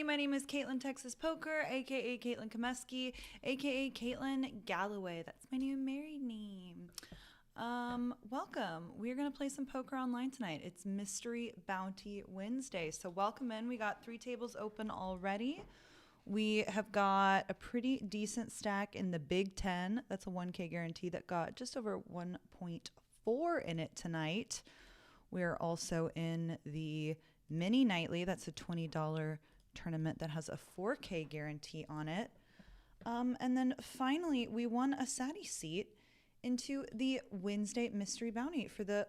My name is Caitlin Texas Poker, aka Caitlin Comeskey, aka Caitlin Galloway. That's my new married name. Welcome. We're going to play some poker online tonight. It's Mystery Bounty Wednesday. So welcome in. We got 3 tables open already. We have got a pretty decent stack in the Big Ten. That's a 1K guarantee that got just over 1.4 in it tonight. We're also in the Mini Nightly. That's a $20 tournament that has a 4K guarantee on it. And then finally, we won a Sadie seat into the Wednesday Mystery Bounty for the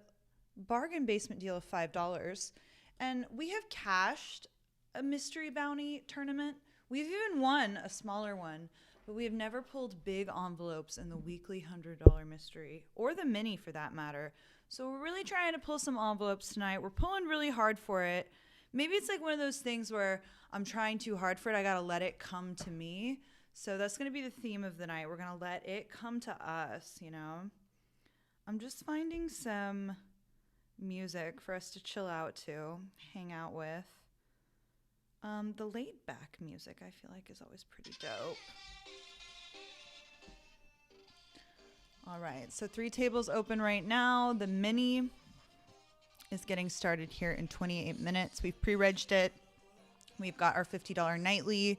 bargain basement deal of $5. And we have cashed a Mystery Bounty tournament. We've even won a smaller one, but we have never pulled big envelopes in the weekly $100 mystery, or the mini for that matter. So we're really trying to pull some envelopes tonight. We're pulling really hard for it. Maybe it's like one of those things where I'm trying too hard for it. I got to let it come to me. So that's going to be the theme of the night. We're going to let it come to us, you know. I'm just finding some music for us to chill out to, hang out with. The laid back music I feel like is always pretty dope. All right, so 3 tables open right now. The mini is getting started here in 28 minutes. We've pre-regged it. We've got our $50 nightly,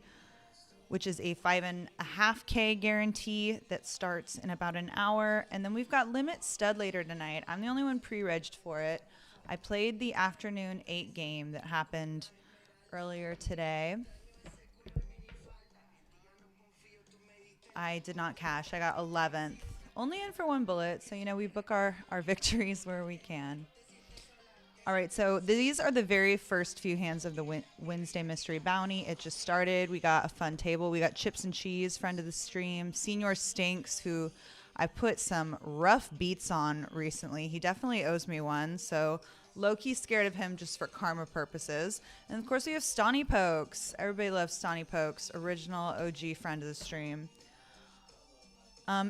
which is a 5.5K guarantee that starts in about an hour. And then we've got limit stud later tonight. I'm the only one pre-regged for it. I played the afternoon 8 game that happened earlier today. I did not cash. I got 11th. Only in for 1 bullet. So, you know, we book our victories where we can. All right, so these are the very first few hands of the Wednesday Mystery Bounty. It just started. We got a fun table. We got Chips and Cheese, friend of the stream. Senior Stinks, who I put some rough beats on recently. He definitely owes me one, so low-key scared of him just for karma purposes. And, of course, we have Stani Pokes. Everybody loves Stani Pokes, original OG friend of the stream.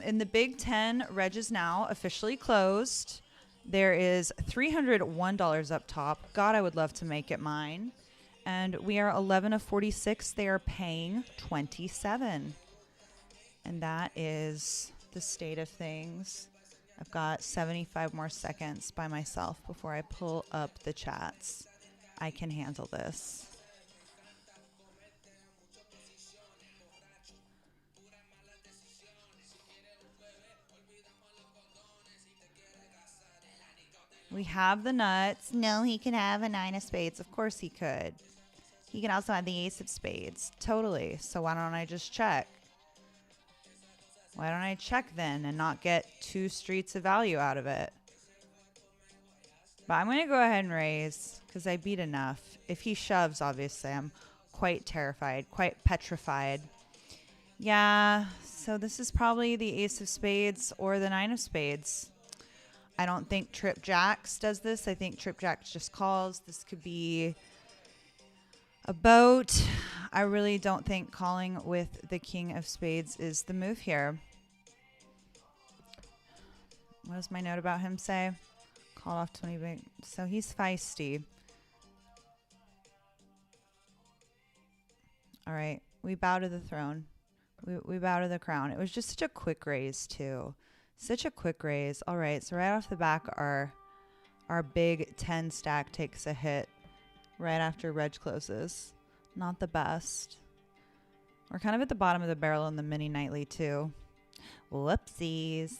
In the Big Ten, Reg is now officially closed. There is $301 up top. God, I would love to make it mine. And we are 11 of 46. They are paying 27. And that is the state of things. I've got 75 more seconds by myself before I pull up the chats. I can handle this. We have the nuts. No, he can have a 9 of spades. Of course he could. He can also have the ace of spades. Totally. So why don't I just check? Why don't I check then and not get 2 streets of value out of it? But I'm going to go ahead and raise because I beat enough. If he shoves, obviously, I'm quite terrified, quite petrified. Yeah, so this is probably the ace of spades or the 9 of spades. I don't think Trip Jacks does this. I think Trip Jacks just calls. This could be a boat. I really don't think calling with the king of spades is the move here. What does my note about him say? Called off 20 big. So he's feisty. All right. We bow to the throne. We bow to the crown. It was just such a quick raise, too. Such a quick raise. All right, so right off the back, our Big 10 stack takes a hit right after Reg closes. Not the best. We're kind of at the bottom of the barrel in the mini nightly, too. Whoopsies.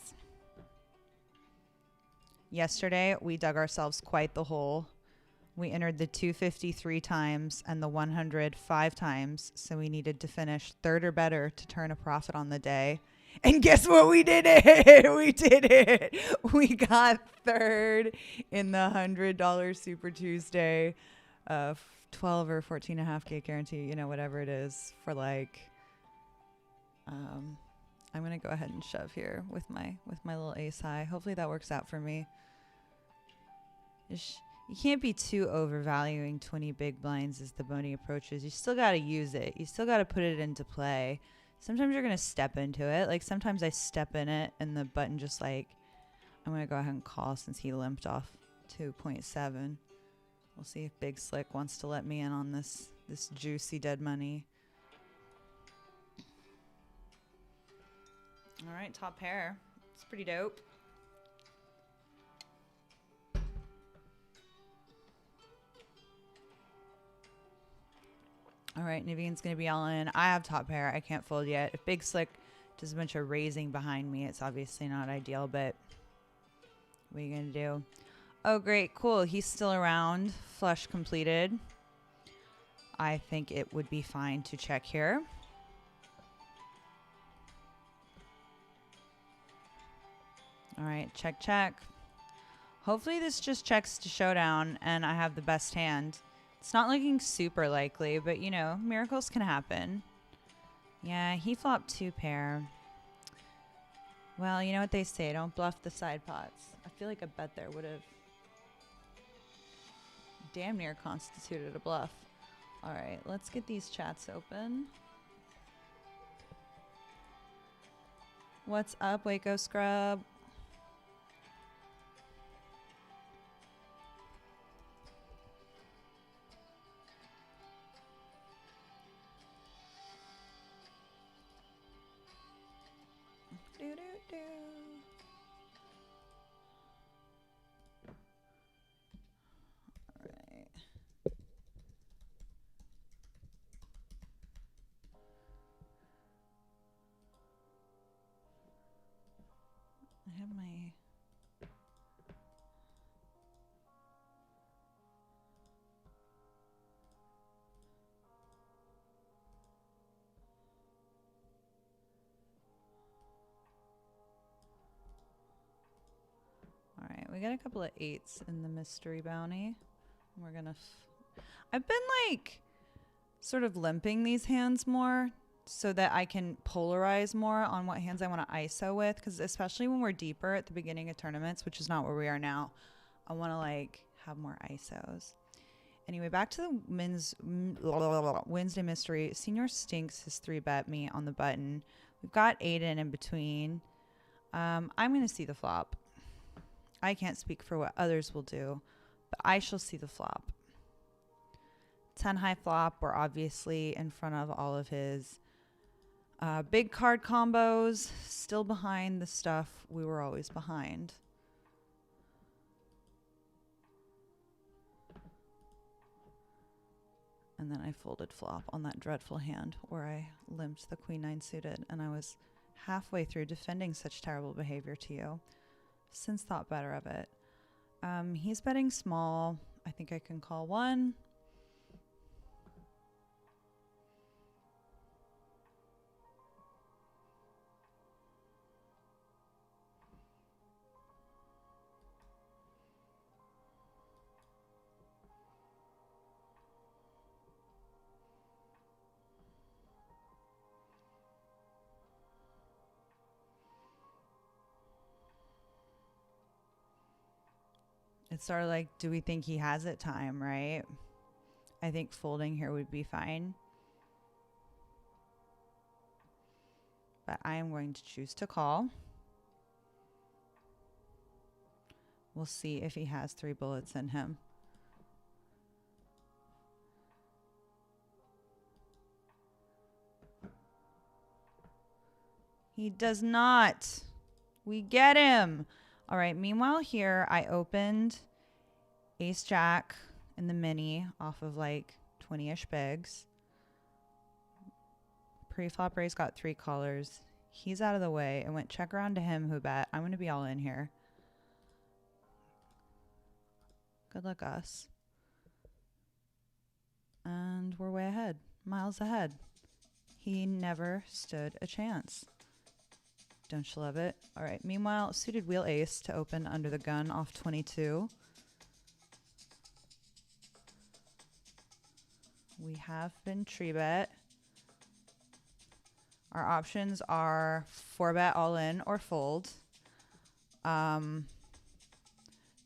Yesterday, we dug ourselves quite the hole. We entered the 250 3 times and the 100 5 times, so we needed to finish 3rd or better to turn a profit on the day. And guess what? We did it. We did it. We got 3rd in the $100 Super Tuesday, 12 or 14.5K guarantee, you know, whatever it is for like, I'm going to go ahead and shove here with my little ace high. Hopefully that works out for me. You can't be too overvaluing 20 big blinds as the boney approaches. You still got to use it. You still got to put it into play. Sometimes you're going to step into it. Like sometimes I step in it and the button just like, I'm going to go ahead and call since he limped off 2.7. We'll see if Big Slick wants to let me in on this This juicy dead money. All right, top pair. It's pretty dope. All right, Naveen's going to be all in. I have top pair. I can't fold yet. If Big Slick does a bunch of raising behind me, it's obviously not ideal, but what are you going to do? Oh, great. Cool. He's still around. Flush completed. I think it would be fine to check here. All right, check, check. Hopefully this just checks to showdown and I have the best hand. It's not looking super likely, but you know, miracles can happen. Yeah, he flopped 2 pair. Well, you know what they say, don't bluff the side pots. I feel like a bet there would have damn near constituted a bluff. All right, let's get these chats open. What's up, Waco Scrub? I have my... All right, we got a couple of 8s in the mystery bounty. We're gonna... I've been like sort of limping these hands more so that I can polarize more on what hands I want to ISO with, because especially when we're deeper at the beginning of tournaments, which is not where we are now, I want to like have more ISOs. Anyway, back to the men's Wednesday mystery. Senior Stinks has 3-bet me on the button. We've got Aiden in between. I'm going to see the flop. I can't speak for what others will do, but I shall see the flop. 10 high flop. We're obviously in front of all of his big card combos, still behind the stuff we were always behind. And then I folded flop on that dreadful hand where I limped the Queen 9 suited, and I was halfway through defending such terrible behavior to you. Since thought better of it. He's betting small. I think I can call 1. It's sort of like, do we think he has it time, right? I think folding here would be fine. But I am going to choose to call. We'll see if he has 3 bullets in him. He does not. We get him. All right, meanwhile here, I opened Ace Jack in the mini off of like 20-ish bigs. Pre-flop raise got 3 callers. He's out of the way and went check around to him who bet. I'm going to be all in here. Good luck, us. And we're way ahead. Miles ahead. He never stood a chance. Don't you love it? All right. Meanwhile, suited wheel ace to open under the gun off 22. We have been tree bet. Our options are 4-bet all in or fold.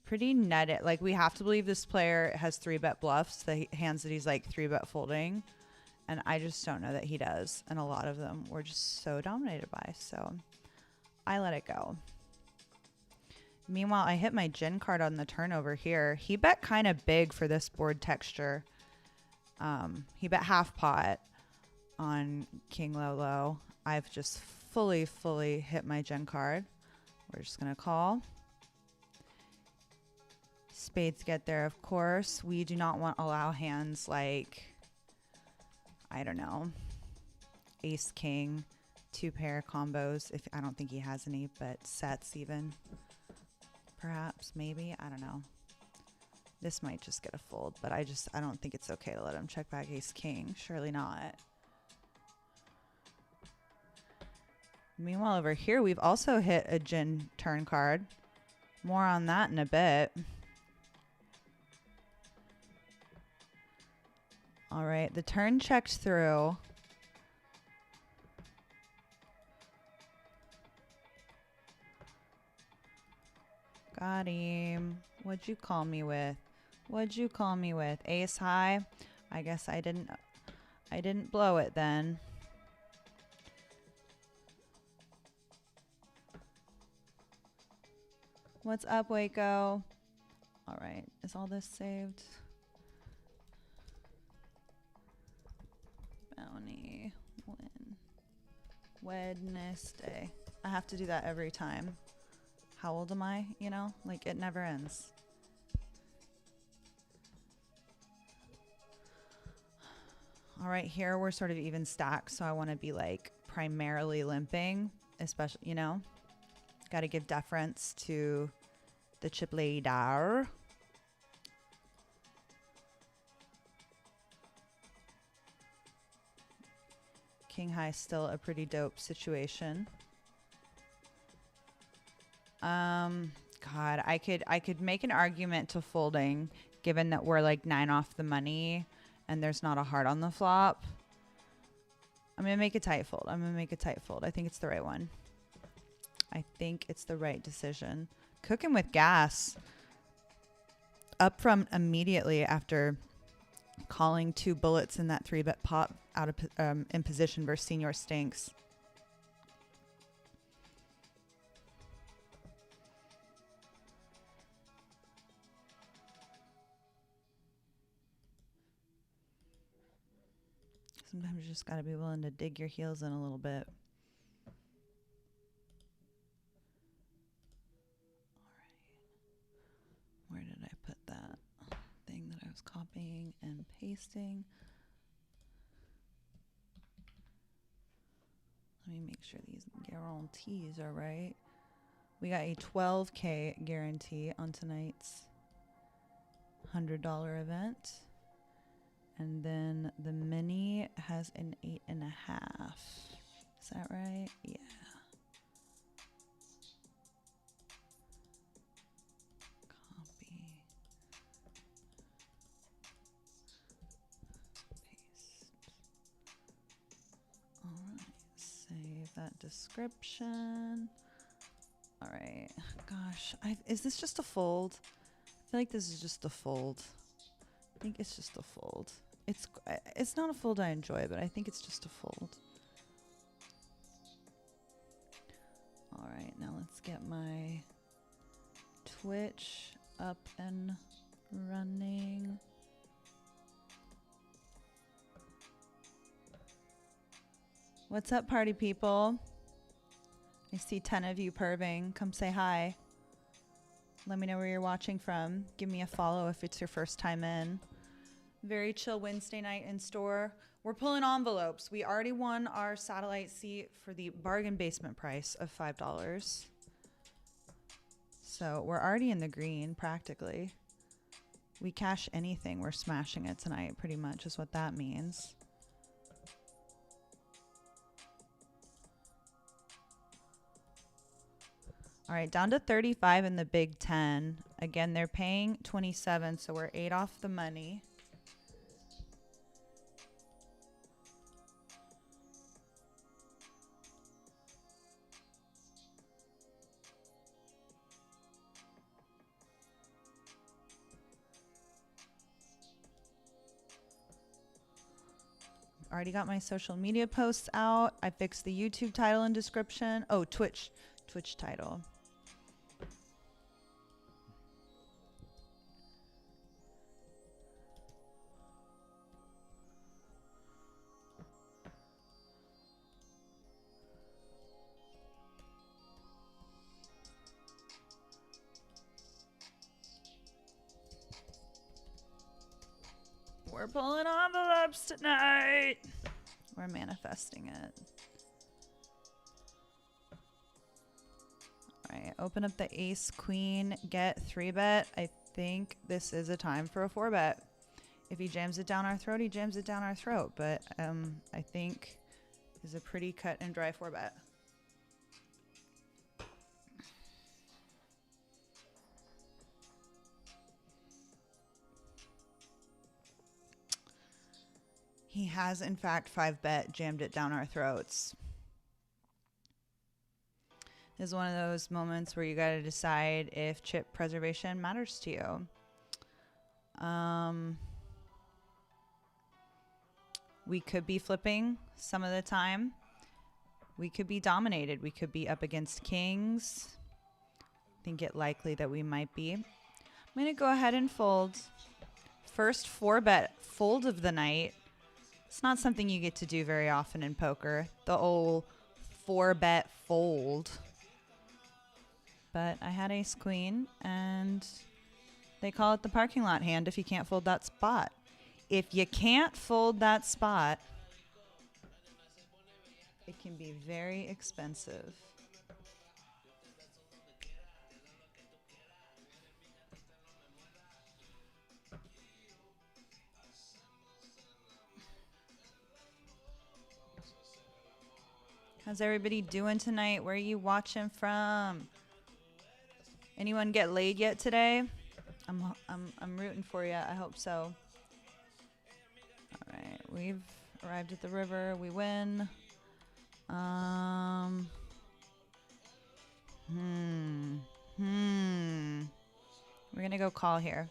Pretty netted. Like, we have to believe this player has 3-bet bluffs, the hands that he's like 3-bet folding. And I just don't know that he does. And a lot of them we're just so dominated by. So I let it go. Meanwhile, I hit my gin card on the turnover here. He bet kind of big for this board texture. He bet half pot on King Low Low. I've just fully hit my gen card. We're just going to call. Spades get there, of course. We do not want to allow hands like, I don't know, ace, king, two pair combos. If I don't think he has any, but sets even. Perhaps, maybe, I don't know. This might just get a fold, but I don't think it's okay to let him check back ace, king. Surely not. Meanwhile, over here, we've also hit a gin turn card. More on that in a bit. All right, the turn checked through. Got him. What'd you call me with? What'd you call me with? Ace high? I guess I didn't blow it then. What's up, Waco? All right, is all this saved? Bounty, win. Wednesday. I have to do that every time. How old am I? You know, like it never ends. All right, here we're sort of even stacked, so I want to be like primarily limping, especially, you know, got to give deference to the chip leader. King high still a pretty dope situation. God, I could make an argument to folding, given that we're like 9 off the money and there's not a heart on the flop. I'm gonna make a tight fold. I think it's the right one. I think it's the right decision. Cooking with gas. Up from immediately after calling 2 bullets in that 3-bet pot out of in position versus senior stinks. Sometimes you just got to be willing to dig your heels in a little bit. All right. Where did I put that thing that I was copying and pasting? Let me make sure these guarantees are right. We got a $12K guarantee on tonight's $100 event. And then the mini has an 8.5. Is that right? Yeah. Copy. Paste. All right. Save that description. All right. Gosh, is this just a fold? I feel like this is just a fold. I think it's just a fold. It's not a fold I enjoy, but I think it's just a fold. All right, now let's get my Twitch up and running. What's up, party people? I see 10 of you perving. Come say hi. Let me know where you're watching from. Give me a follow if it's your first time in. Very chill Wednesday night in store. We're pulling envelopes. We already won our satellite seat for the bargain basement price of $5. So we're already in the green, practically. We cash anything, we're smashing it tonight, pretty much is what that means. All right, down to 35 in the Big Ten. Again, they're paying 27, so we're 8 off the money. Already got my social media posts out. I fixed the YouTube title and description. Oh, Twitch title. We're pulling envelopes tonight. We're manifesting it. All right, open up the ace, queen, get 3-bet. I think this is a time for a 4-bet. If he jams it down our throat, he jams it down our throat. But I think is a pretty cut and dry 4-bet. He has, in fact, 5-bet, jammed it down our throats. This is one of those moments where you got to decide if chip preservation matters to you. We could be flipping some of the time. We could be dominated. We could be up against kings. I think it likely that we might be. I'm going to go ahead and fold. First 4-bet fold of the night. It's not something you get to do very often in poker. The old 4-bet fold. But I had ace queen, and they call it the parking lot hand if you can't fold that spot. If you can't fold that spot, it can be very expensive. How's everybody doing tonight? Where are you watching from? Anyone get laid yet today? I'm rooting for you. I hope so. All right, we've arrived at the river. We win. We're gonna go call here.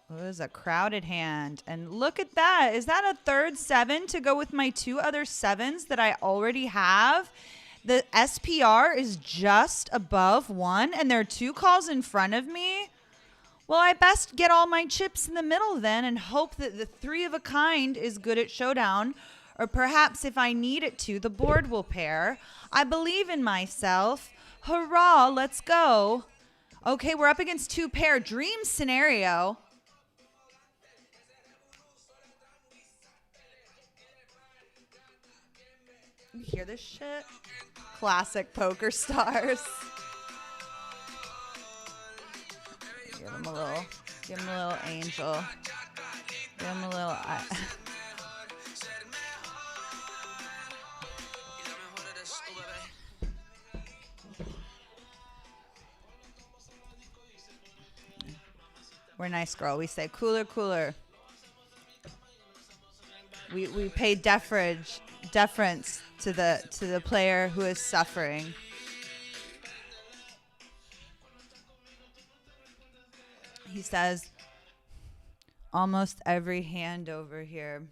Oh, it was a crowded hand. And look at that. Is that a third 7 to go with my 2 other 7s that I already have? The SPR is just above 1, and there are 2 calls in front of me. Well, I best get all my chips in the middle then and hope that the 3 of a kind is good at showdown. Or perhaps if I need it to, the board will pair. I believe in myself. Hurrah, let's go. Okay, we're up against 2 pair. Dream scenario. You hear this shit? Classic PokerStars. Give him a little angel. Give him a little. We're nice, girl. We say cooler, cooler. We pay deference to the player who is suffering. He says almost every hand over here.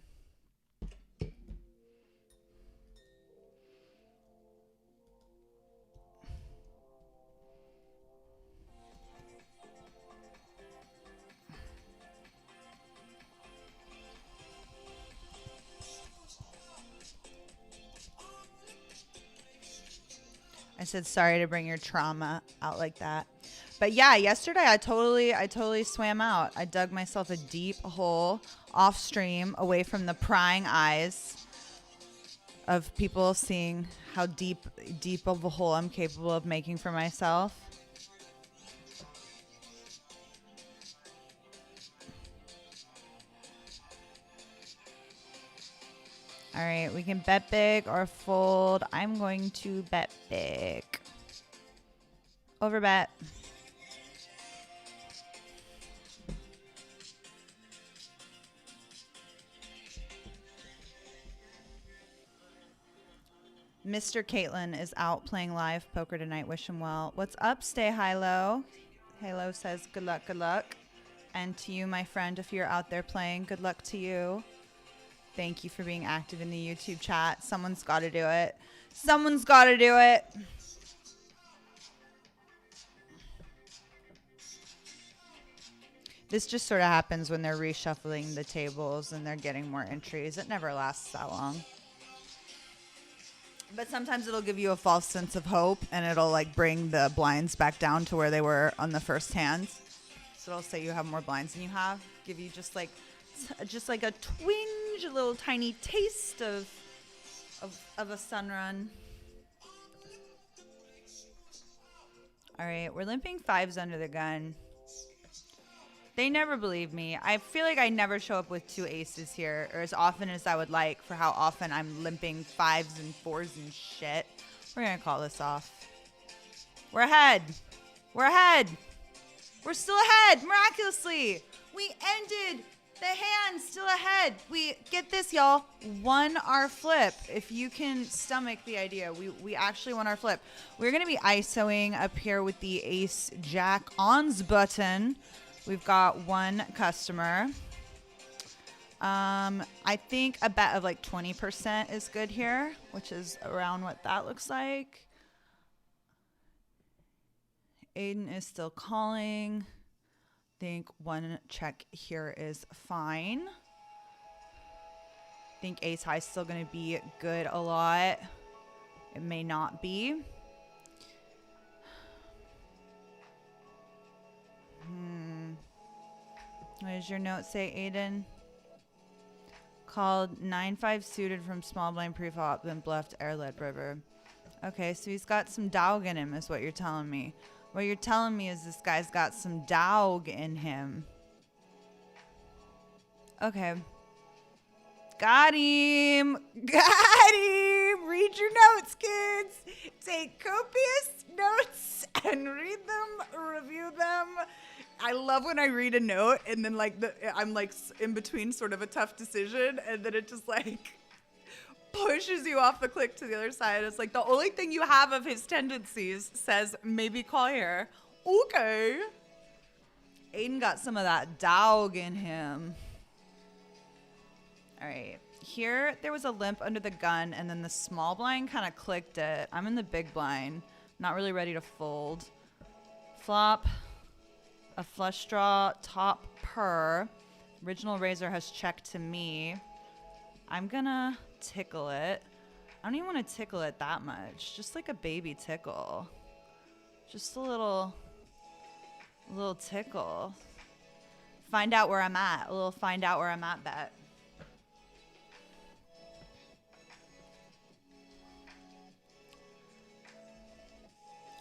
I said sorry to bring your trauma out like that. But yeah, yesterday I totally swam out. I dug myself a deep hole off stream away from the prying eyes of people seeing how deep of a hole I'm capable of making for myself. All right, we can bet big or fold. I'm going to bet big. Overbet. Mr. Caitlin is out playing live poker tonight. Wish him well. What's up? Stay high-low. Halo says good luck, good luck. And to you, my friend, if you're out there playing, good luck to you. Thank you for being active in the YouTube chat. Someone's got to do it. Someone's got to do it. This just sort of happens when they're reshuffling the tables and they're getting more entries. It never lasts that long. But sometimes it'll give you a false sense of hope, and it'll like bring the blinds back down to where they were on the first hand. So it'll say you have more blinds than you have. Give you just like a twinge, a little tiny taste of a sun run. All right, we're limping 5s under the gun. They never believe me. I feel like I never show up with 2 aces here, or as often as I would like for how often I'm limping 5s and 4s and shit. We're going to call this off. We're ahead. We're ahead. We're still ahead, miraculously. We ended the hand still ahead. We get this, y'all. Won our flip. If you can stomach the idea, we actually won our flip. We're going to be ISOing up here with the ace jack ons button. We've got 1 customer. I think a bet of like 20% is good here, which is around what that looks like. Aiden is still calling. I think 1 check here is fine. I think ace high is still going to be good a lot. It may not be. What does your note say, Aiden? Called 9-5 suited from small blind pre-flop, then bluffed air-led river. Okay, so he's got some dog in him is what you're telling me. What you're telling me is this guy's got some dog in him. Okay. Got him. Got him. Read your notes, kids. Take copious notes and read them, review them. I love when I read a note and then like I'm like in between sort of a tough decision and then it just like pushes you off the click to the other side. It's like the only thing you have of his tendencies says maybe call here. Okay. Aiden got some of that dog in him. All right. Here there was a limp under the gun and then the small blind kind of clicked it. I'm in the big blind. Not really ready to fold. Flop. A flush draw, top per. Original razor has checked to me. I'm gonna tickle it. I don't even want to tickle it that much. Just like a baby tickle. Just a little tickle. Find out where I'm at. A little find out where I'm at bet.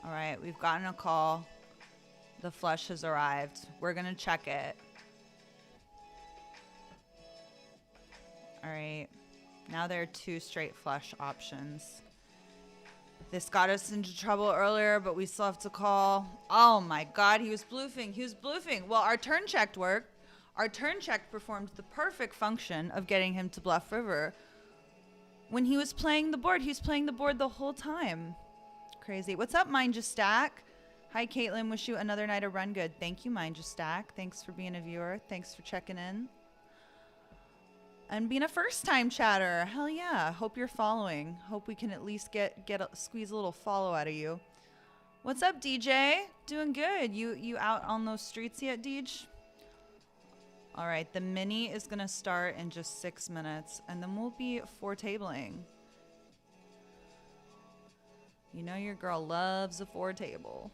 All right, we've gotten a call. The flush has arrived. We're going to check it. All right. Now there are 2 straight flush options. This got us into trouble earlier, but we still have to call. Oh my God, he was bluffing. He was bluffing. Well, our turn check worked. Our turn check performed the perfect function of getting him to bluff river. When he was playing the board, he was playing the board the whole time. Crazy. What's up, Mind Just Stack? Hi, Caitlin. Wish you another night of Run Good. Thank you, Mind Just Stack. Thanks for being a viewer. Thanks for checking in. And being a first-time chatter. Hell yeah. Hope you're following. Hope we can at least squeeze a little follow out of you. What's up, DJ? Doing good. You out on those streets yet, Deej? All right. The mini is going to start in just 6 minutes, and then we'll be 4 tabling. You know your girl loves a 4 table.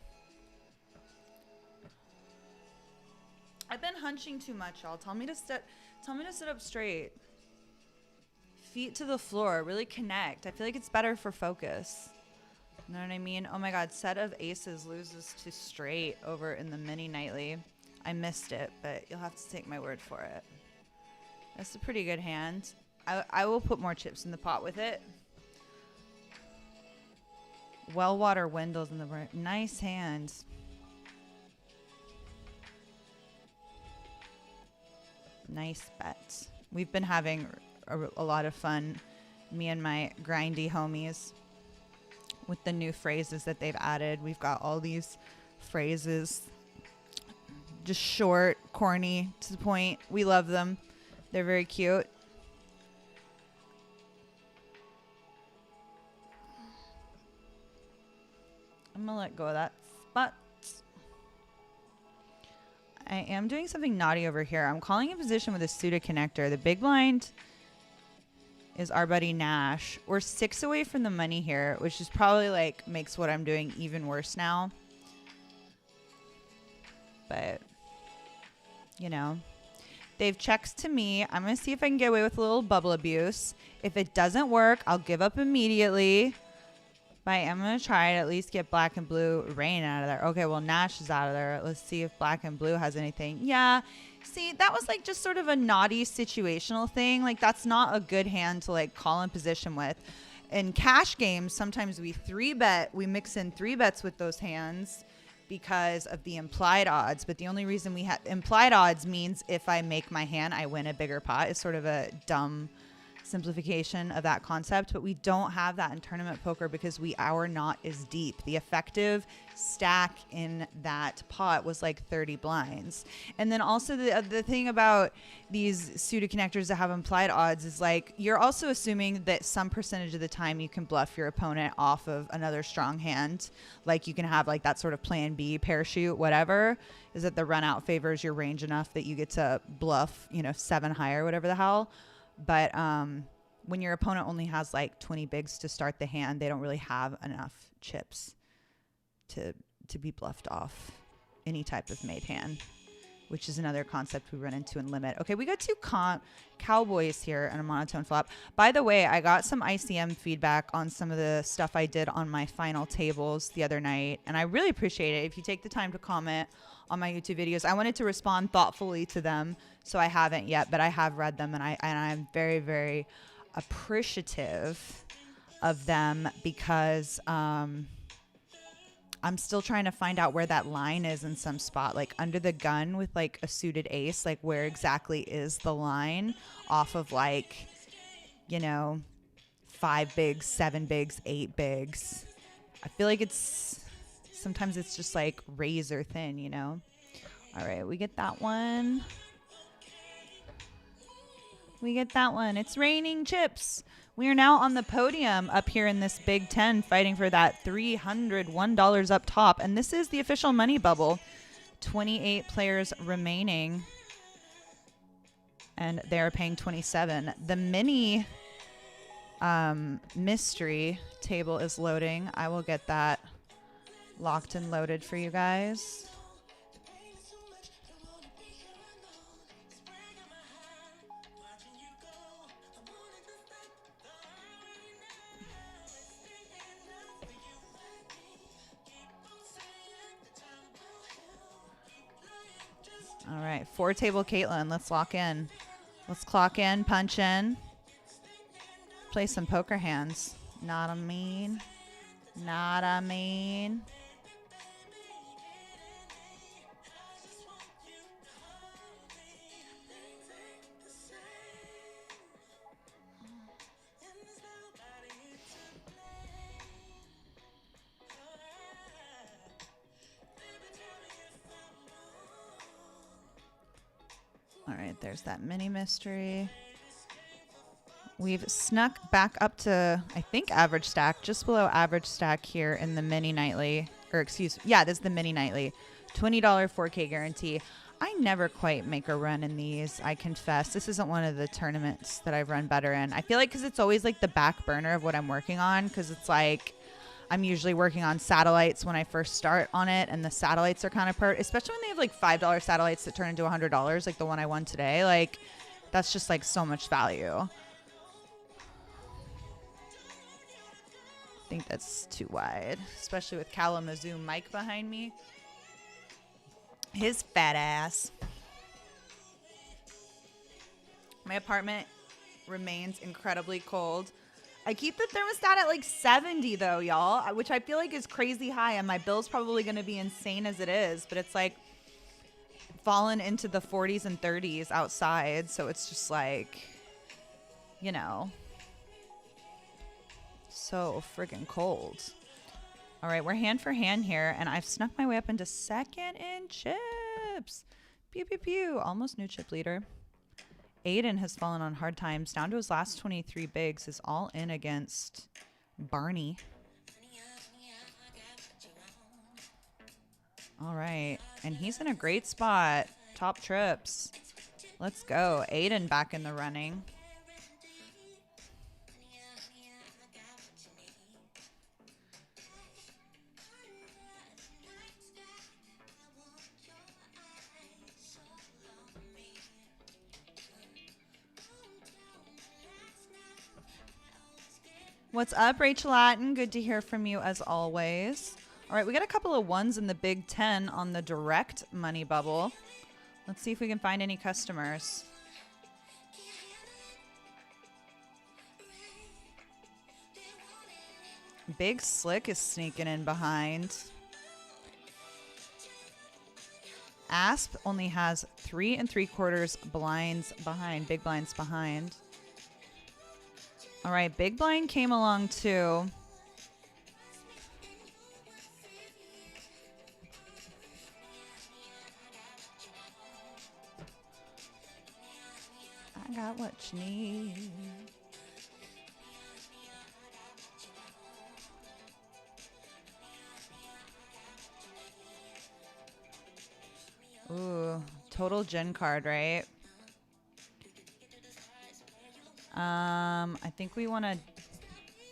I've been hunching too much, y'all. Tell me to sit up straight. Feet to the floor. Really connect. I feel like it's better for focus. You know what I mean? Oh my God. Set of aces loses to straight over in the mini nightly. I missed it, but you'll have to take my word for it. That's a pretty good hand. I will put more chips in the pot with it. Wellwater Windows in the right. Nice hand. Nice bet. We've been having a lot of fun, me and my grindy homies, with the new phrases that they've added. We've got all these phrases, just short, corny, to the point. We love them. They're very cute. I'm gonna let go of that spot. I am doing something naughty over here. I'm calling a position with a suited connector. The big blind is our buddy Nash. We're 6 away from the money here, which is probably like makes what I'm doing even worse now. But, you know, they've checks to me. I'm going to see if I can get away with a little bubble abuse. If it doesn't work, I'll give up immediately. But I'm going to try to at least get black and blue rain out of there. Okay, well, Nash is out of there. Let's see if black and blue has anything. Yeah. See, that was like just sort of a naughty situational thing. Like, that's not a good hand to like call in position with. In cash games, sometimes we mix in 3-bets with those hands because of the implied odds. But the only reason we have implied odds means if I make my hand, I win a bigger pot. It's sort of a dumb simplification of that concept, but we don't have that in tournament poker because our knot is deep. The effective stack in that pot was like 30 blinds. And then also the thing about these suited connectors that have implied odds is like you're also assuming that some percentage of the time you can bluff your opponent off of another strong hand. Like you can have like that sort of plan B, parachute, whatever, is that the run out favors your range enough that you get to bluff, 7 higher, whatever the hell. But when your opponent only has like 20 bigs to start the hand, they don't really have enough chips to be bluffed off any type of made hand, which is another concept we run into in limit. Okay, we got 2 cowboys here and a monotone flop. By the way, I got some ICM feedback on some of the stuff I did on my final tables the other night, and I really appreciate it. If you take the time to comment on my YouTube videos, I wanted to respond thoughtfully to them, so I haven't yet, but I have read them, and I'm very, very appreciative of them because I'm still trying to find out where that line is in some spot, like under the gun with like a suited ace, like where exactly is the line off of like, 5 bigs, 7 bigs, 8 bigs. I feel like sometimes it's just like razor thin, All right, we get that one. It's raining chips. We are now on the podium up here in this Big Ten fighting for that $301 up top. And this is the official money bubble. 28 players remaining. And they're paying 27. The mini mystery table is loading. I will get that locked and loaded for you guys. All right, 4-table Caitlin. Let's lock in. Let's clock in, punch in. Play some poker hands. Not a mean. All right, there's that mini mystery. We've snuck back up to, I think, average stack, just below average stack here in the mini nightly. This is the mini nightly. $20 4K guarantee. I never quite make a run in these, I confess. This isn't one of the tournaments that I've run better in. I feel like because it's always like the back burner of what I'm working on, because it's like I'm usually working on satellites when I first start on it, and the satellites are kind of especially when they have like $5 satellites that turn into $100, like the one I won today. Like, that's just like so much value. I think that's too wide, especially with Kalamazoo Mike behind me. His fat ass. My apartment remains incredibly cold. I keep the thermostat at like 70 though, y'all, which I feel like is crazy high, and my bill's probably going to be insane as it is, but it's like fallen into the 40s and 30s outside, so it's just like, so friggin' cold. All right, we're hand for hand here, and I've snuck my way up into second in chips. Pew, pew, pew. Almost new chip leader. Aiden has fallen on hard times. Down to his last 23 bigs. Is all in against Barney. All right, and he's in a great spot. Top trips. Let's go. Aiden back in the running. What's up, Rachel Atten? Good to hear from you as always. All right, we got a couple of ones in the Big Ten on the direct money bubble. Let's see if we can find any customers. Big Slick is sneaking in behind. Asp only has 3 3/4 blinds behind, big blinds behind. All right, big blind came along too. I got what you need. Ooh, total gen card, right? I think we want to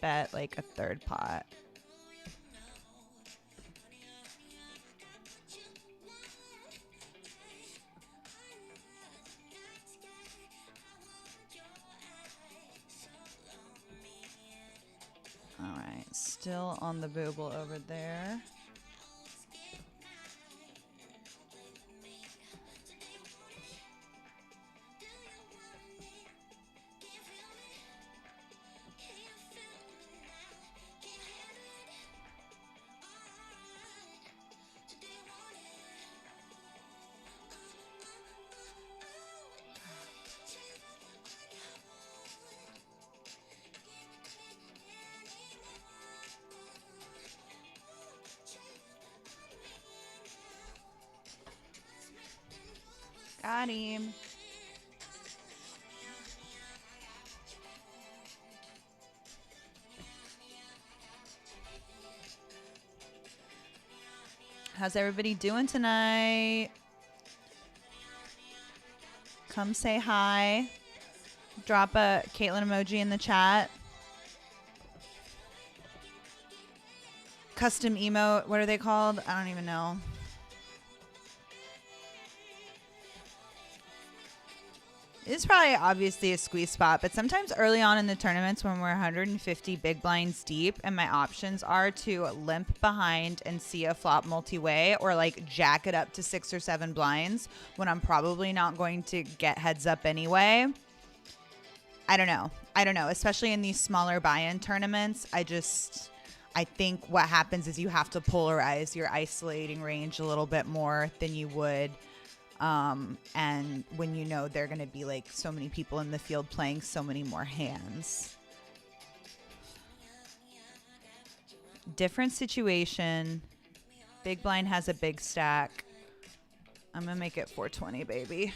bet like a third pot. All right, still on the booble over there. Got him. How's everybody doing tonight? Come say hi. Drop a Caitlin emoji in the chat. Custom emote. What are they called? I don't even know. It's probably obviously a squeeze spot, but sometimes early on in the tournaments when we're 150 big blinds deep and my options are to limp behind and see a flop multi-way or like jack it up to 6 or 7 blinds when I'm probably not going to get heads up anyway. I don't know, especially in these smaller buy-in tournaments. I think what happens is you have to polarize your isolating range a little bit more than you would. And when you know there are going to be like so many people in the field playing so many more hands. Different situation. Big blind has a big stack. I'm going to make it 420, baby.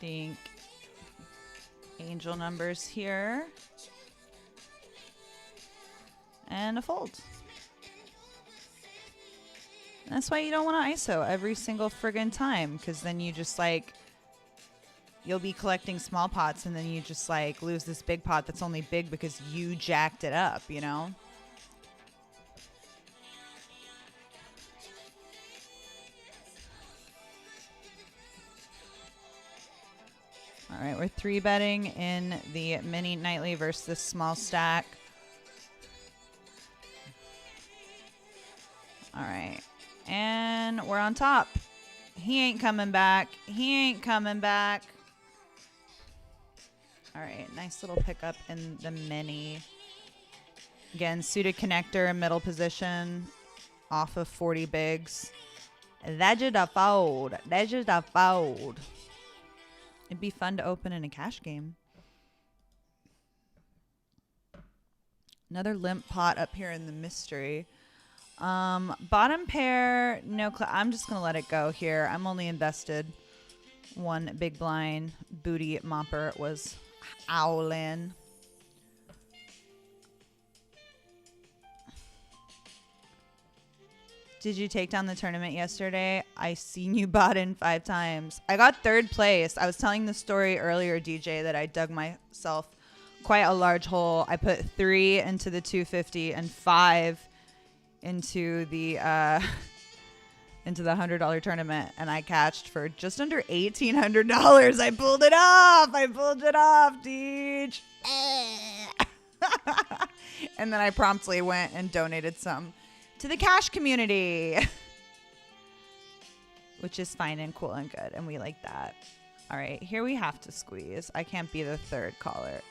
Think angel numbers here and a fold. And that's why you don't want to ISO every single friggin' time, because then you just like you'll be collecting small pots and then you just like lose this big pot that's only big because you jacked it up, you know? All right, we're 3-betting in the mini nightly versus this small stack. All right, and we're on top. He ain't coming back. He ain't coming back. All right, nice little pickup in the mini. Again, suited connector, middle position, off of 40 bigs. That's just a fold. That's just a fold. It'd be fun to open in a cash game. Another limp pot up here in the mystery. Bottom pair, no. I'm just gonna let it go here. I'm only invested one big blind. Booty mopper was owling. Did you take down the tournament yesterday? I seen you bot in 5 times. I got 3rd place. I was telling the story earlier, DJ, that I dug myself quite a large hole. I put 3 into the 250 and 5 into the $100 tournament, and I cashed for just under $1,800. I pulled it off. DJ. And then I promptly went and donated some to the cash community, which is fine and cool and good, and we like that. All right, here we have to squeeze. I can't be the 3rd caller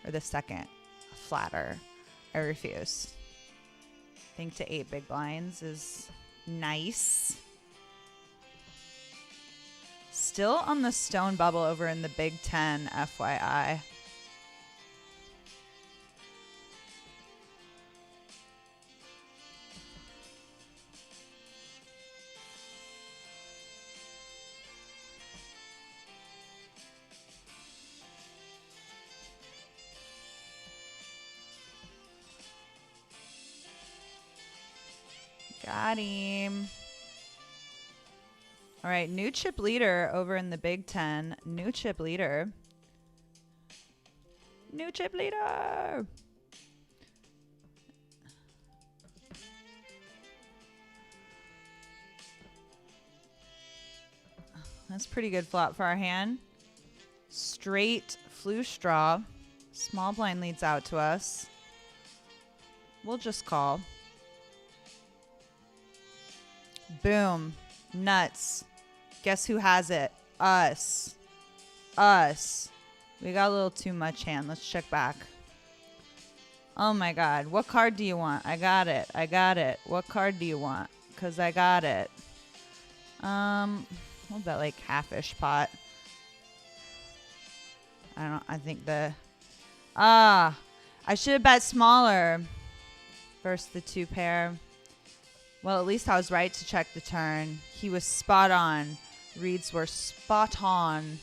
or the 2nd flatter. I refuse. I think to 8 big blinds is nice. Still on the stone bubble over in the Big Ten, FYI. Got him. All right, new chip leader over in the Big Ten. New chip leader. New chip leader. That's pretty good flop for our hand. Straight flu straw. Small blind leads out to us. We'll just call. Boom. Nuts. Guess who has it? Us. Us. We got a little too much hand. Let's check back. Oh my God. What card do you want? I got it. I got it. What card do you want? Because I got it. We'll bet like half-ish pot. I don't know. I think I should have bet smaller versus the 2 pair. Well, at least I was right to check the turn. He was spot on. Reads were spot on,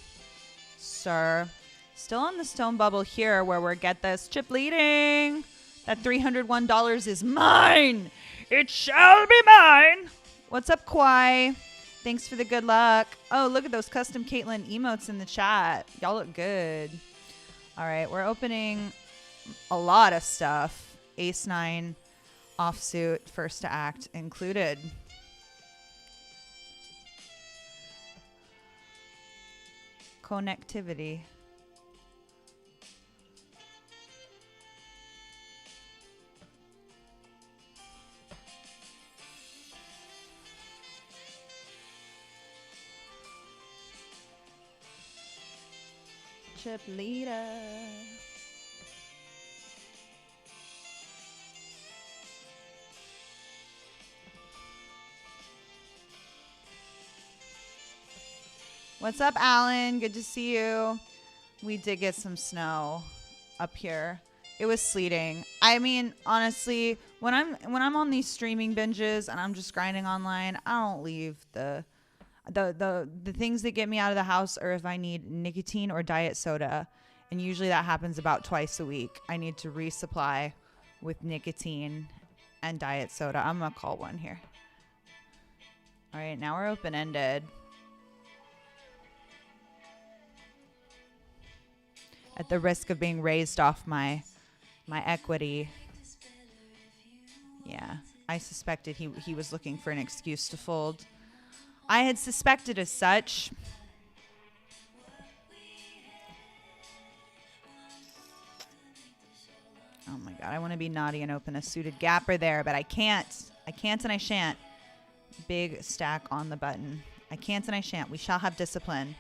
sir. Still on the stone bubble here where we're get this chip leading. That $301 is mine. It shall be mine. What's up, Kwai? Thanks for the good luck. Oh, look at those custom Caitlin emotes in the chat. Y'all look good. All right, we're opening a lot of stuff. Ace-9. Offsuit, first to act included. Connectivity. Chip leader. What's up, Alan? Good to see you. We did get some snow up here. It was sleeting. I mean, honestly, when I'm on these streaming binges and I'm just grinding online, I don't leave the things that get me out of the house are if I need nicotine or diet soda, and usually that happens about twice a week. I need to resupply with nicotine and diet soda. I'm gonna call one here. All right, now we're open-ended. At the risk of being raised off my equity. Yeah, I suspected he was looking for an excuse to fold. I had suspected as such. Oh my God, I want to be naughty and open a suited gapper there, but I can't. I can't and I shan't. Big stack on the button. I can't and I shan't. We shall have discipline.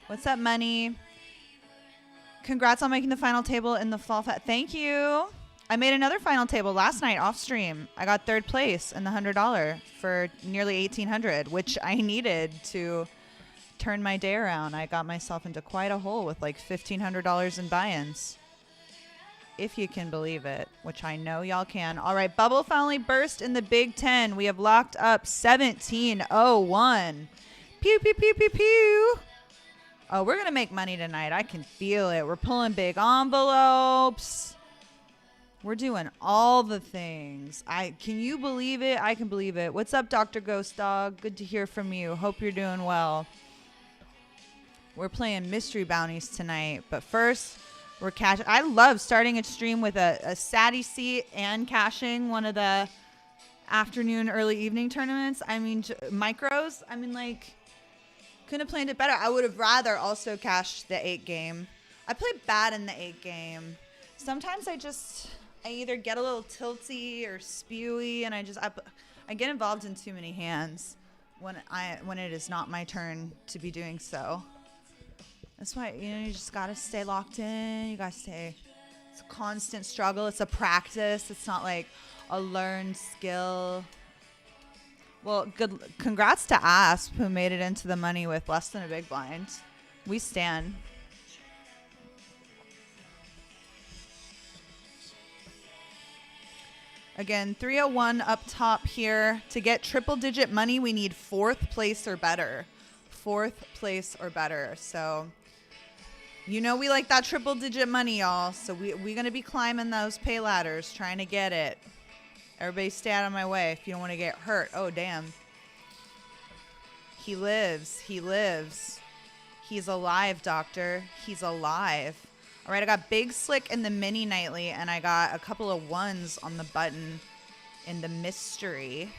What's up, money? Congrats on making the final table in the fall. Thank you. I made another final table last night off stream. I got 3rd place in the $100 for nearly $1,800, which I needed to turn my day around. I got myself into quite a hole with like $1,500 in buy-ins. if you can believe it, which I know y'all can. All right, bubble finally burst in the Big Ten. We have locked up 17-01. Pew, pew, pew, pew, pew. Oh, we're going to make money tonight. I can feel it. We're pulling big envelopes. We're doing all the things. Can you believe it? I can believe it. What's up, Dr. Ghost Dog? Good to hear from you. Hope you're doing well. We're playing mystery bounties tonight, but first we're cashing. I love starting a stream with a Sadie seat and cashing one of the afternoon, early evening tournaments. I mean, micros. I mean, like, couldn't have planned it better. I would have rather also cashed the 8 game. I play bad in the 8 game. Sometimes I either get a little tilty or spewy, and I get involved in too many hands when it is not my turn to be doing so. That's why, you just got to stay locked in. You got to stay. It's a constant struggle. It's a practice. It's not like a learned skill. Well, congrats to Asp, who made it into the money with less than a big blind. We stand. Again, 301 up top here. To get triple-digit money, we need 4th place or better. 4th place or better. So, we like that triple-digit money, y'all. So we're going to be climbing those pay ladders, trying to get it. Everybody stay out of my way if you don't want to get hurt. Oh, damn. He lives. He lives. He's alive, doctor. He's alive. All right, I got Big Slick in the mini nightly, and I got a couple of 1s on the button in the mystery.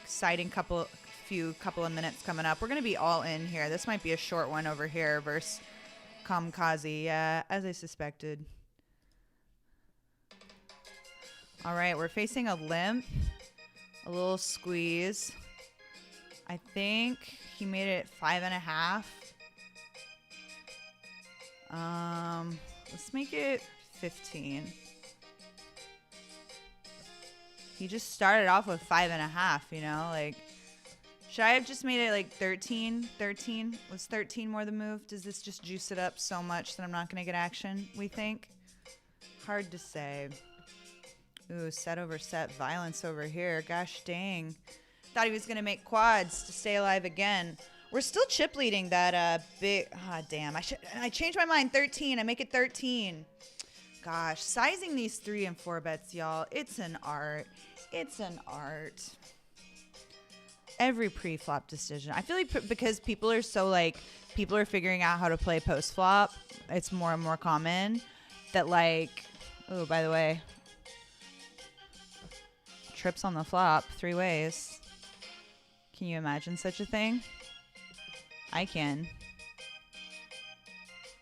Exciting couple of minutes coming up. We're going to be all in here. This might be a short one over here versus Kamikaze. Yeah, as I suspected. All right, we're facing a limp, a little squeeze. I think he made it 5.5. Let's make it 15. He just started off with 5.5, like, should I have just made it like 13? 13? Was 13 more the move? Does this just juice it up so much that I'm not going to get action, we think? Hard to say. Ooh, set over set violence over here. Gosh dang. Thought he was going to make quads to stay alive again. We're still chip leading that big. Ah, damn. I changed my mind. 13. I make it 13. Gosh, sizing these 3 and 4 bets, y'all. It's an art. It's an art. Every pre-flop decision. I feel like because people are people are figuring out how to play post-flop. It's more and more common that, like, oh, by the way, trips on the flop 3 ways. Can you imagine such a thing? I can.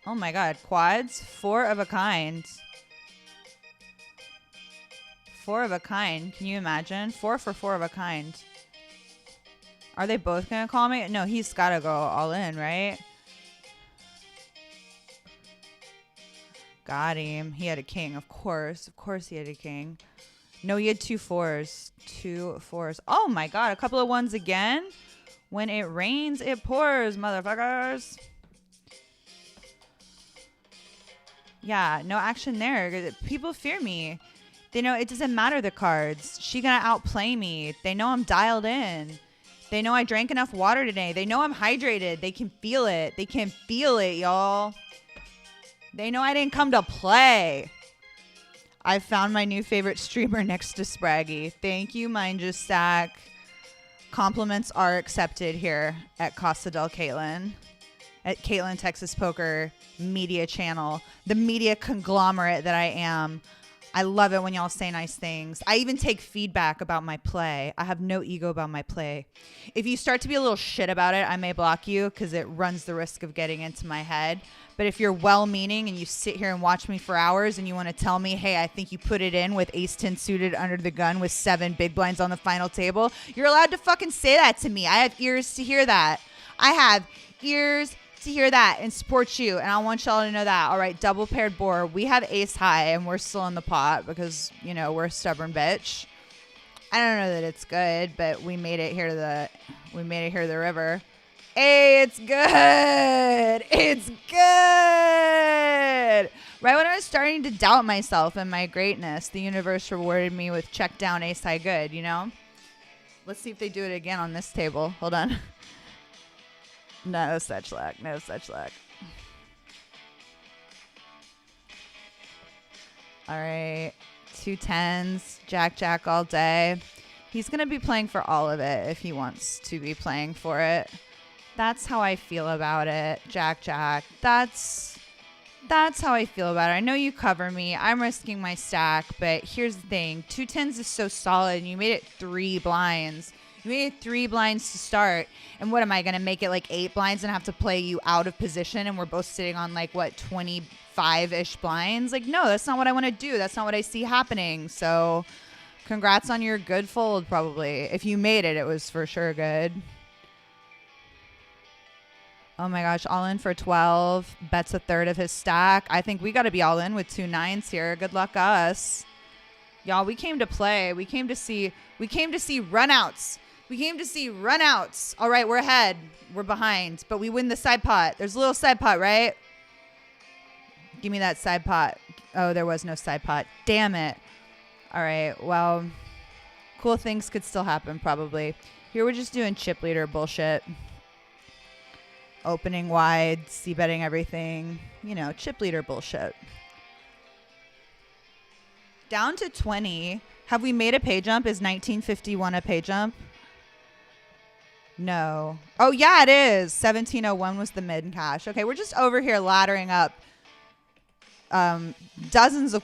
Oh my god, quads, 4 of a kind. 4 of a kind. Can you imagine? 4 for 4 of a kind. Are they both gonna call me? No, he's gotta go all in, right? Got him. He had a king, of course. Of course he had a king. No, he had 2 4s. 2 4s. Oh my god, a couple of 1s again? When it rains, it pours, motherfuckers. Yeah, no action there. People fear me. They know it doesn't matter the cards. She gonna outplay me. They know I'm dialed in. They know I drank enough water today. They know I'm hydrated. They can feel it. They can feel it, y'all. They know I didn't come to play. I found my new favorite streamer next to Spraggy. Thank you, Mind Just Stack. Compliments are accepted here at Casa del Caitlin, at Caitlin Texas Poker media channel, the media conglomerate that I am. I love it when y'all say nice things. I even take feedback about my play. I have no ego about my play. If you start to be a little shit about it, I may block you because it runs the risk of getting into my head. But if you're well-meaning and you sit here and watch me for hours and you want to tell me, hey, I think you put it in with ace-10 suited under the gun with 7 big blinds on the final table, you're allowed to fucking say that to me. I have ears to hear that. I have ears to hear that and support you, and I want y'all to know that. All right, double paired board. We have ace high, and we're still in the pot because, we're a stubborn bitch. I don't know that it's good, but we made it here to the river. Hey, it's good. It's good. Right when I was starting to doubt myself and my greatness, the universe rewarded me with check down ace high good, you know? Let's see if they do it again on this table. Hold on. No such luck. No such luck. All right. 2 10s. Jack, Jack all day. He's going to be playing for all of it if he wants to be playing for it. That's how I feel about it. Jack, Jack. That's how I feel about it. I know you cover me. I'm risking my stack, but here's the thing. 2 10s is so solid, and you made it 3 blinds. You made it 3 blinds to start. And what am I going to make it like 8 blinds and have to play you out of position? And we're both sitting on like, what, 25-ish blinds? Like, no, that's not what I want to do. That's not what I see happening. So congrats on your good fold, probably. If you made it, it was for sure good. Oh my gosh, all in for 12. Bets a third of his stack. I think we got to be all in with 2 9s here. Good luck us. Y'all, we came to play. We came to see runouts. We came to see runouts. All right, we're ahead. We're behind, but we win the side pot. There's a little side pot, right? Give me that side pot. Oh, there was no side pot. Damn it. All right, well, cool things could still happen probably. Here we're just doing chip leader bullshit. Opening wide, c-betting everything. You know, chip leader bullshit. Down to 20. Have we made a pay jump? Is 1951 a pay jump? No. Oh, yeah, it is. 1701 was the mid cash. Okay, we're just over here laddering up dozens of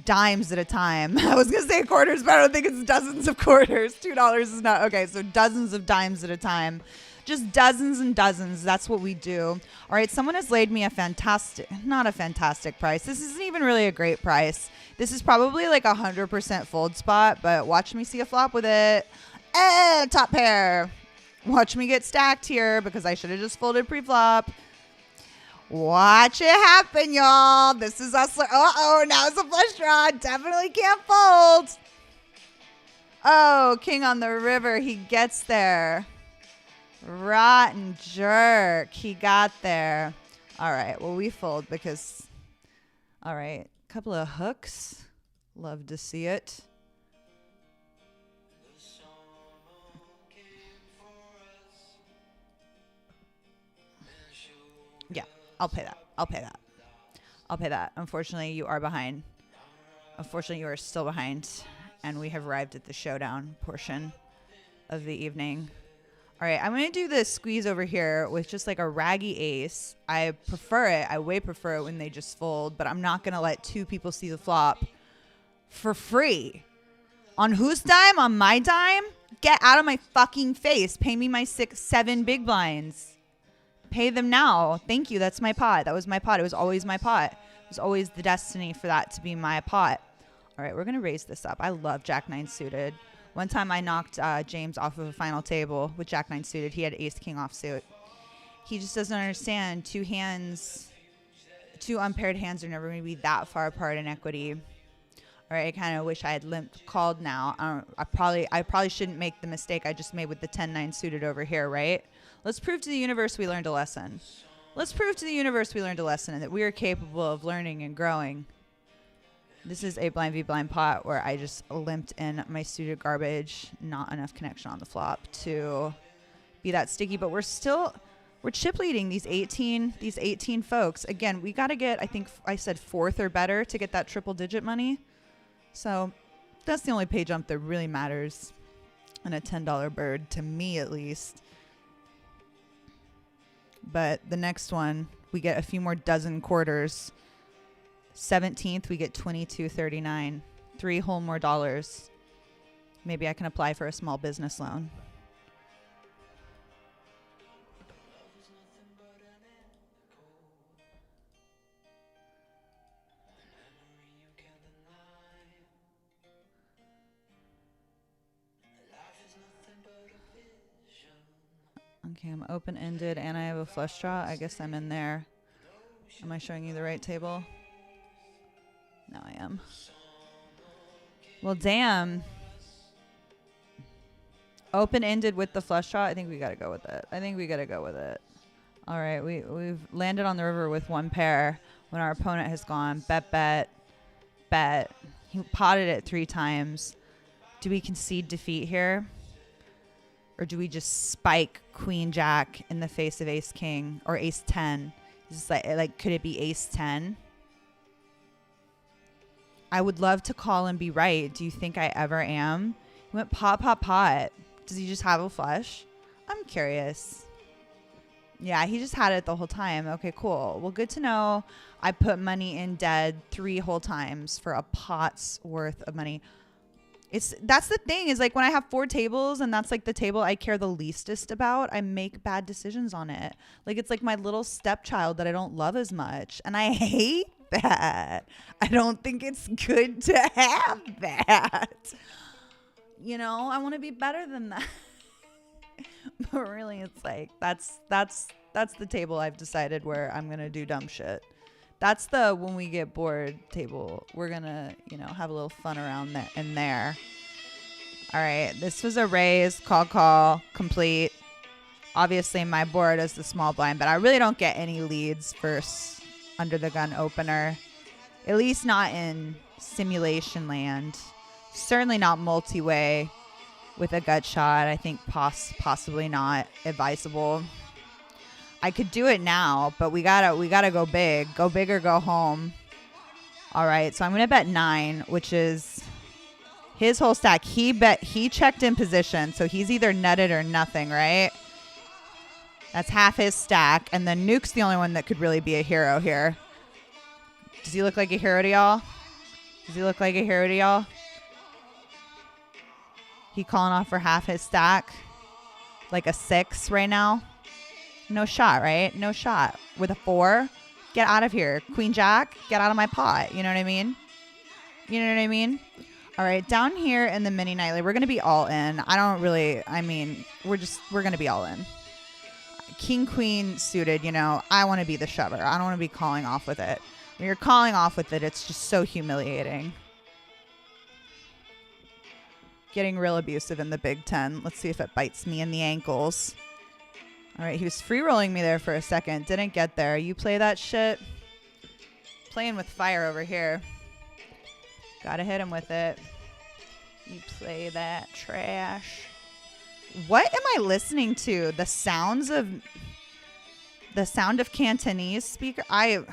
dimes at a time. I was going to say quarters, but I don't think it's dozens of quarters. $2 is not. Okay, so dozens of dimes at a time. Just dozens and dozens. That's what we do. All right, someone has laid me not a fantastic price. This isn't even really a great price. This is probably like 100% fold spot, but watch me see a flop with it. Top pair. Watch me get stacked here because I should have just folded pre-flop. Watch it happen, y'all. This is us. Uh-oh, now it's a flush draw. Definitely can't fold. Oh, king on the river. He gets there. Rotten jerk. He got there. All right. Well, we fold because, all right. Couple of hooks. Love to see it. Yeah, I'll pay that. I'll pay that. I'll pay that. Unfortunately, you are behind. Unfortunately, you are still behind. And we have arrived at the showdown portion of the evening. All right, I'm going to do the squeeze over here with just like a raggy ace. I prefer it. I way prefer it when they just fold, but I'm not going to let 2 people see the flop for free. On whose dime? On my dime? Get out of my fucking face. Pay me my 6, 7 big blinds. Pay them now. Thank you. That's my pot. That was my pot. It was always my pot. It was always the destiny for that to be my pot. All right, we're going to raise this up. I love Jack 9 suited. One time I knocked James off of a final table with Jack 9 suited. He had ace king offsuit. He just doesn't understand 2 unpaired hands are never going to be that far apart in equity. All right, I kind of wish I had called now. I probably shouldn't make the mistake I just made with the 10-9 suited over here, right? Let's prove to the universe we learned a lesson. Let's prove to the universe we learned a lesson and that we are capable of learning and growing. This is a blind v blind pot where I just limped in my suited garbage. Not enough connection on the flop to be that sticky, but we're chip leading these 18 folks. Again, we got to get, I think I said 4th or better to get that triple digit money. So that's the only pay jump that really matters. And a $10 bird to me at least. But the next one, we get a few more dozen quarters. 17th, we get 22.39. 3 whole more dollars. Maybe I can apply for a small business loan. Okay, I'm open-ended and I have a flush draw. I guess I'm in there. Am I showing you the right table? No, I am. Well, damn. Open-ended with the flush draw. I think we got to go with it. All right, we've landed on the river with 1 pair. when our opponent has gone bet. He potted it 3 times. Do we concede defeat here? Or do we just spike queen jack in the face of ace king or ace 10? Is this like could it be ace 10? I would love to call and be right. Do you think I ever am? He went pot. Does he just have a flush? I'm curious. Yeah, he just had it the whole time. Okay, cool. Well, good to know. I put money in dead 3 whole times for a pot's worth of money. That's the thing is like when I have 4 tables and that's like the table I care the leastest about, I make bad decisions on it. Like it's like my little stepchild that I don't love as much. And I hate that. I don't think it's good to have that. You know, I want to be better than that. But really it's like that's the table I've decided where I'm going to do dumb shit. That's the when we get bored table. We're going to, you know, have a little fun around that in there. All right. This was a raise, call, complete. Obviously, my board is the small blind, but I really don't get any leads first under the gun opener. At least not in simulation land. Certainly not multi-way with a gut shot. I think possibly not advisable. I could do it now, but we gotta go big. Go big or go home. All right, so I'm gonna bet 9, which is his whole stack. He checked in position, so he's either nutted or nothing, right? That's half his stack, and then Nuke's the only one that could really be a hero here. Does he look like a hero to y'all? He calling off for half his stack, like a 6 right now. No shot, right? No shot. With a 4, get out of here. Queen Jack, get out of my pot. You know what I mean? All right, down here in the mini nightly, we're going to be all in. We're going to be all in. King, queen suited, you know, I want to be the shover. I don't want to be calling off with it. When you're calling off with it, it's just so humiliating. Getting real abusive in the Big Ten. Let's see if it bites me in the ankles. All right, he was free rolling me there for a second. Didn't get there. You play that shit. Playing with fire over here. Gotta hit him with it. You play that trash. What am I listening to? The sound of Cantonese speaker. What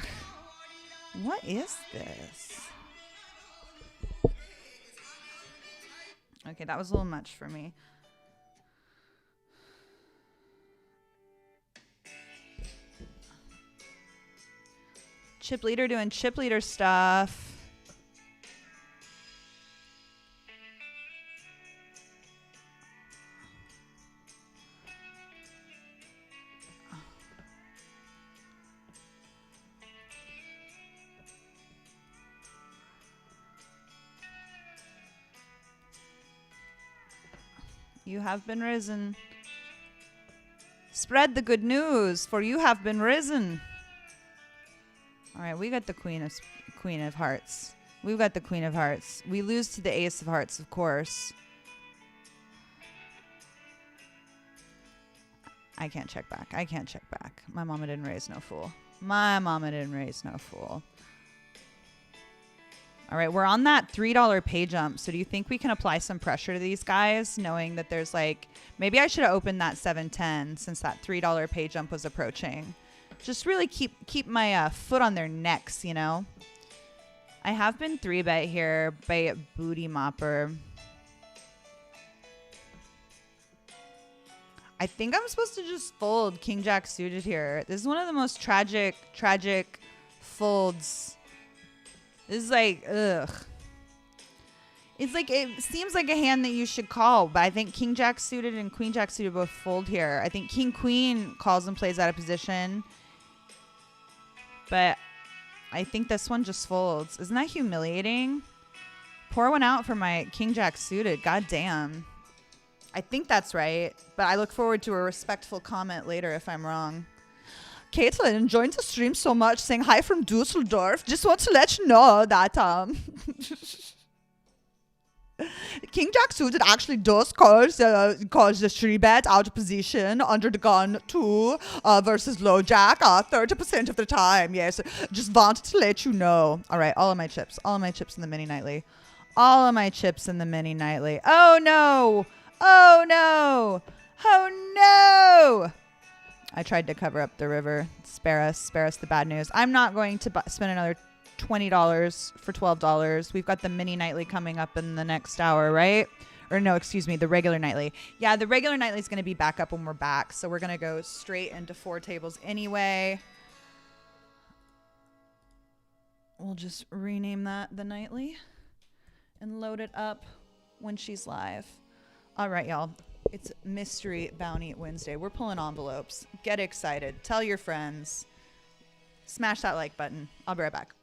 is this? Okay, that was a little much for me. Chip leader doing chip leader stuff. You have been risen. Spread the good news, for you have been risen. All right, we got the queen of hearts. We've got the queen of hearts. We lose to the ace of hearts, of course. I can't check back. My mama didn't raise no fool. All right, we're on that $3 pay jump. So do you think we can apply some pressure to these guys, knowing that there's like, maybe I should have opened that 710 since that $3 pay jump was approaching. Just really keep my foot on their necks, you know. I have been 3-bet here by Booty Mopper. I think I'm supposed to just fold King Jack suited here. This is one of the most tragic folds. This is like, ugh. It's like, it seems like a hand that you should call, but I think King Jack suited and Queen Jack suited both fold here. I think King Queen calls and plays out of position. But I think this one just folds. Isn't that humiliating? Pour one out for my King Jack suited. God damn. I think that's right, but I look forward to a respectful comment later if I'm wrong. Caitlin enjoying the stream so much, saying hi from Dusseldorf. Just want to let you know that King Jack suited actually does cause the 3-bet out of position under the gun too versus low jack 30% of the time. Yes, just wanted to let you know. All right, all of my chips in the mini nightly. All of my chips in the mini nightly. Oh no! Oh no! Oh no! I tried to cover up the river. Spare us the bad news. I'm not going to spend another $20 for $12. We've got the mini nightly coming up in the next hour, right? Or no, excuse me, the regular nightly. Yeah, the regular nightly is going to be back up when we're back. So we're going to go straight into 4 tables anyway. We'll just rename that the nightly and load it up when she's live. All right, y'all. It's Mystery Bounty Wednesday. We're pulling envelopes. Get excited. Tell your friends. Smash that like button. I'll be right back.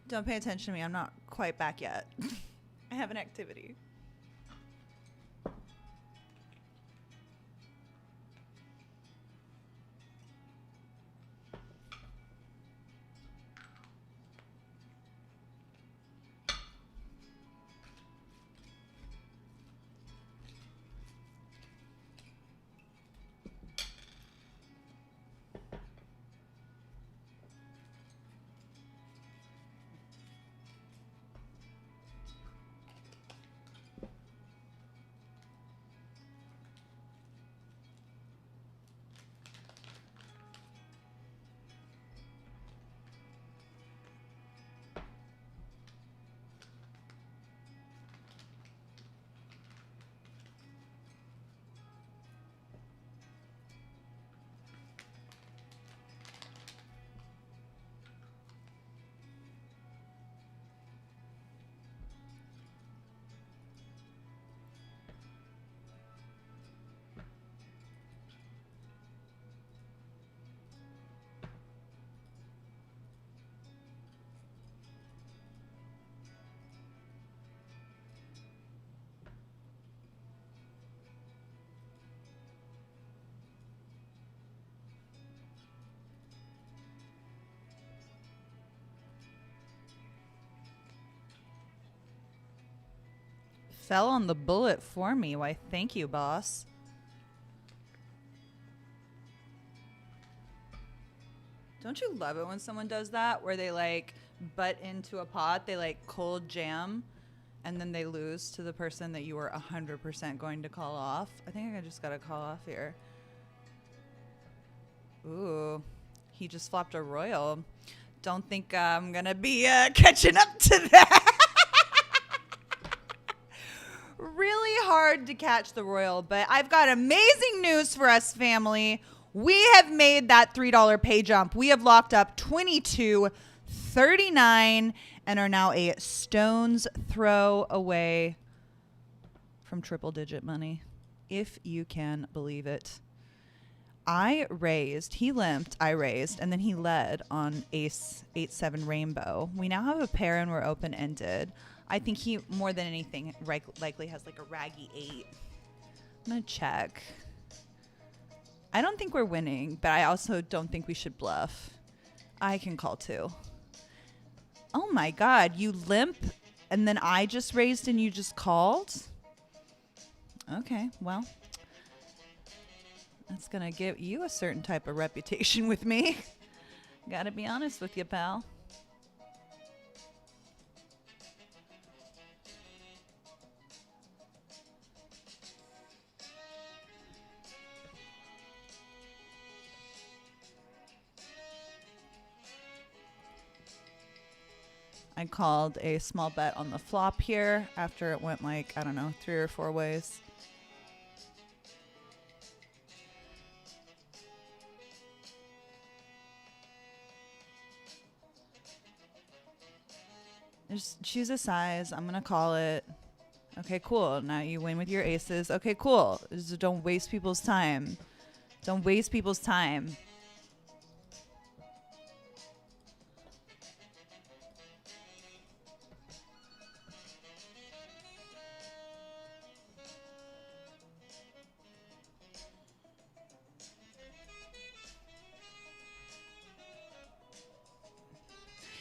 Don't pay attention to me. I'm not quite back yet. I have an activity. fell on the bullet for me. Why, thank you, boss. Don't you love it when someone does that? Where they like butt into a pot, they like cold jam, and then they lose to the person that you were 100% going to call off. I think I just got to call off here. Ooh, he just flopped a royal. Don't think I'm going to be catching up to that. Really hard to catch the royal, but I've got amazing news for us, family. We have made that $3 pay jump. We have locked up $22.39 and are now a stone's throw away from triple-digit money, if you can believe it. I raised, he limped, I raised, and then he led on ace 8-7 rainbow. We now have a pair and we're open-ended. I think he, more than anything, likely has like a raggy 8. I'm going to check. I don't think we're winning, but I also don't think we should bluff. I can call too. Oh my God, you limp and then I just raised and you just called? Okay, well, that's going to give you a certain type of reputation with me. Gotta be honest with you, pal. I called a small bet on the flop here after it went like, I don't know, 3 or 4 ways. Just choose a size. I'm going to call it. Okay, cool. Now you win with your aces. Okay, cool. Just don't waste people's time. Don't waste people's time.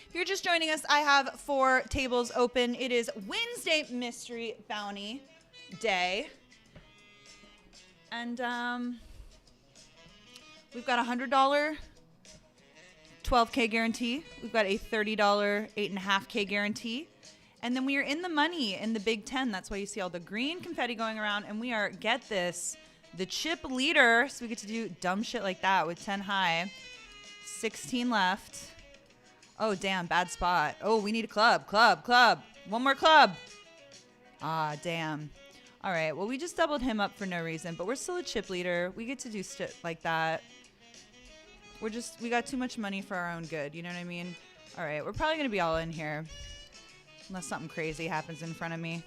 If you're just joining us, I have 4 tables open. It is Wednesday Mystery Bounty Day. And we've got a $100 12K guarantee. We've got a $30 8.5K guarantee. And then we are in the money in the Big Ten. That's why you see all the green confetti going around. And we are, get this, the chip leader. So we get to do dumb shit like that with 10 high. 16 left. Oh, damn, bad spot. Oh, we need a club. One more club. Ah, damn. All right, well, we just doubled him up for no reason, but we're still a chip leader. We get to do shit like that. We got too much money for our own good. You know what I mean? All right, we're probably going to be all in here unless something crazy happens in front of me.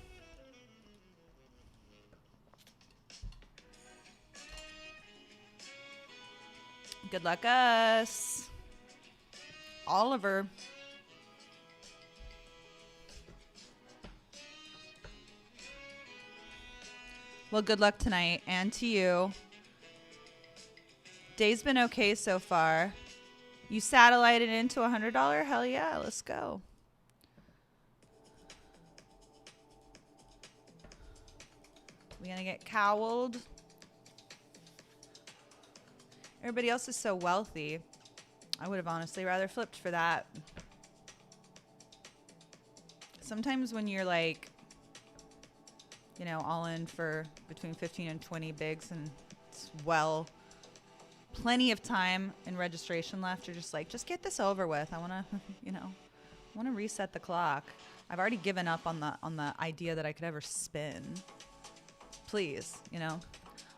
Good luck, us. Oliver. Well, good luck tonight and to you. Day's been okay so far. You satellited into $100? Hell yeah, let's go. We gonna get cowled? Everybody else is so wealthy. I would have honestly rather flipped for that. Sometimes when you're like, you know, all in for between 15 and 20 bigs and it's plenty of time and registration left, you're just like, just get this over with. I want to, you know, I want to reset the clock. I've already given up on the idea that I could ever spin. Please, you know.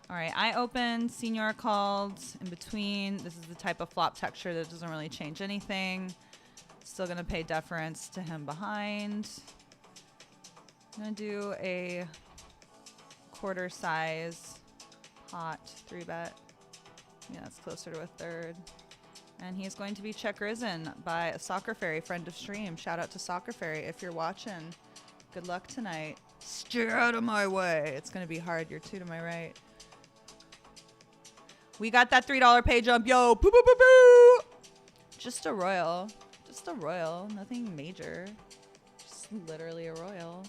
All right, I opened, Senior called, in between. This is the type of flop texture that doesn't really change anything. Still gonna pay deference to him behind. I'm gonna do a quarter size pot 3-bet. Yeah, that's closer to a third. And he's going to be check risen by a Soccer Fairy, friend of stream. Shout out to Soccer Fairy if you're watching. Good luck tonight. Steer out of my way. It's gonna be hard. You're 2 to my right. We got that $3 pay jump, yo. Boo, boo, boo, boo. Just a royal. Just a royal. Nothing major. Just literally a royal.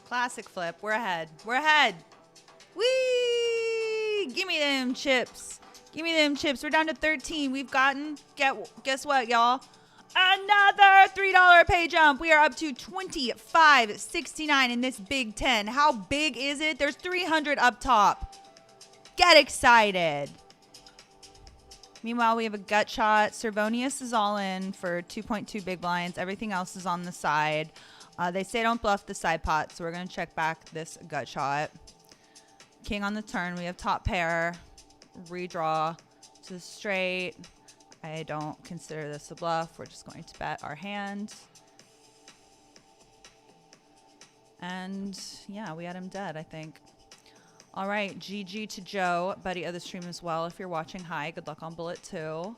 Classic flip. We're ahead. We're ahead. Whee! Give me them chips. Give me them chips. We're down to 13. We've gotten, guess what, y'all? Another $3 pay jump. We are up to 25.69 in this Big Ten. How big is it? There's 300 up top. Get excited. Meanwhile, we have a gut shot. Servonius is all in for 2.2 big blinds. Everything else is on the side. They say don't bluff the side pot, so we're going to check back this gut shot. King on the turn. We have top pair. Redraw to the straight. I don't consider this a bluff. We're just going to bet our hand. And yeah, we had him dead, I think. All right, GG to Joe, buddy of the stream as well. If you're watching, hi, good luck on bullet 2.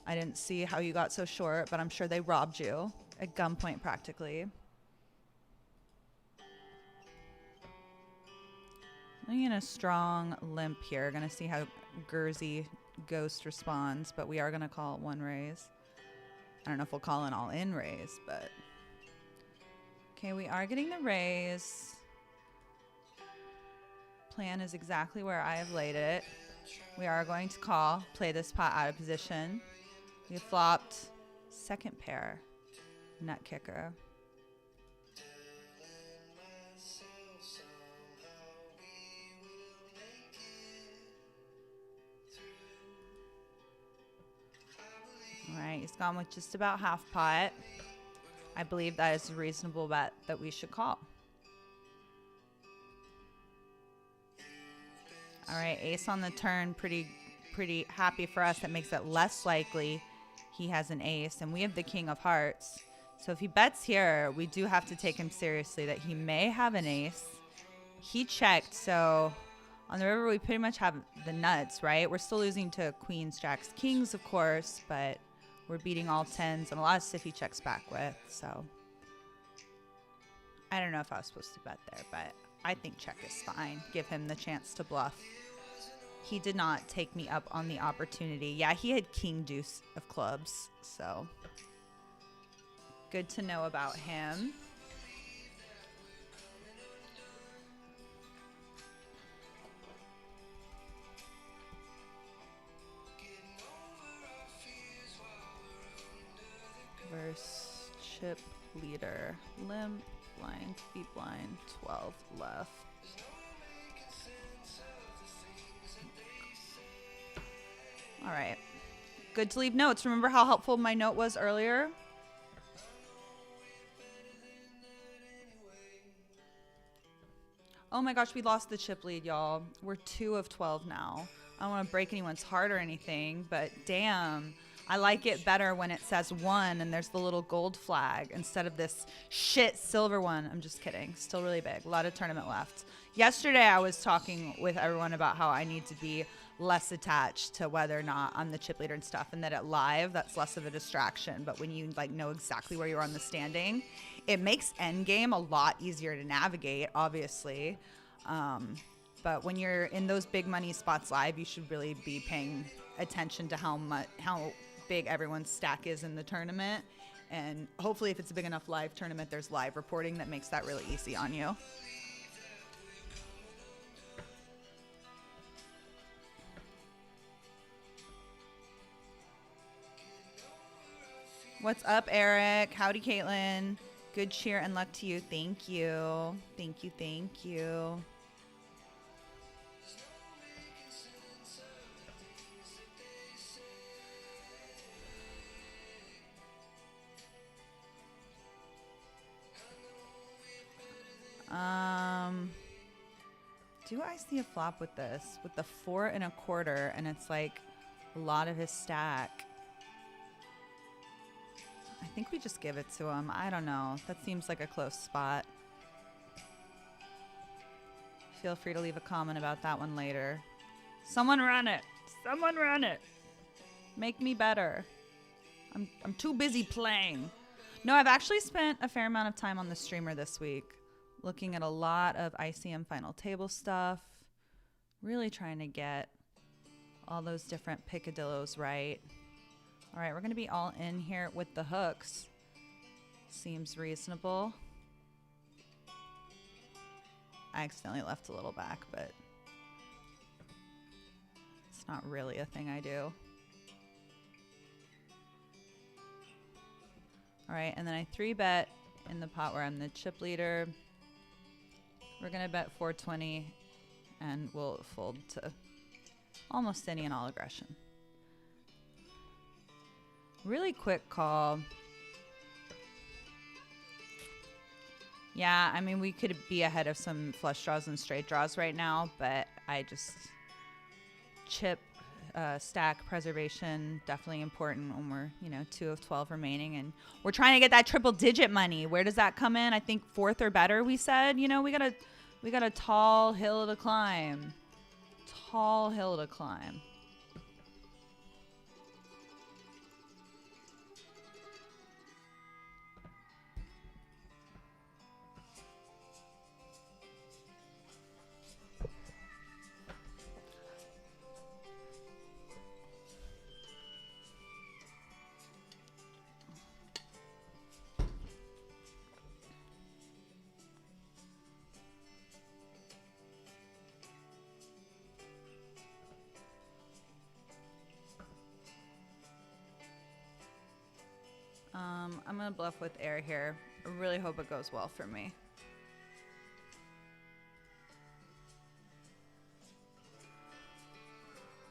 I didn't see how you got so short, but I'm sure they robbed you at gunpoint practically. I'm in a strong limp here. Gonna see how Gursy Ghost responds, but we are gonna call it one raise. I don't know if we'll call an all-in raise, but okay, we are getting the raise. Plan is exactly where I have laid it. We are going to call, play this pot out of position. We have flopped second pair, nut kicker. All right, he's gone with just about half pot. I believe that is a reasonable bet that we should call. All right, ace on the turn, pretty happy for us. That makes it less likely he has an ace, and we have the king of hearts. So if he bets here, we do have to take him seriously that he may have an ace. He checked, so on the river we pretty much have the nuts, right? We're still losing to queens, jacks, kings, of course, but we're beating all tens and a lot of stuff he checks back with, so I don't know if I was supposed to bet there, but I think check is fine. Give him the chance to bluff. He did not take me up on the opportunity. Yeah, he had king deuce of clubs, so good to know about him. Verse chip leader, limp, blind, deep blind, 12 left. All right, good to leave notes. Remember how helpful my note was earlier? Oh my gosh, we lost the chip lead, y'all. We're 2 of 12 now. I don't want to break anyone's heart or anything, but damn. I like it better when it says 1 and there's the little gold flag instead of this shit silver one. I'm just kidding. Still really big. A lot of tournament left. Yesterday, I was talking with everyone about how I need to be less attached to whether or not I'm the chip leader and stuff, and that at live, that's less of a distraction. But when you like know exactly where you are on the standing, it makes endgame a lot easier to navigate, obviously. But when you're in those big money spots live, you should really be paying attention to how big everyone's stack is in the tournament, and hopefully if it's a big enough live tournament, there's live reporting that makes that really easy on you. What's up, Eric? Howdy, Caitlin. Good cheer and luck to you. Thank you. Thank you. Thank you. Do I see a flop with this? With the 4 1/4, and it's like a lot of his stack. I think we just give it to him. I don't know. That seems like a close spot. Feel free to leave a comment about that one later. Someone run it. Someone run it. Make me better. I'm too busy playing. No, I've actually spent a fair amount of time on the streamer this week, looking at a lot of ICM final table stuff, really trying to get all those different picadillos right. All right, we're going to be all in here with the hooks. Seems reasonable. I accidentally left a little back, but it's not really a thing I do. All right, and then I 3-bet in the pot where I'm the chip leader. We're gonna bet 420, and we'll fold to almost any and all aggression. Really quick call. Yeah, I mean, we could be ahead of some flush draws and straight draws right now, but I just chip stack preservation, definitely important when we're, you know, 2 of 12 remaining, and we're trying to get that triple digit money. Where does that come in? I think 4th or better, we said. You know, we got a tall hill to climb. Tall hill to climb. I'm going to bluff with air here. I really hope it goes well for me.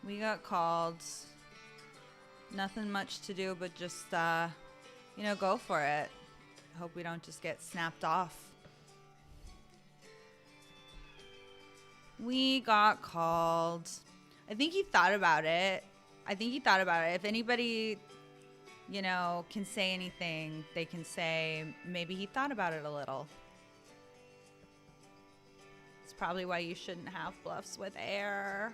We got called. Nothing much to do but just, you know, go for it. Hope we don't just get snapped off. We got called. I think he thought about it. If anybody, you know, can say anything, they can say maybe he thought about it a little. It's probably why you shouldn't have bluffs with air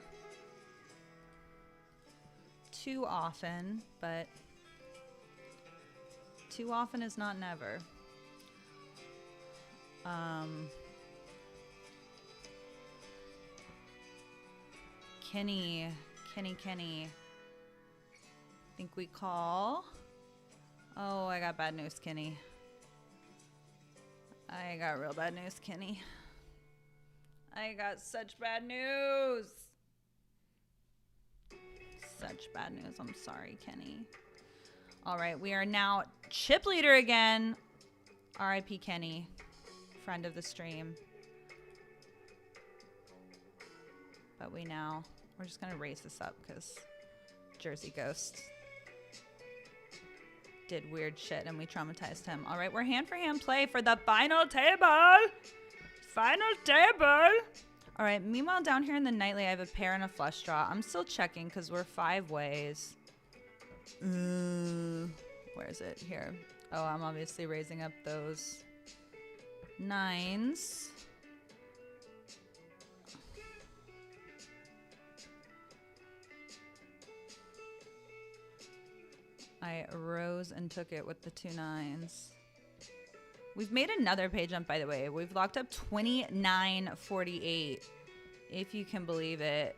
too often, but too often is not never. Kenny. I think we call. Oh, I got bad news, Kenny. I got real bad news, Kenny. I got such bad news. Such bad news. I'm sorry, Kenny. All right, we are now chip leader again. R.I.P. Kenny, friend of the stream. But we're just gonna raise this up because Jersey Ghost did weird shit and we traumatized him. All right, we're hand for hand play for the final table. Final table. All right, meanwhile, down here in the nightly, I have a pair and a flush draw. I'm still checking because we're 5 ways. Where is it? Here. Oh, I'm obviously raising up those 9s. I rose and took it with the 2 9s. We've made another pay jump, by the way. We've locked up 29.48, if you can believe it.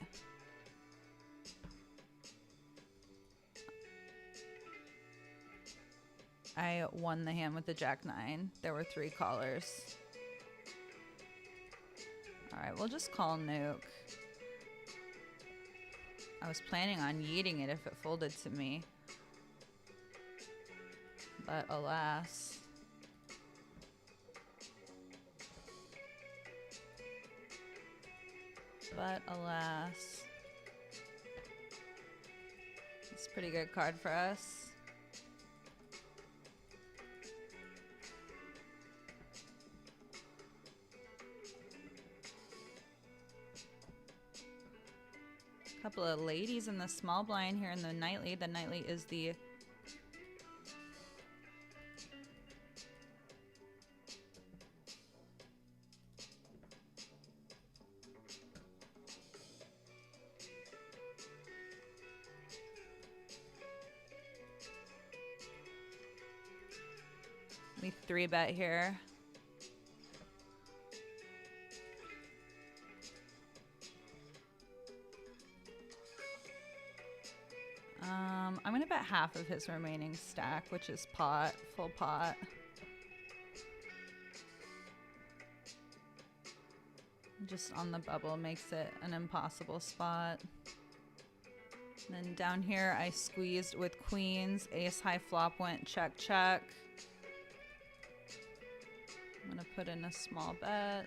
I won the hand with the Jack 9. There were 3 callers. All right, we'll just call nuke. I was planning on yeeting it if it folded to me. But alas. It's a pretty good card for us. A couple of ladies in the small blind here in the nightly. The nightly is the we 3-bet here. I'm gonna bet half of his remaining stack, which is pot, full pot. Just on the bubble makes it an impossible spot. And then down here I squeezed with queens. Ace high flop went check, check. I'm gonna put in a small bet.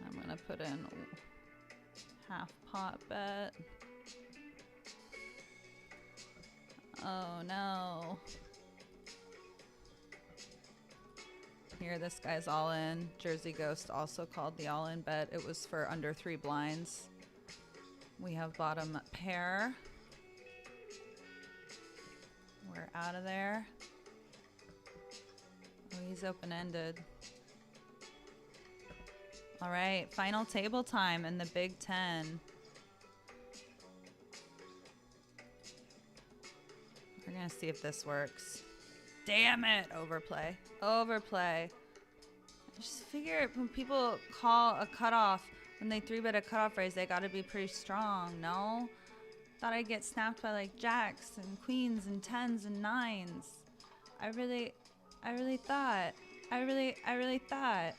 I'm gonna put in half pot bet. Oh no. Here, this guy's all in. Jersey Ghost also called the all in bet. It was for under 3 blinds. We have bottom pair. We're out of there. Oh, he's open-ended. All right, final table time in the Big Ten. We're gonna see if this works. Damn it, overplay. Overplay. I just figure when people call a cutoff, when they 3-bet a cutoff raise, they gotta be pretty strong, no? Thought I'd get snapped by like jacks and queens and 10s and 9s. I really thought. I really thought.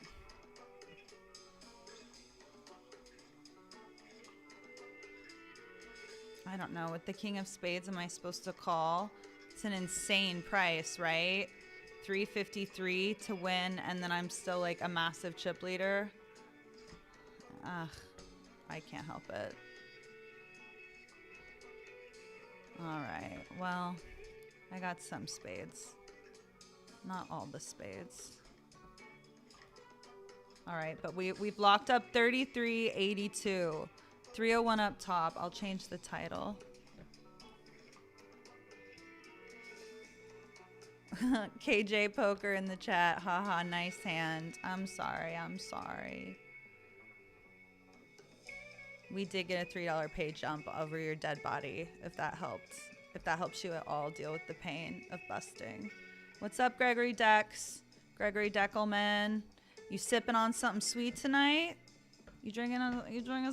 I don't know. With the king of spades, am I supposed to call? It's an insane price, right? $353 to win, and then I'm still like a massive chip leader. Ugh, I can't help it. All right, well, I got some spades. Not all the spades. All right, but we've locked up 33.82. 301 up top. I'll change the title. KJ Poker in the chat. Haha, nice hand. I'm sorry. I'm sorry. We did get a $3 pay jump over your dead body, if that helped. If that helps you at all deal with the pain of busting. What's up, Gregory Dex? Gregory Deckelman. You sipping on something sweet tonight? You drinking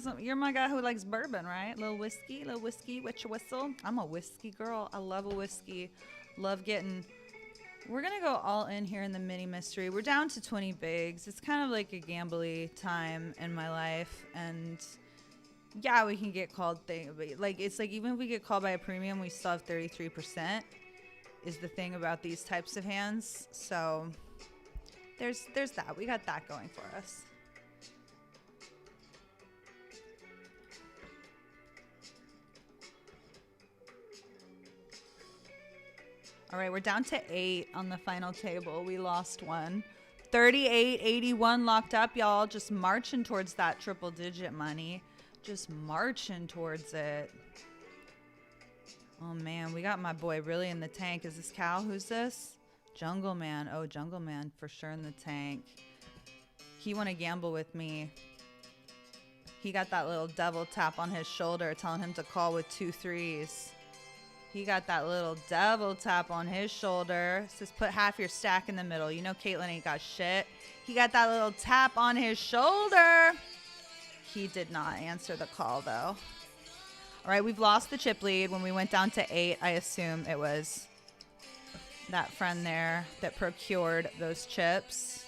something? You're my guy who likes bourbon, right? Little whiskey with your whistle. I'm a whiskey girl. I love a whiskey. Love getting... We're going to go all in here in the mini mystery. We're down to 20 bigs. It's kind of like a gambly time in my life. And yeah, we can get called it's like even if we get called by a premium, we still have 33% is the thing about these types of hands. So there's that. We got that going for us. All right, we're down to 8 on the final table. We lost one. 38.81 locked up, y'all. Just marching towards that triple digit money. Just marching towards it. Oh, man, we got my boy really in the tank. Is this Cal? Who's this? Jungle Man. Oh, Jungle Man for sure in the tank. He want to gamble with me. He got that little devil tap on his shoulder telling him to call with 2 3s. He got that little devil tap on his shoulder. Says put half your stack in the middle. You know Caitlin ain't got shit. He got that little tap on his shoulder. He did not answer the call, though. All right, we've lost the chip lead. When we went down to 8, I assume it was that friend there that procured those chips.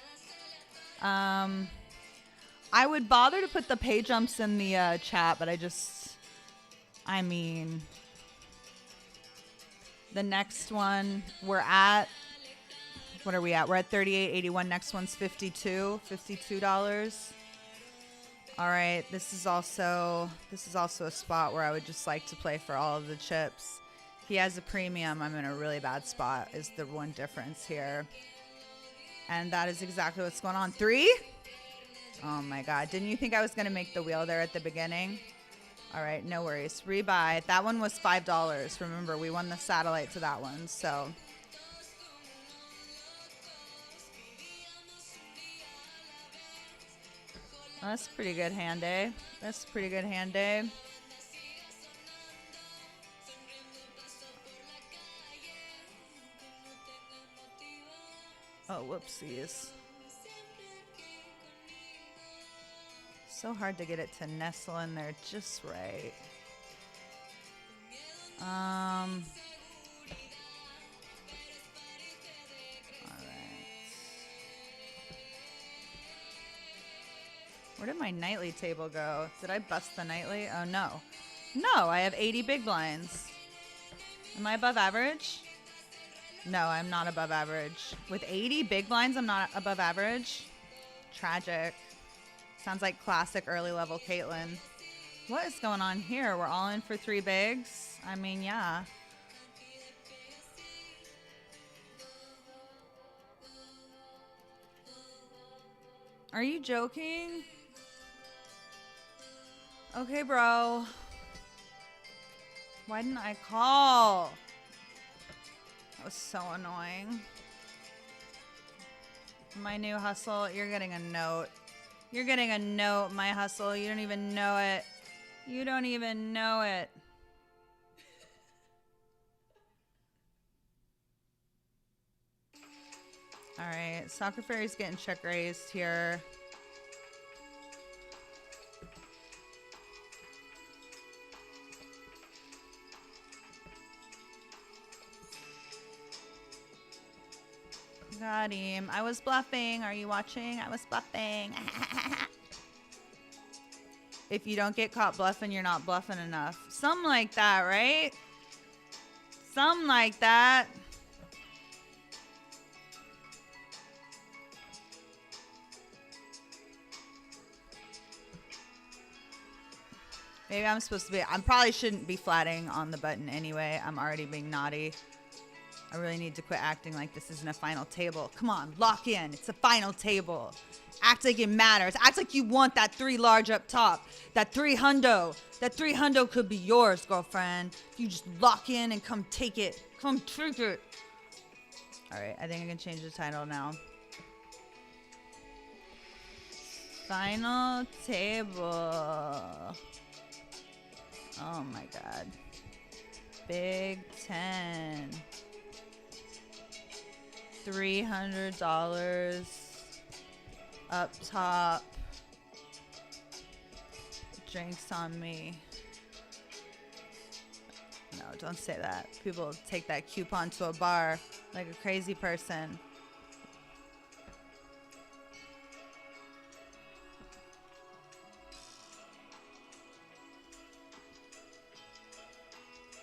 I would bother to put the pay jumps in the chat, but I mean... The next one we're at, what are we at? We're at 38.81. Next one's $52. All right, this is also a spot where I would just like to play for all of the chips. If he has a premium, I'm in a really bad spot is the one difference here. And that is exactly what's going on. 3? Oh my God, didn't you think I was gonna make the wheel there at the beginning? All right, no worries. Rebuy. That one was $5. Remember, we won the satellite to that one, so. That's a pretty good hand, eh? That's a pretty good hand, eh? Oh, whoopsies. So hard to get it to nestle in there just right. All right. Where did my nightly table go? Did I bust the nightly? Oh, no. No, I have 80 big blinds. Am I above average? No, I'm not above average. With 80 big blinds, I'm not above average. Tragic. Sounds like classic early level Caitlin. What is going on here? We're all in for 3 bigs? I mean, yeah. Are you joking? Okay, bro. Why didn't I call? That was so annoying. My new hustle, you're getting a note. You're getting a note, my hustle. You don't even know it. You don't even know it. All right, Soccer Fairy's getting check raised here. Got him. I was bluffing. Are you watching? I was bluffing. If you don't get caught bluffing, you're not bluffing enough. Something like that, right? Something like that. Maybe I'm supposed to be. I probably shouldn't be flatting on the button anyway. I'm already being naughty. I really need to quit acting like this isn't a final table. Come on, lock in. It's a final table. Act like it matters. Act like you want that 3 large up top. That 3 hundo. That 3 hundo could be yours, girlfriend. If you just lock in and come take it. Come take it. All right, I think I can change the title now. Final table. Oh my God. Big 10. $300 up top. Drinks on me. No, don't say that. People take that coupon to a bar like a crazy person.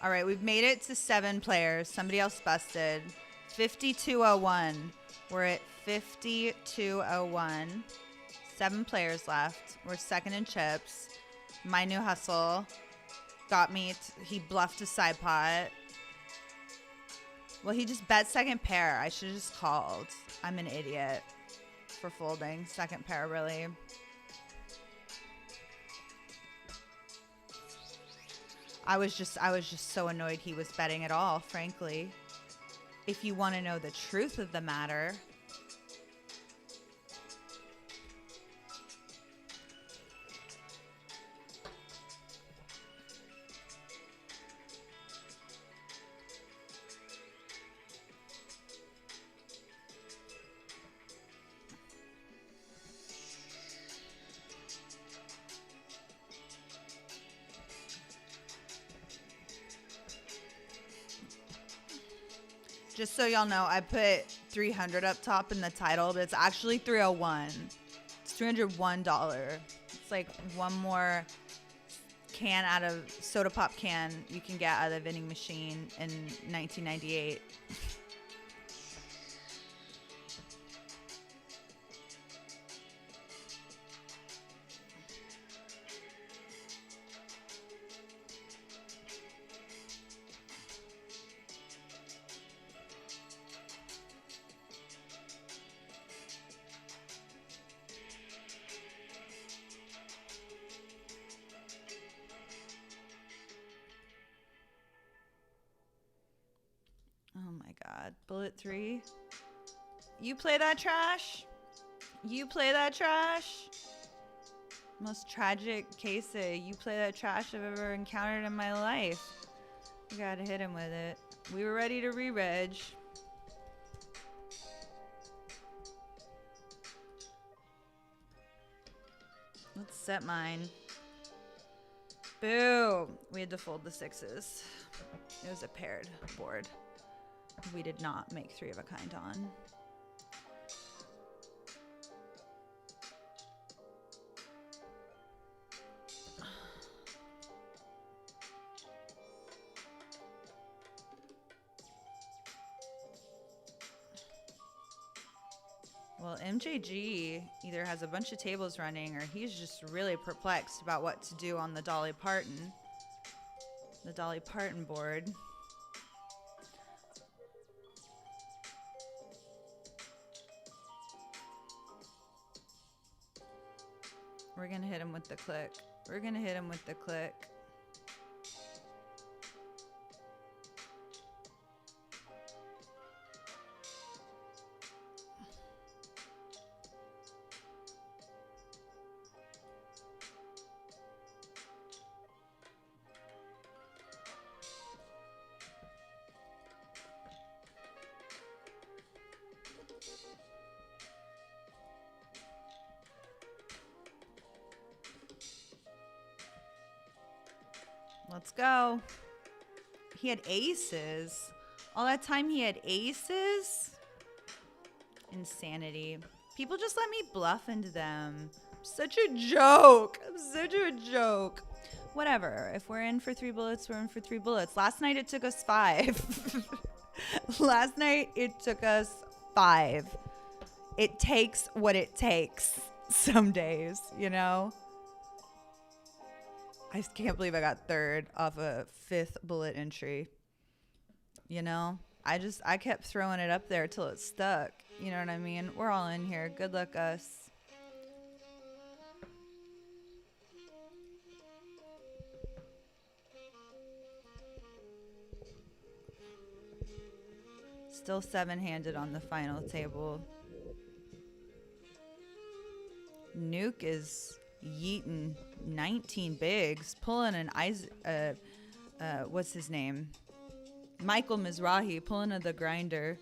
All right, we've made it to 7 players. Somebody else busted. 5201. We're at 5201. 7 players left. We're second in chips. My new hustle got me. He bluffed a side pot. Well, he just bet second pair. I should have just called. I'm an idiot for folding second pair, really. I was just so annoyed he was betting at all, frankly. If you want to know the truth of the matter. Just so y'all know, I put 300 up top in the title, but it's actually 301. It's $301. It's like one more can out of soda pop can you can get out of the vending machine in 1998. Oh my God. Bullet 3. You play that trash? You play that trash? Most tragic case of you play that trash I've ever encountered in my life. You gotta hit him with it. We were ready to re-reg. Let's set mine. Boo! We had to fold the 6s. It was a paired board. We did not make 3 of a kind on. MJG either has a bunch of tables running or he's just really perplexed about what to do on the Dolly Parton board. We're going to hit him with the click. Let's go. He had aces. All that time he had aces? Insanity. People just let me bluff into them. Such a joke. Whatever. If we're in for 3 bullets, we're in for 3 bullets. Last night it took us 5. It takes what it takes some days, you know? I can't believe I got 3rd off a 5th bullet entry. You know, I kept throwing it up there till it stuck. You know what I mean? We're all in here. Good luck us. Still 7-handed on the final table. Nuke is yeeting 19 bigs, pulling an what's his name? Michael Mizrahi pulling the grinder.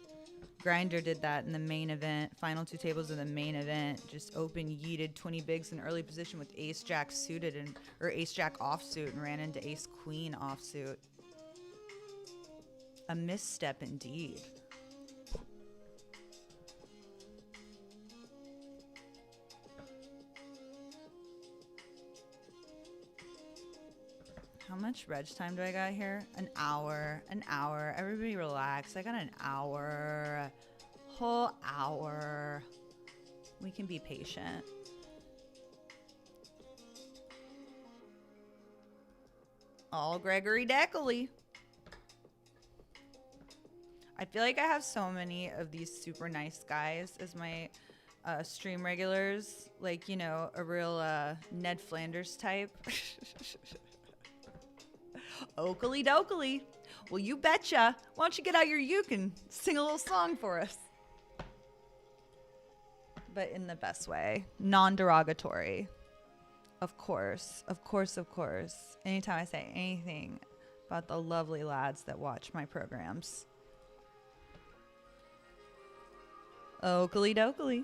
Grinder did that in the main event. Final 2 tables of the main event. Just open yeeted 20 bigs in early position with ace jack suited or ace jack offsuit and ran into ace queen offsuit. A misstep indeed. How much reg time do I got here? An hour. Everybody relax. I got an hour. Whole hour. We can be patient. All Gregory Deckley. I feel like I have so many of these super nice guys as my stream regulars. Like, you know, a real Ned Flanders type. Oakley dokley. Well, you betcha. Why don't you get out your uke and sing a little song for us? But in the best way. Non-derogatory. Of course. Anytime I say anything about the lovely lads that watch my programs. Oakley dokley.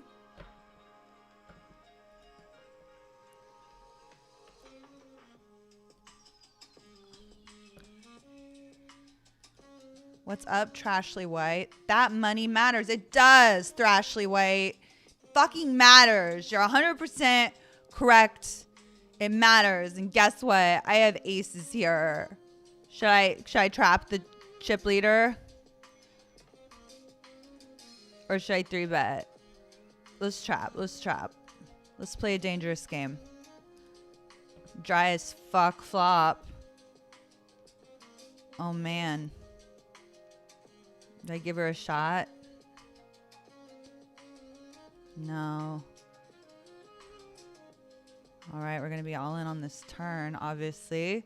What's up, Trashly White? That money matters. It does, Thrashly White. Fucking matters. You're 100% correct. It matters. And guess what? I have aces here. Should I trap the chip leader? Or should I 3-bet? Let's trap. Let's play a dangerous game. Dry as fuck flop. Oh, man. Did I give her a shot? No. All right, we're going to be all in on this turn, obviously.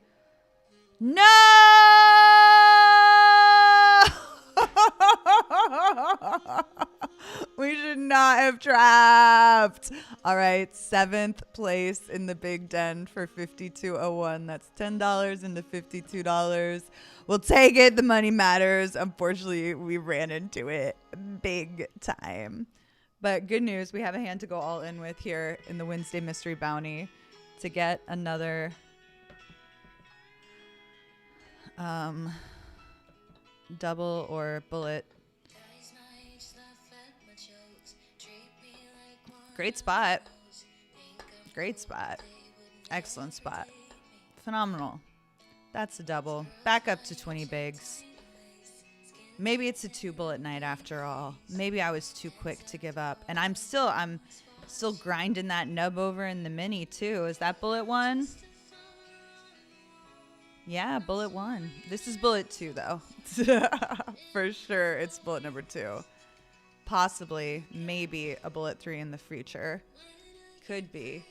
No! We should not have trapped. All right, 7th place in the Big Den for 5201. That's $10 into $52. We'll take it. The money matters. Unfortunately, we ran into it big time. But good news, we have a hand to go all in with here in the Wednesday Mystery Bounty to get another double or bullet. Great spot. Excellent spot. Phenomenal. That's a double. Back up to 20 bigs. Maybe it's a 2-bullet night after all. Maybe I was too quick to give up. And I'm still grinding that nub over in the mini too. Is that bullet 1? Yeah, bullet 1. This is bullet 2 though. For sure it's bullet number 2. Possibly, maybe a bullet 3 in the future. Could be.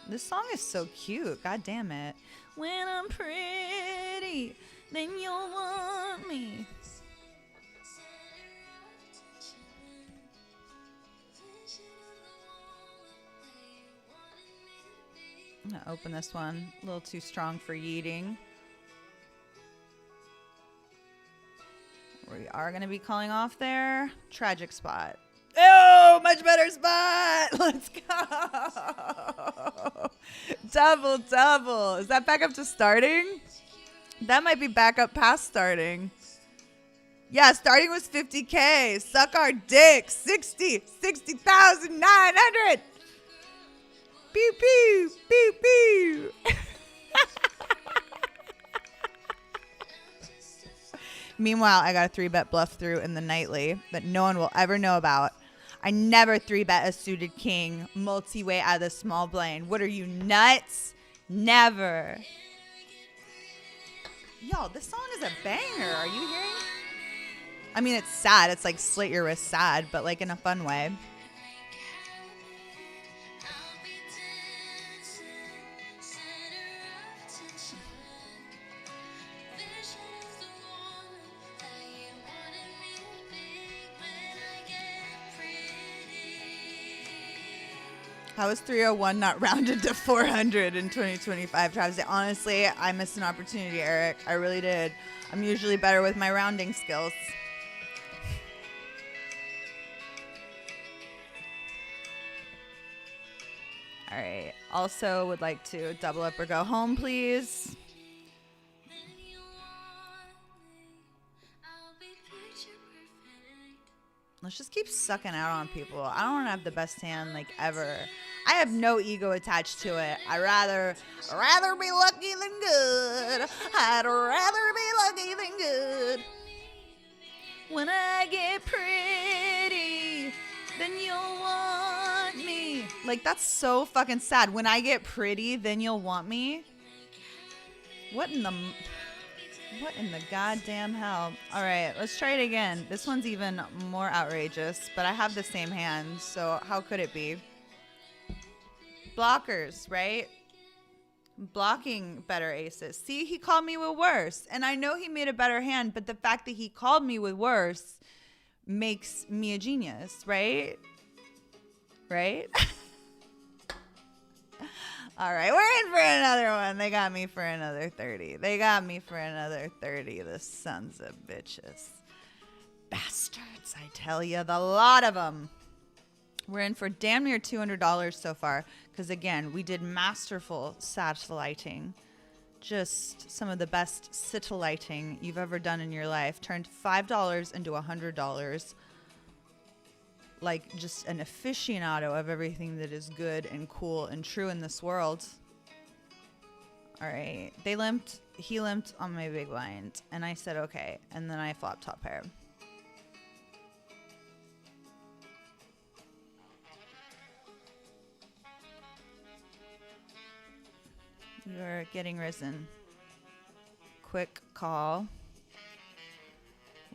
This song is so cute. God damn it. When I'm pretty, then you'll want me. I'm gonna open this one. A little too strong for yeeting. We are gonna be calling off there. Tragic spot. Oh, much better spot. Let's go. Double, double. Is that back up to starting? That might be back up past starting. Yeah, starting was 50K. Suck our dick. 60,900. Pew, pew, pew, pew. Meanwhile, I got a 3-bet bluff through in the nightly that no one will ever know about. I never 3-bet a suited king multi-way out of the small blind. What are you, nuts? Never. Yo, this song is a banger. Are you hearing? I mean, it's sad. It's like slit your wrist sad, but like in a fun way. How is 301 not rounded to 400 in 2025? Travis, honestly, I missed an opportunity, Eric. I really did. I'm usually better with my rounding skills. All right. Also would like to double up or go home, please. Let's just keep sucking out on people. I don't want to have the best hand like ever. I have no ego attached to it. I'd rather be lucky than good. I'd rather be lucky than good. When I get pretty, then you'll want me. Like, that's so fucking sad. When I get pretty, then you'll want me. What in the goddamn hell? All right, let's try it again. This one's even more outrageous, but I have the same hand, so how could it be? Blockers, right? Blocking better aces. See, he called me with worse, and I know he made a better hand, but the fact that he called me with worse makes me a genius, right? Right? All right, we're in for another one. They got me for another 30. They got me for another 30, the sons of bitches. Bastards, I tell you, the lot of them. We're in for damn near $200 so far because, again, we did masterful satelliting. Just some of the best satelliting you've ever done in your life. Turned $5 into $100. Like just an aficionado of everything that is good and cool and true in this world. All right. He limped on my big blind. And I said, okay. And then I flopped top pair. You're getting risen. Quick call.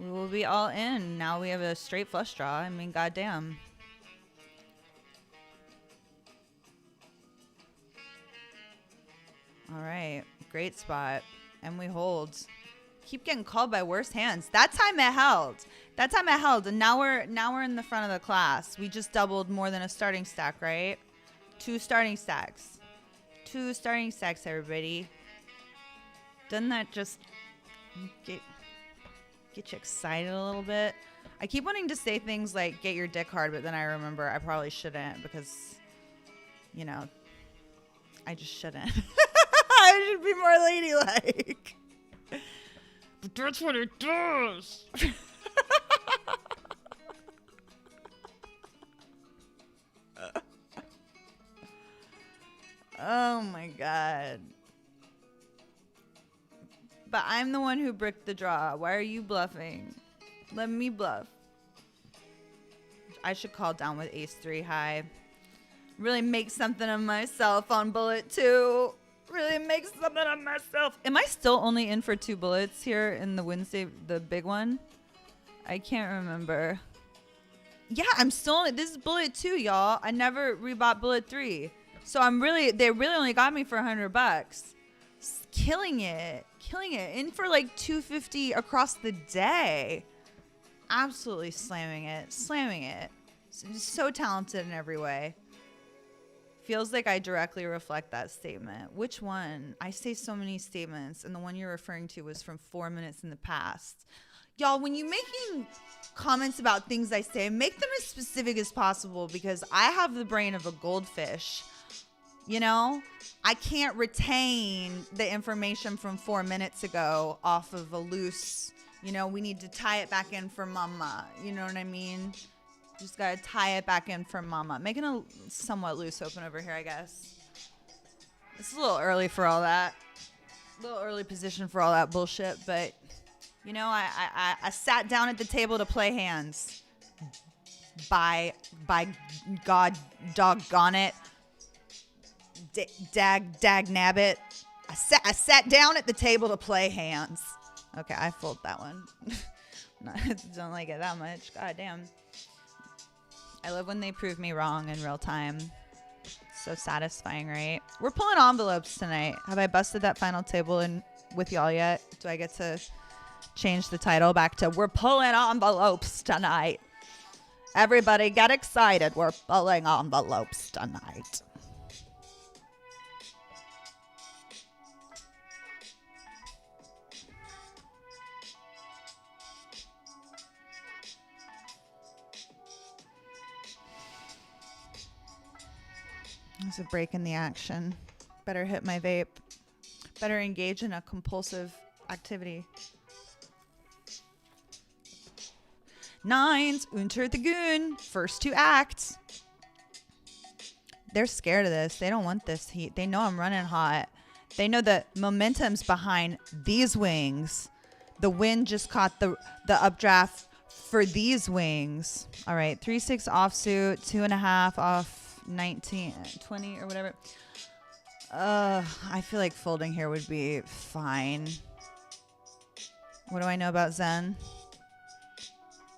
We will be all in. Now we have a straight flush draw. I mean, goddamn. All right. Great spot. And we hold. Keep getting called by worse hands. That time it held. That time it held. And now we're in the front of the class. We just doubled more than a starting stack, right? 2 starting stacks. 2 starting stacks, everybody. Doesn't that just get you excited a little bit? I keep wanting to say things like get your dick hard, but then I remember I probably shouldn't because, you know, I just shouldn't. I should be more ladylike. But that's what it does. Oh my God. But I'm the one who bricked the draw. Why are you bluffing? Let me bluff. I should call down with ace 3 high. Really make something of myself on bullet 2. Really make something of myself. Am I still only in for 2 bullets here in the Wednesday, the big one? I can't remember. Yeah, I'm still in it. This is bullet 2, y'all. I never rebought bullet 3. So they really only got me for $100. Killing it. Killing it. In for like 250 across the day. Absolutely slamming it. Slamming it. So talented in every way. Feels like I directly reflect that statement. Which one? I say so many statements, and the one you're referring to was from 4 minutes in the past. Y'all, when you're making comments about things I say, make them as specific as possible, because I have the brain of a goldfish. You know? I can't retain the information from 4 minutes ago off of a loose, you know, we need to tie it back in for mama. You know what I mean? Just got to tie it back in for mama. Making a somewhat loose open over here, I guess. It's a little early for all that. A little early position for all that bullshit. But, you know, I sat down at the table to play hands. By God, doggone it. Dag nabbit. I sat down at the table to play hands. Okay, I fold that one. Don't like it that much. God damn. I love when they prove me wrong in real time. So satisfying, right? We're pulling envelopes tonight. Have I busted that final table in with y'all yet? Do I get to change the title back to "We're pulling envelopes tonight"? Everybody get excited. We're pulling envelopes tonight. There's a break in the action. Better hit my vape. Better engage in a compulsive activity. Nines, unter the goon. First 2 acts. They're scared of this. They don't want this heat. They know I'm running hot. They know the momentum's behind these wings. The wind just caught the updraft for these wings. All right, 3-6 offsuit, 2.5 off 19, 20 or whatever. I feel like folding here would be fine. What do I know about Zen?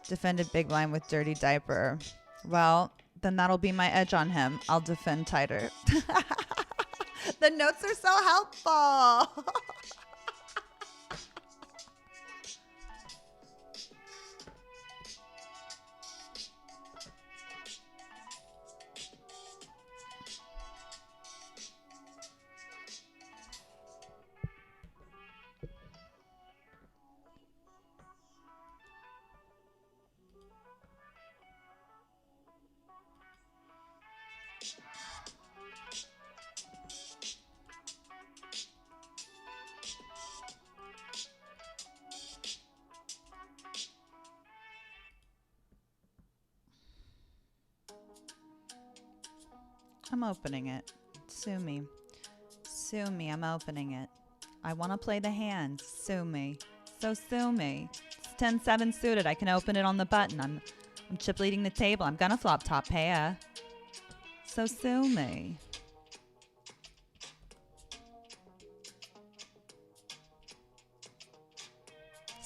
Defended big blind with dirty diaper. Well, then that'll be my edge on him. I'll defend tighter. The notes are so helpful. I'm opening it. Sue me. Sue me. I'm opening it. I want to play the hand. Sue me. So sue me. It's 10-7 suited. I can open it on the button. I'm chip leading the table. I'm going to flop top pair. So sue me.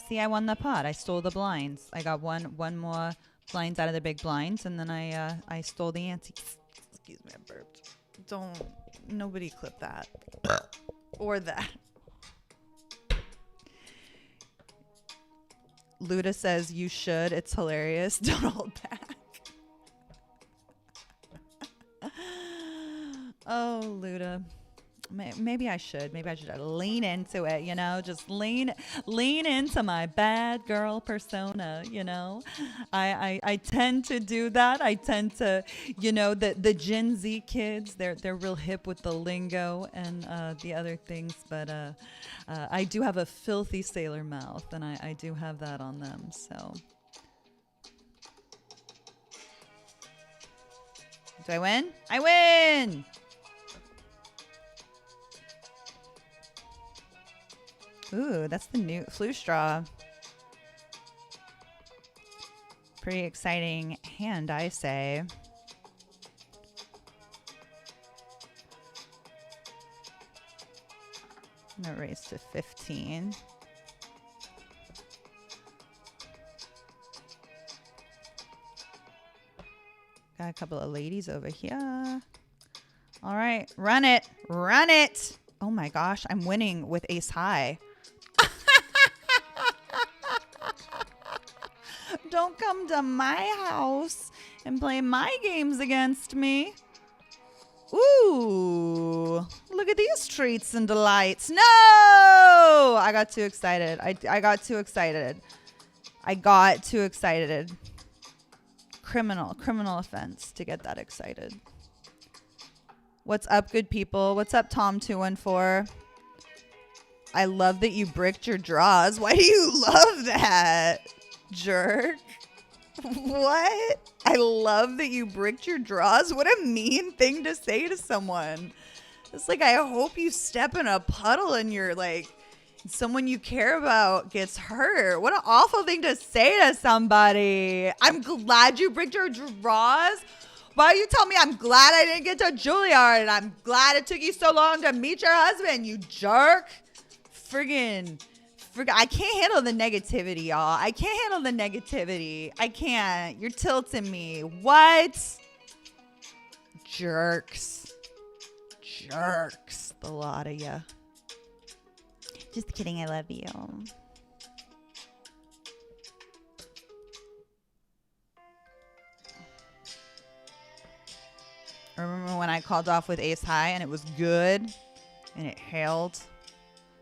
See, I won the pot. I stole the blinds. I got one more blinds out of the big blinds, and then I stole the ante. Excuse me, I burped. Nobody clip that. Or that. Luda says, you should. It's hilarious. Don't hold back. Oh, Luda. Maybe I should. Maybe I should lean into it, you know, just lean into my bad girl persona, you know. I tend to do that. I tend to, you know, the Gen Z kids, they're real hip with the lingo and the other things, but I do have a filthy sailor mouth, and I do have that on them, so. Do I win? I win! Ooh, that's the new flu straw. Pretty exciting hand, I say. I'm going to raise to 15. Got a couple of ladies over here. All right, run it. Run it. Oh my gosh, I'm winning with ace high. Don't come to my house and play my games against me. Ooh, look at these treats and delights. No, I got too excited. I got too excited. I got too excited. Criminal offense to get that excited. What's up, good people? What's up, Tom214? I love that you bricked your draws. Why do you love that, jerk? What? I love that you bricked your draws. What a mean thing to say to someone. It's like, I hope you step in a puddle and you're like, someone you care about gets hurt. What an awful thing to say to somebody. I'm glad you bricked your draws. Why you tell me I'm glad I didn't get to Juilliard and I'm glad it took you so long to meet your husband, you jerk. Friggin', I can't handle the negativity, y'all. I can't handle the negativity. I can't. You're tilting me. What? Jerks. Jerks. The lot of ya. Just kidding. I love you. Remember when I called off with ace high and it was good and it hailed?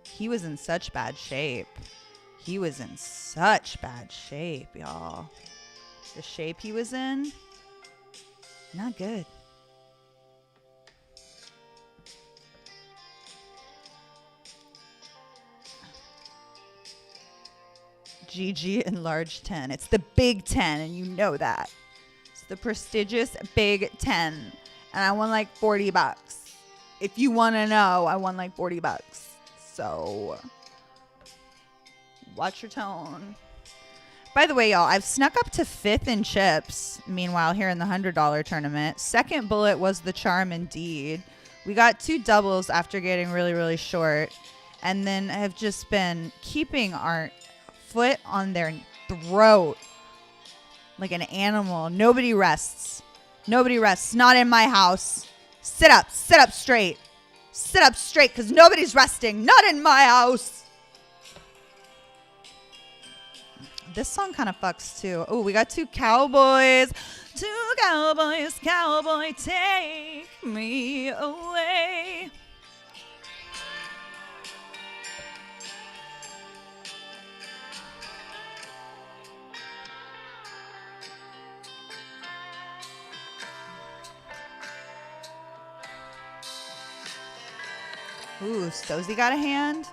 He was in such bad shape. He was in such bad shape, y'all. The shape he was in, not good. GG enlarged 10. It's the Big 10, and you know that. It's the prestigious Big 10. And I won like 40 bucks. If you want to know, I won like 40 bucks. So watch your tone. By the way, y'all, I've snuck up to 5th in chips. Meanwhile, here in the $100 tournament. Second bullet was the charm indeed. We got 2 doubles after getting really, really short. And then have just been keeping our foot on their throat like an animal. Nobody rests. Nobody rests. Not in my house. Sit up straight. Sit up straight because nobody's resting. Not in my house. This song kind of fucks too. Oh, we got 2 cowboys. 2 cowboys, cowboy, take me away. Ooh, Stozy got a hand.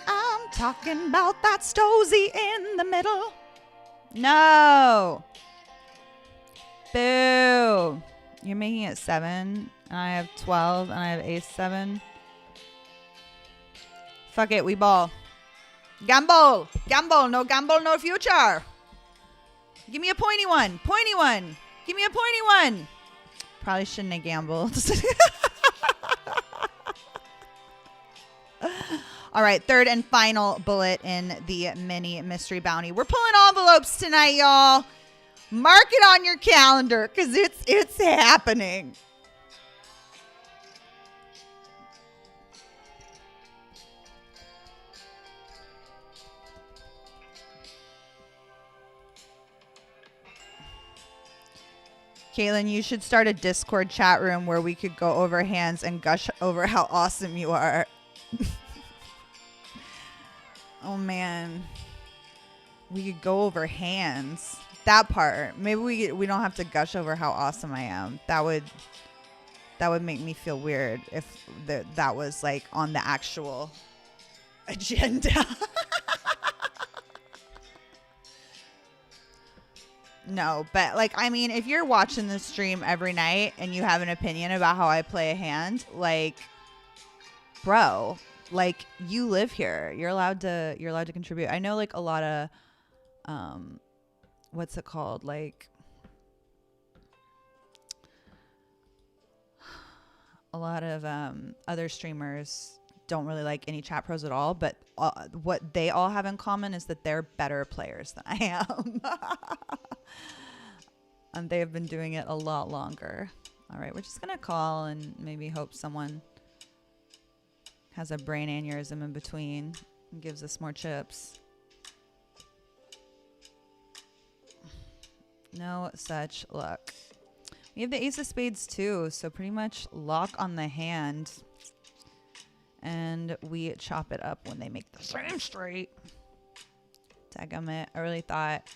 I'm talking about that Stozy in the middle. No. Boo. You're making it 7, and I have 12, and I have ace 7. Fuck it, we ball. Gamble. Gamble. No gamble, no future. Give me a pointy one. Pointy one. Give me a pointy one. Probably shouldn't have gambled. All right, 3rd and final bullet in the mini mystery bounty. We're pulling envelopes tonight, y'all. Mark it on your calendar because it's happening. Caitlin, you should start a Discord chat room where we could go over hands and gush over how awesome you are. Oh man, we could go over hands. That part. Maybe we don't have to gush over how awesome I am. That would make me feel weird if that was like on the actual agenda. No, but like, I mean, if you're watching this stream every night and you have an opinion about how I play a hand, like, bro, Like, you live here. You're allowed to contribute. I know, like, a lot of what's it called? Like, a lot of other streamers don't really like any chat pros at all, but what they all have in common is that they're better players than I am. And they have been doing it a lot longer. All right, we're just gonna call and maybe hope someone has a brain aneurysm in between and gives us more chips. No such luck. We have the ace of spades too, so pretty much lock on the hand. And we chop it up when they make the same straight. Dagummit. I really thought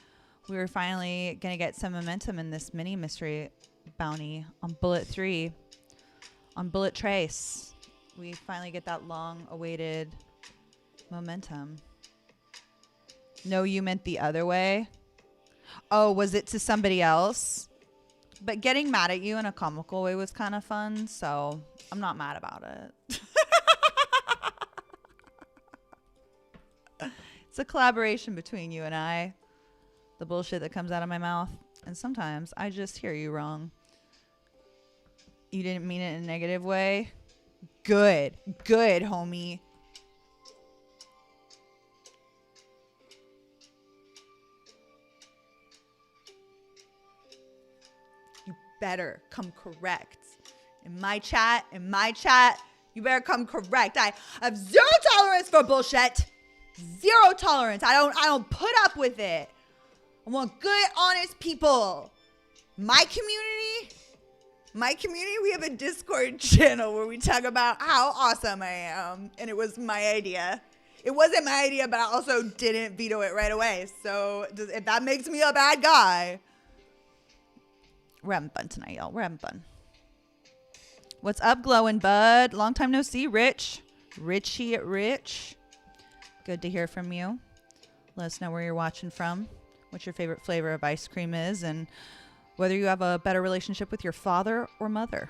we were finally going to get some momentum in this mini mystery bounty on bullet 3. On bullet trace. We finally get that long awaited momentum. No, you meant the other way. Oh, was it to somebody else? But getting mad at you in a comical way was kind of fun, so I'm not mad about it. It's a collaboration between you and I. The bullshit that comes out of my mouth. And sometimes I just hear you wrong. You didn't mean it in a negative way? Good. Good, homie. You better come correct. In my chat, you better come correct. I have zero tolerance for bullshit. Zero tolerance. I don't put up with it. I want good, honest people. My community, we have a Discord channel where we talk about how awesome I am. And it was my idea. It wasn't my idea, but I also didn't veto it right away. So if that makes me a bad guy. We're having fun tonight, y'all. We're having fun. What's up, glowing bud? Long time no see, Rich. Richie Rich. Good to hear from you. Let us know where you're watching from, what your favorite flavor of ice cream is, and whether you have a better relationship with your father or mother.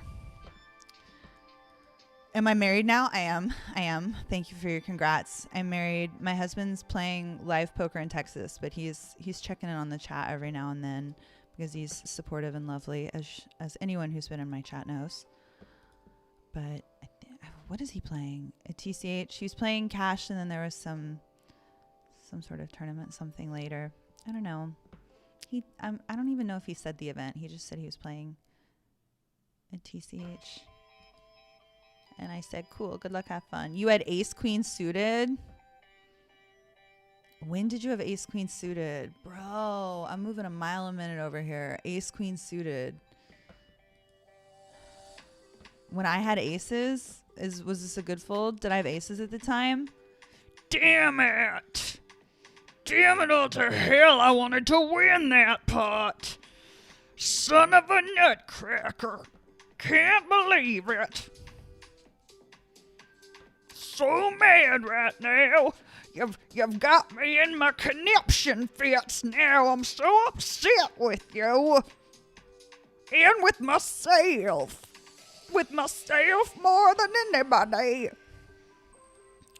Am I married now? I am. Thank you for your congrats. I'm married. My husband's playing live poker in Texas, but he's checking in on the chat every now and then because he's supportive and lovely, as anyone who's been in my chat knows. But what is he playing? A TCH? He's playing cash, and then there was some sort of tournament, something later. I don't know. I don't even know if he said the event. He just said he was playing a TCH. And I said, cool, good luck, have fun. You had ace queen suited? When did you have ace queen suited? Bro, I'm moving a mile a minute over here. Ace queen suited. When I had aces, was this a good fold? Did I have aces at the time? Damn it! Damn it all to hell, I wanted to win that pot. Son of a nutcracker. Can't believe it. So mad right now. You've got me in my conniption fits now. I'm so upset with you. And with myself. With myself more than anybody.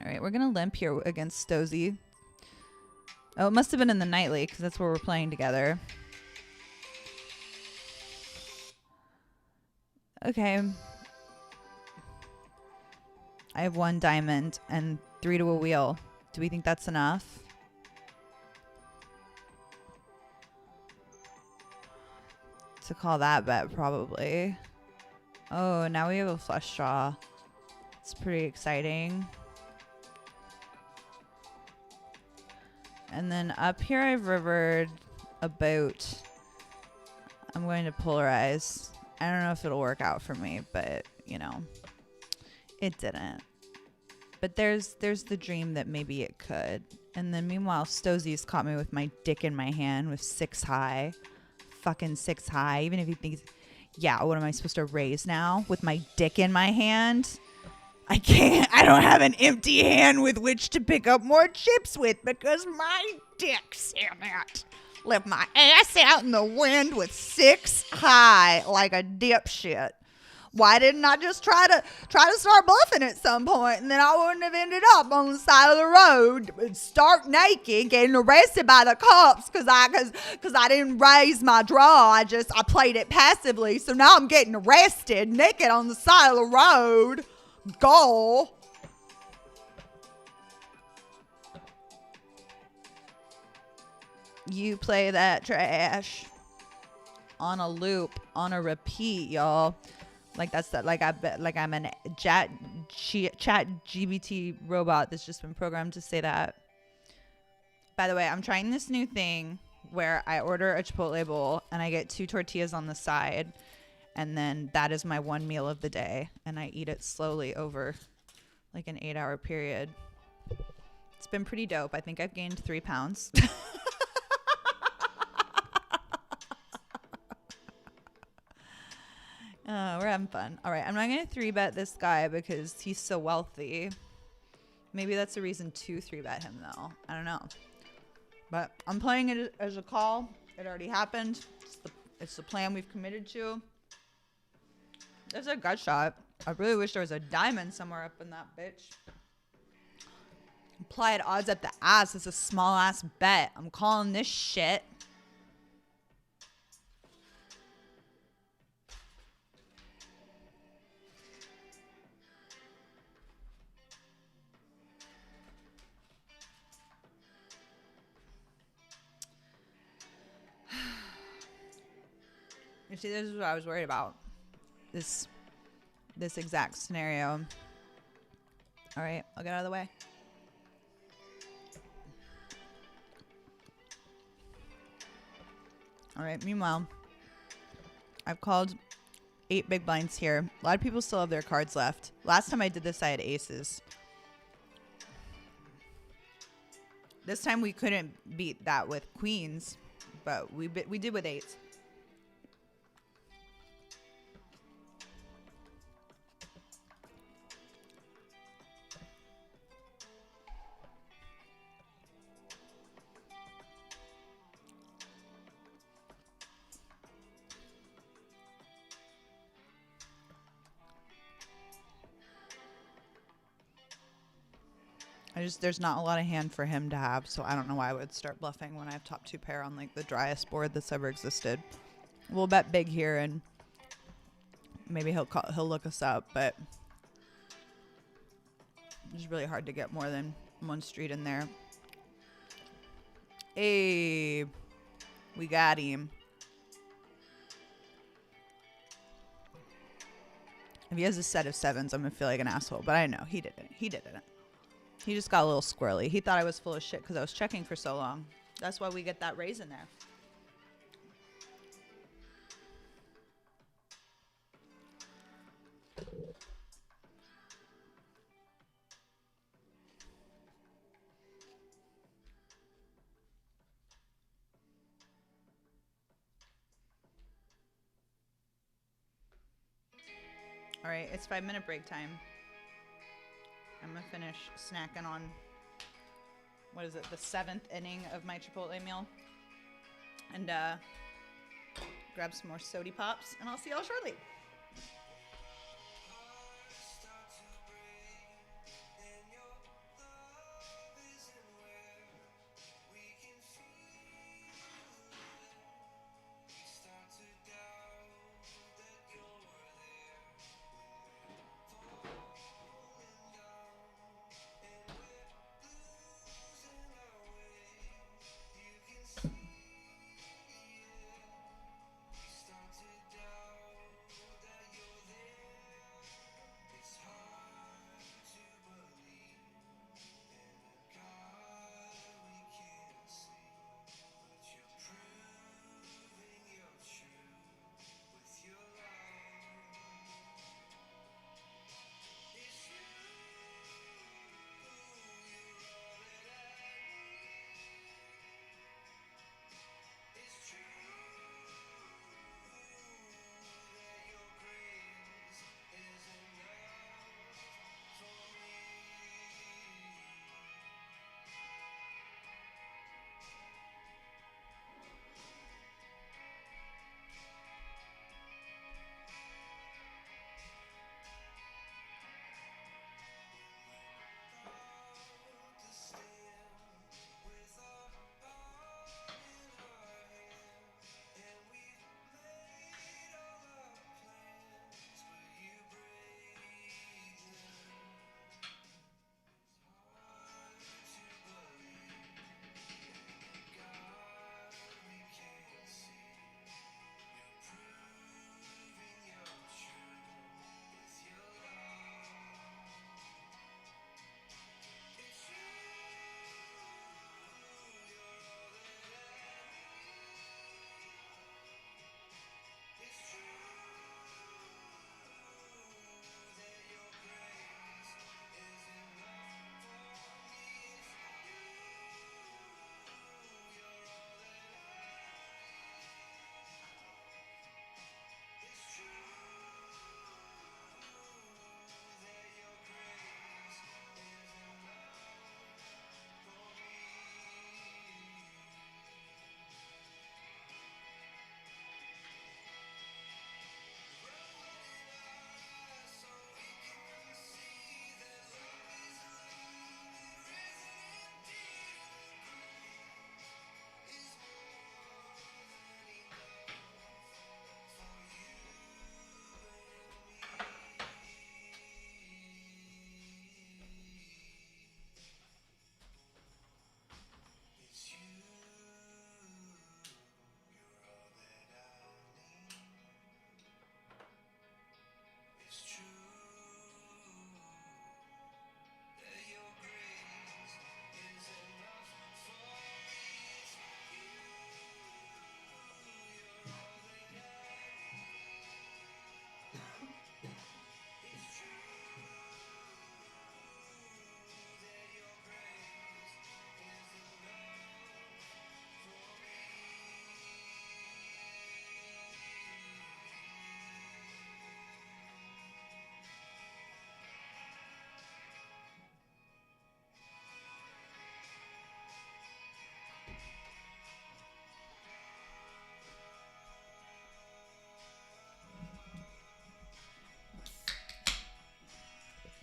All right, we're going to limp here against Stozy. Oh, it must have been in the nightly because that's where we're playing together. Okay. I have 1 diamond and 3 to a wheel. Do we think that's enough? To call that bet, probably. Oh, now we have a flush draw. It's pretty exciting. And then up here I've rivered a boat. I'm going to polarize. I don't know if it'll work out for me, but, you know, it didn't. But there's the dream that maybe it could. And then meanwhile, Stozy's caught me with my dick in my hand with 6 high. Fucking 6 high. Even if he thinks, yeah, what am I supposed to raise now? With my dick in my hand? I can't. I don't have an empty hand with which to pick up more chips with because my dick's in it. Left my ass out in the wind with 6 high like a dipshit. Why didn't I just try to start bluffing at some point, and then I wouldn't have ended up on the side of the road, stark naked, getting arrested by the cops because I didn't raise my draw. I played it passively, so now I'm getting arrested naked on the side of the road. Go. You play that trash on a loop, on a repeat, y'all. Like that's that. Like I bet. Like I'm an chat GBT robot that's just been programmed to say that. By the way, I'm trying this new thing where I order a Chipotle bowl and I get 2 tortillas on the side, and then that is my one meal of the day, and I eat it slowly over like an 8-hour period. It's been pretty dope. I think I've gained 3 pounds. We're having fun. All right, I'm not going to 3-bet this guy because he's so wealthy. Maybe that's a reason to 3-bet him, though. I don't know. But I'm playing it as a call. It already happened. It's the plan we've committed to. There's a gut shot. I really wish there was a diamond somewhere up in that bitch. Implied odds at the ass. It's a small-ass bet. I'm calling this shit. You see, this is what I was worried about. This exact scenario. All right, I'll get out of the way. All right, meanwhile, I've called 8 big blinds here. A lot of people still have their cards left. Last time I did this, I had aces. This time we couldn't beat that with queens, but we did with 8s. There's not a lot of hand for him to have, so I don't know why I would start bluffing when I have top 2 pair on like the driest board that's ever existed. We'll bet big here, and maybe he'll look us up, but it's really hard to get more than 1 street in there. Hey, we got him. If he has a set of 7s, I'm gonna feel like an asshole, but I know he didn't. He didn't. He just got a little squirrely. He thought I was full of shit because I was checking for so long. That's why we get that raise in there. All right, it's 5-minute break time. I'm gonna finish snacking on, what is it, the 7th inning of my Chipotle meal, and grab some more sody pops, and I'll see y'all shortly.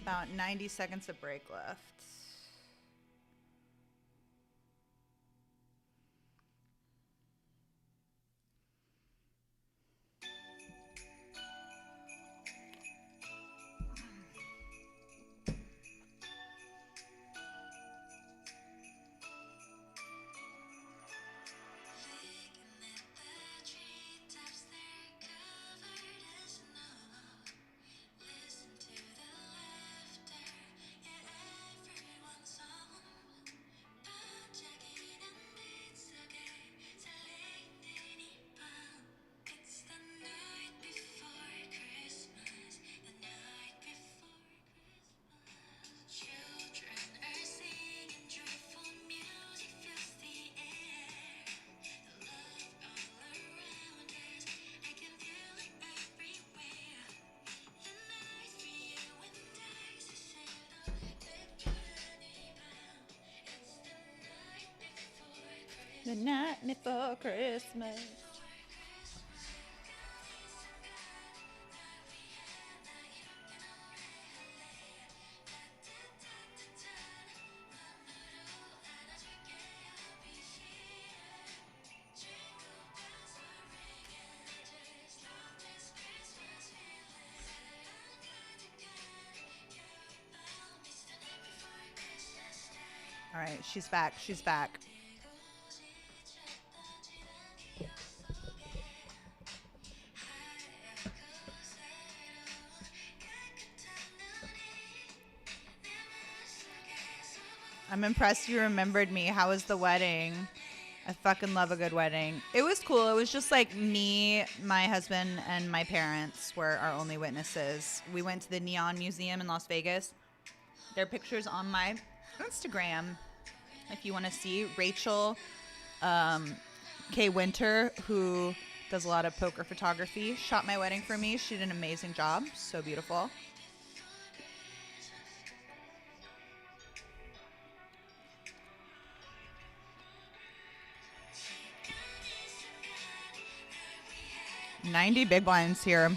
About 90 seconds of break left. The night before Christmas. All right, she's back. She's back. I'm impressed you remembered me. How was the wedding? I fucking love a good wedding. It was cool. It was just like me, my husband, and my parents were our only witnesses. We went to the Neon Museum in Las Vegas. There are pictures on my Instagram if you want to see. Rachel K. Winter, who does a lot of poker photography, shot my wedding for me. She did an amazing job. So beautiful. $90 big blinds here.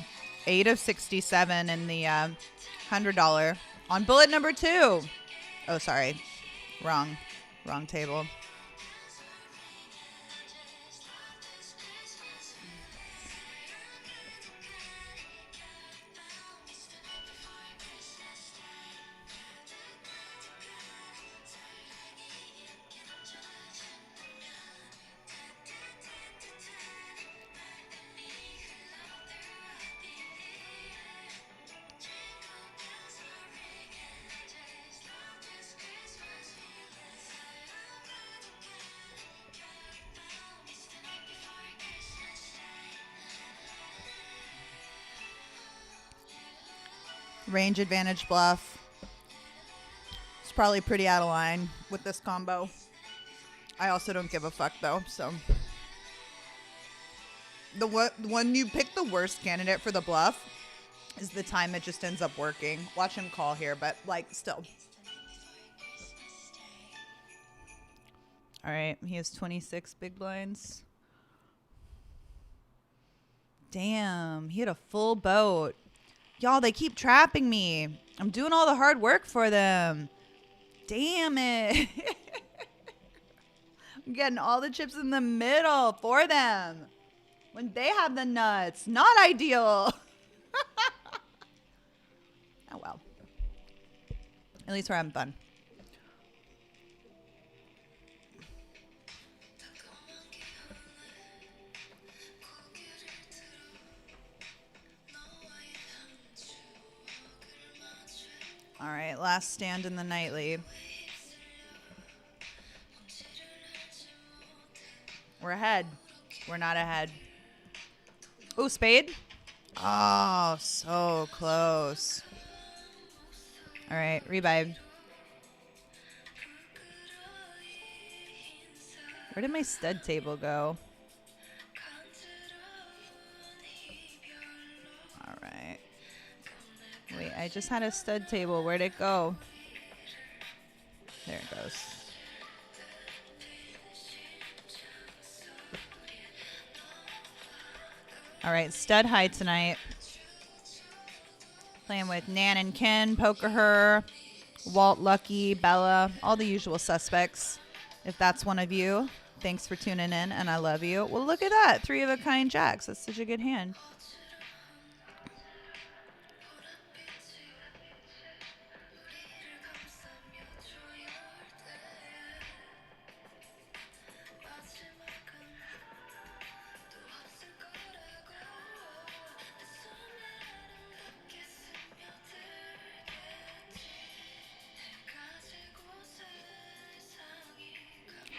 8 of 67 in the $100 on bullet number 2. Oh, sorry. Wrong table. Range advantage bluff. It's probably pretty out of line with this combo. I also don't give a fuck though, so. When you pick the worst candidate for the bluff is the time it just ends up working. Watch him call here, but like still. All right, he has 26 big blinds. Damn, he had a full boat. Y'all, they keep trapping me. I'm doing all the hard work for them. Damn it. I'm getting all the chips in the middle for them when they have the nuts. Not ideal. Oh, well. At least we're having fun. All right, last stand in the nightly. We're ahead. We're not ahead. Oh, spade. Oh, so close. All right, revive. Where did my stud table go? All right. Wait, I just had a stud table. Where'd it go? There it goes. All right, stud high tonight. Playing with Nan and Ken, Poker Her, Walt, Lucky, Bella, all the usual suspects. If that's one of you, thanks for tuning in, and I love you. Well, look at that. 3 of a kind jacks. That's such a good hand.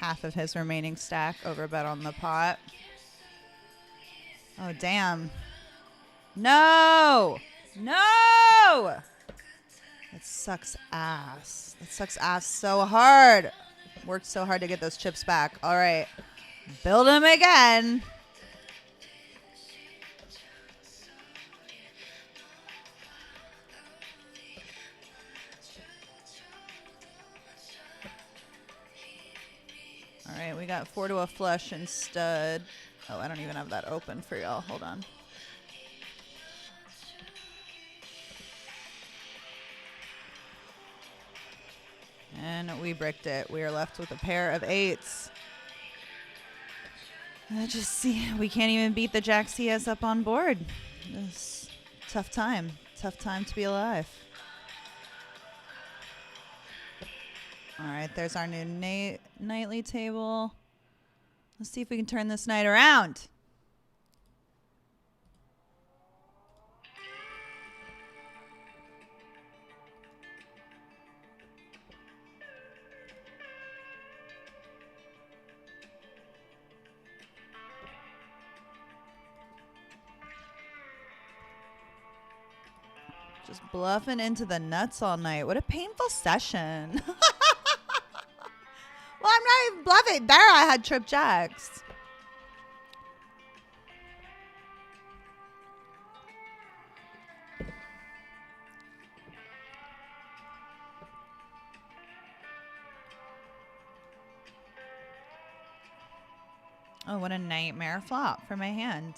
Half of his remaining stack overbet on the pot. Oh, damn. No! No! That sucks ass. That sucks ass so hard. Worked so hard to get those chips back. All right. Build them again. All right, we got 4 to a flush and stud. Oh, I don't even have that open for y'all. Hold on. And we bricked it. We are left with a pair of 8s. Just see, we can't even beat the jacks he has up on board. It's tough time. Tough time to be alive. All right, there's our new nightly table. Let's see if we can turn this night around. Just bluffing into the nuts all night. What a painful session. Well, I'm not even bluffing. There I had trip jacks. Oh, what a nightmare flop for my hand.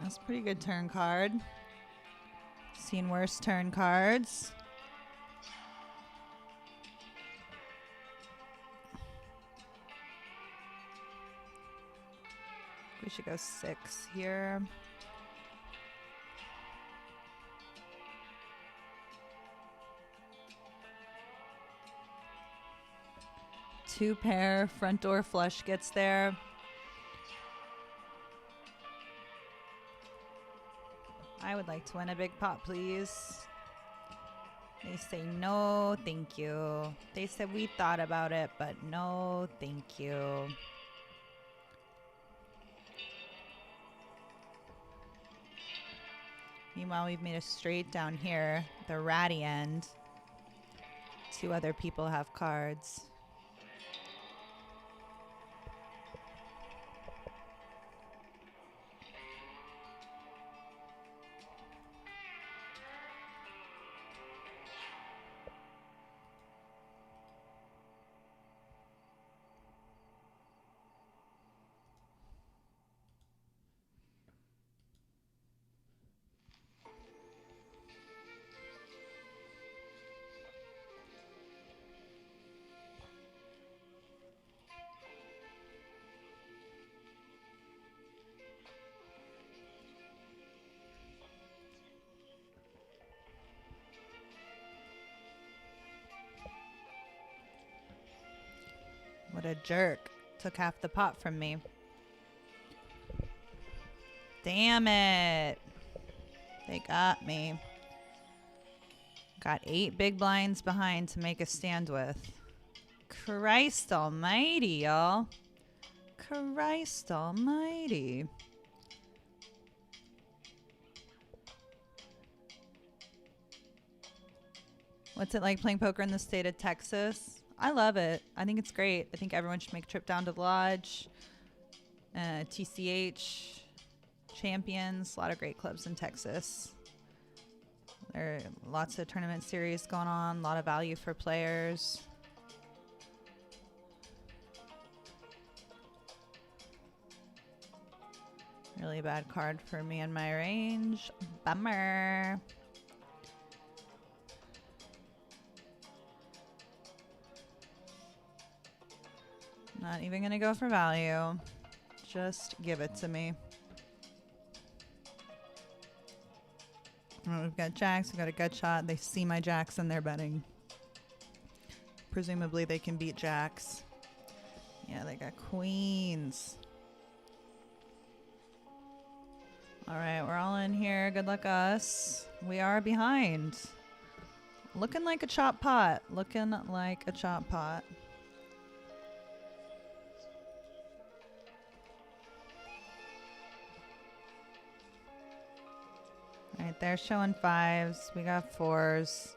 That's a pretty good turn card. Seen worse turn cards. We should go 6 here. Two pair, front door flush gets there. I would like to win a big pot, please. They say no, thank you. They said we thought about it, but no, thank you. Meanwhile, we've made a straight down here, the ratty end. 2 other people have cards. What a jerk. Took half the pot from me. Damn it. They got me. Got 8 big blinds behind to make a stand with. Christ almighty, y'all. Christ almighty. What's it like playing poker in the state of Texas? I love it. I think it's great. I think everyone should make a trip down to the lodge. TCH, Champions, a lot of great clubs in Texas. There are lots of tournament series going on, a lot of value for players. Really bad card for me in my range. Bummer. Not even gonna go for value. Just give it to me. Oh, we've got jacks, we've got a gut shot. They see my jacks and they're betting. Presumably they can beat jacks. Yeah, they got queens. All right, we're all in here. Good luck us. We are behind. Looking like a chop pot. Looking like a chop pot. All right, they're showing fives. We got fours.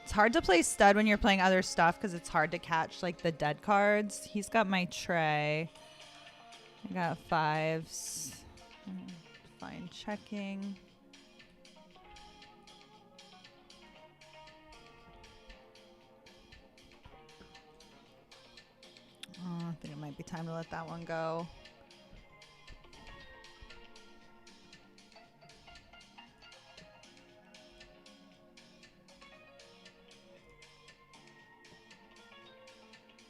It's hard to play stud when you're playing other stuff because it's hard to catch like the dead cards. He's got my tray. I got fives. Fine checking. Oh, I think it might be time to let that one go.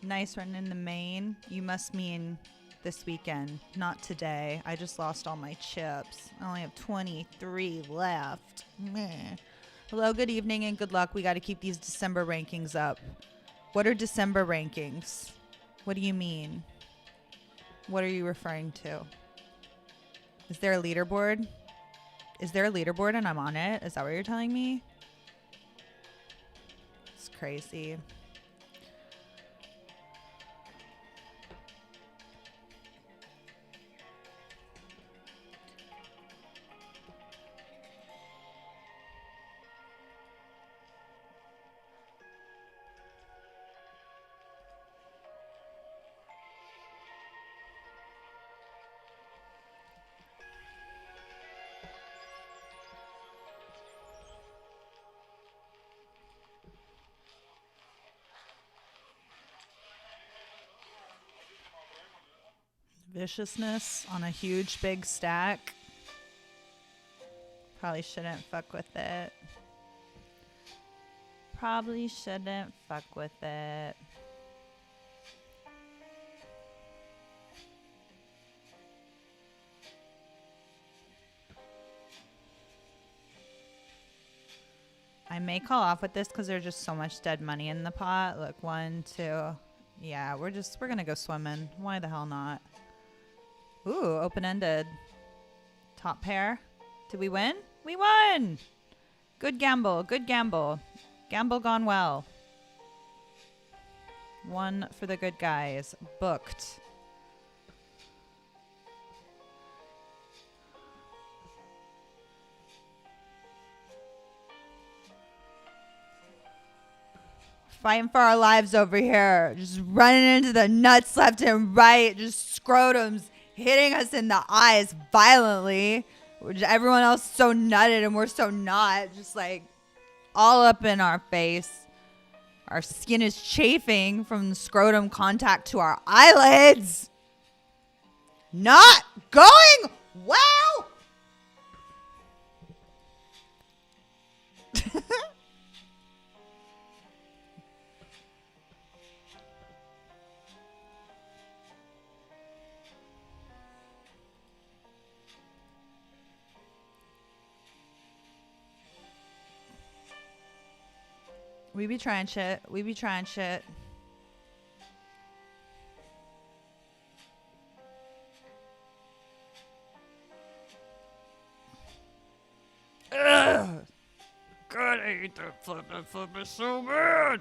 Nice run in the main. You must mean this weekend, not today. I just lost all my chips. I only have 23 left. Meh. Hello, good evening, and good luck. We got to keep these December rankings up. What are December rankings? What do you mean? What are you referring to? Is there a leaderboard? Is there a leaderboard and I'm on it? Is that what you're telling me? It's crazy. Viciousness on a huge big stack. Probably shouldn't fuck with it. Probably shouldn't fuck with it. I may call off with this because there's just so much dead money in the pot. Look, 1, 2. Yeah, we're gonna go swimming. Why the hell not? Ooh, open-ended. Top pair. Did we win? We won! Good gamble. Good gamble. Gamble gone well. One for the good guys. Booked. Fighting for our lives over here. Just running into the nuts left and right. Just scrotums hitting us in the eyes violently. Everyone else is so nutted and we're so not. Just like all up in our face. Our skin is chafing from the scrotum contact to our eyelids. Not going well. We be trying shit. We be trying shit. Ugh. God, I hate that flip. That flip is so bad.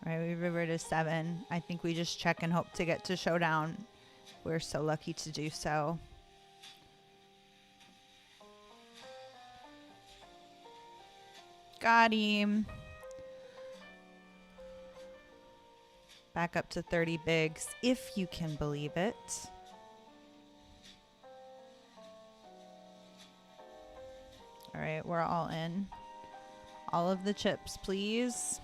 All right, we river to 7. I think we just check and hope to get to showdown. We're so lucky to do so. Got him. Back up to 30 bigs, if you can believe it. All right, we're all in. All of the chips, please.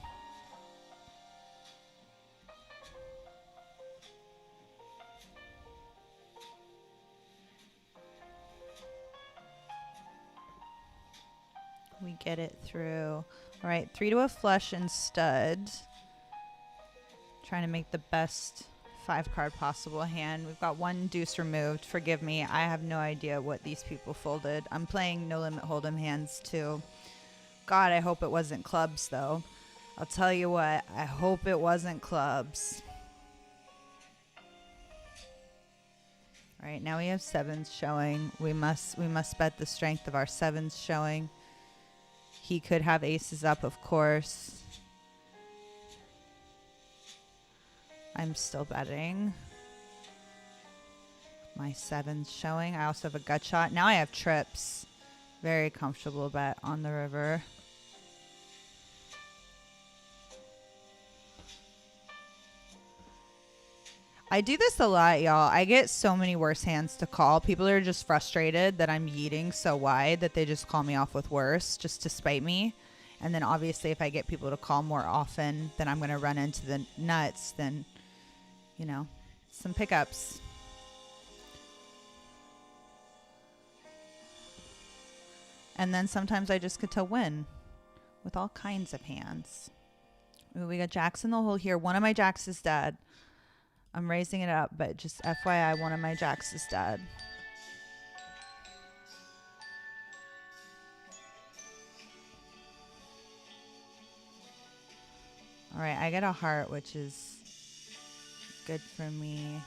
We get it through. All right, 3 to a flush and stud. Trying to make the best 5-card possible hand. We've got 1 deuce removed. Forgive me, I have no idea what these people folded. I'm playing no limit hold'em hands too. God, I hope it wasn't clubs though. I'll tell you what, I hope it wasn't clubs. All right, now we have 7s showing. We must bet the strength of our 7s showing. He could have aces up, of course. I'm still betting. My 7's showing. I also have a gut shot. Now I have trips. Very comfortable bet on the river. I do this a lot, y'all. I get so many worse hands to call. People are just frustrated that I'm yeeting so wide that they just call me off with worse just to spite me. And then obviously if I get people to call more often, then I'm going to run into the nuts. Then, you know, some pickups. And then sometimes I just get to win with all kinds of hands. Ooh, we got jacks in the hole here. One of my jacks is dead. I'm raising it up, but just FYI, one of my jacks is dead. All right, I get a heart, which is good for me.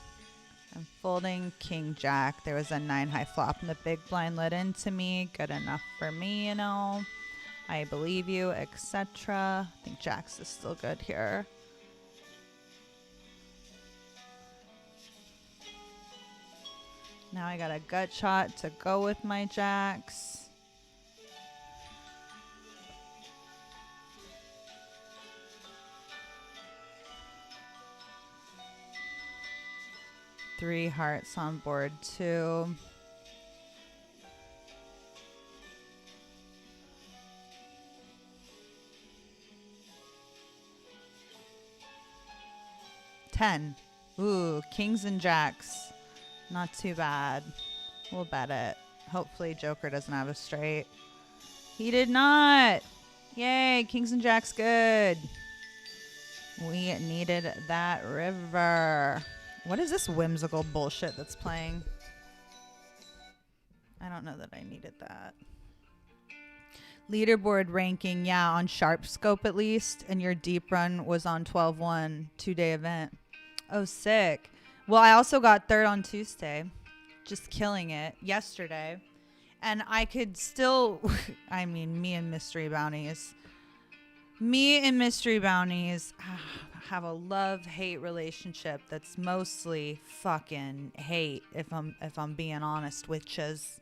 I'm folding king jack. There was a 9 high flop and the big blind let into me. Good enough for me, you know. I believe you, etc. I think jacks is still good here. Now I got a gut shot to go with my jacks. Three hearts on board too. $10. Ooh, kings and jacks. Not too bad. We'll bet it. Hopefully Joker doesn't have a straight. He did not. Yay, kings and jacks good. We needed that river. What is this whimsical bullshit that's playing? I don't know that I needed that. Leaderboard ranking, yeah, on Sharp Scope at least. And your deep run was on 12-1, 2-day event. Oh, sick. Well, I also got third on Tuesday. Just killing it yesterday. And I could still, I mean, me and Mystery Bounties have a love-hate relationship that's mostly fucking hate, if I'm being honest, witches.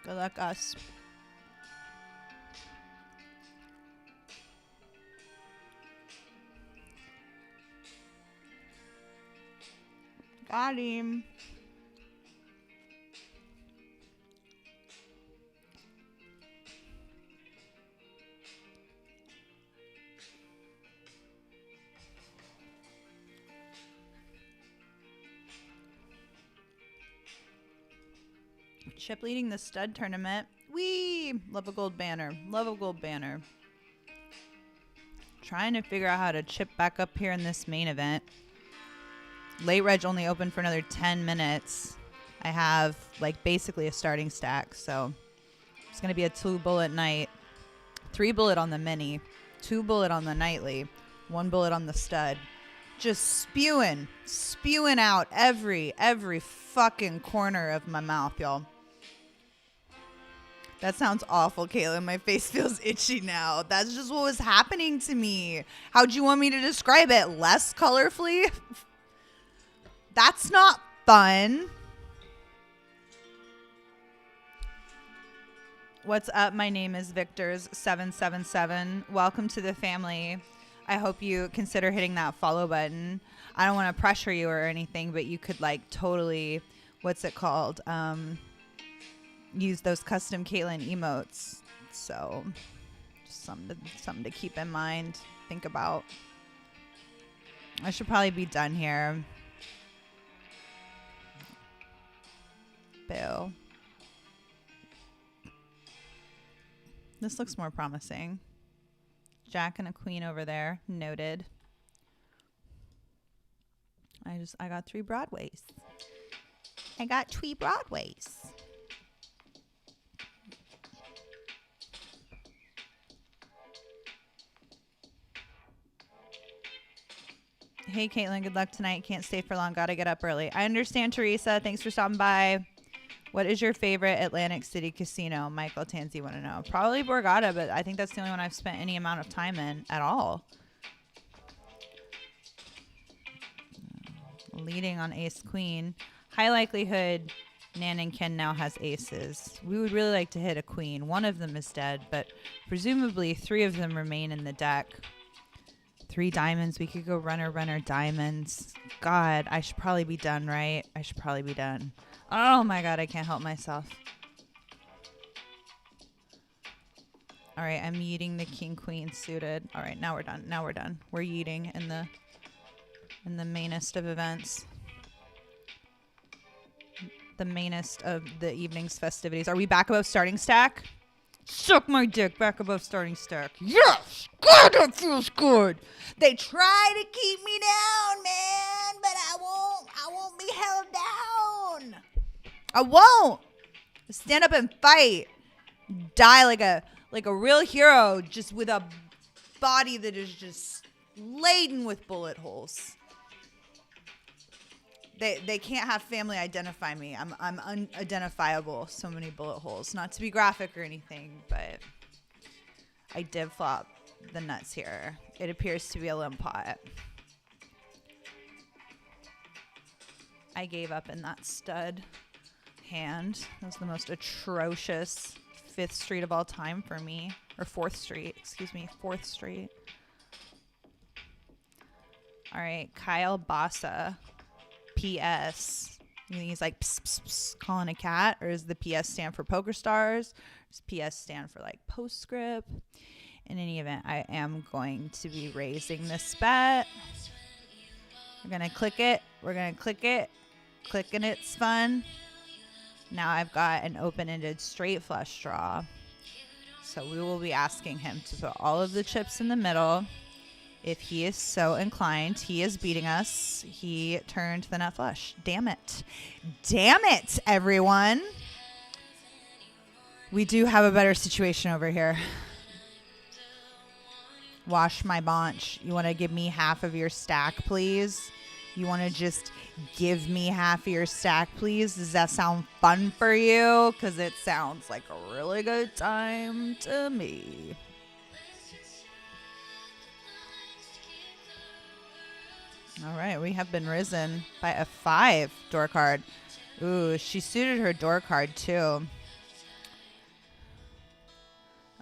Good luck, us. Got him. Chip leading the stud tournament. Wee! Love a gold banner. Love a gold banner. Trying to figure out how to chip back up here in this main event. Late reg only open for another 10 minutes. I have like basically a starting stack, so it's going to be a 2-bullet night. 3 bullet on the mini, 2 bullet on the nightly, 1 bullet on the stud. Just spewing out every fucking corner of my mouth, y'all. That sounds awful, Caitlin. My face feels itchy now. That's just what was happening to me. How'd you want me to describe it? Less colorfully? That's not fun. What's up? My name is Victors777. Welcome to the family. I hope you consider hitting that follow button. I don't want to pressure you or anything, but you could like totally, what's it called? Use those custom Caitlin emotes. So just something to keep in mind, think about. I should probably be done here. Bill. This looks more promising. Jack and a queen over there. Noted. I got 3 broadways. I got 3 broadways. Hey, Caitlin, good luck tonight. Can't stay for long. Gotta get up early. I understand, Teresa. Thanks for stopping by. What is your favorite Atlantic City casino? Michael Tansy want to know. Probably Borgata, but I think that's the only one I've spent any amount of time in at all. Leading on ace queen. High likelihood Nan and Ken now has aces. We would really like to hit a queen. One of them is dead, but presumably 3 of them remain in the deck. 3 diamonds. We could go runner, diamonds. God, I should probably be done, right? I should probably be done. Oh my God, I can't help myself. All right, I'm yeeting the king queen suited. All right, now we're done. Now we're done. We're yeeting in the mainest of events. The mainest of the evening's festivities. Are we back above starting stack? Suck my dick, back above starting stack. Yes! God, that feels good. They try to keep me down, man, but I won't be held down. I won't. Stand up and fight. Die like a real hero, just with a body that is just laden with bullet holes. They can't have family identify me. I'm unidentifiable. So many bullet holes. Not to be graphic or anything, but I did flop the nuts here. It appears to be a limp pot. I gave up in that stud hand. That was the most atrocious 5th street of all time for me. Or 4th street. Excuse me. 4th street. All right. Kyle Bassa. PS. You think he's like pss, pss, pss, calling a cat? Or does the PS stand for PokerStars? Does PS stand for like postscript? In any event, I am going to be raising this bet. We're going to click it. We're going to click it. Clicking it's fun. Now I've got an open-ended straight flush draw. So we will be asking him to put all of the chips in the middle. If he is so inclined, he is beating us. He turned the nut flush. Damn it. Damn it, everyone. We do have a better situation over here. Wash my bonch. You want to give me half of your stack, please? You want to just give me half of your stack, please? Does that sound fun for you? Because it sounds like a really good time to me. All right, we have been risen by a 5 door card. Ooh, she suited her door card too.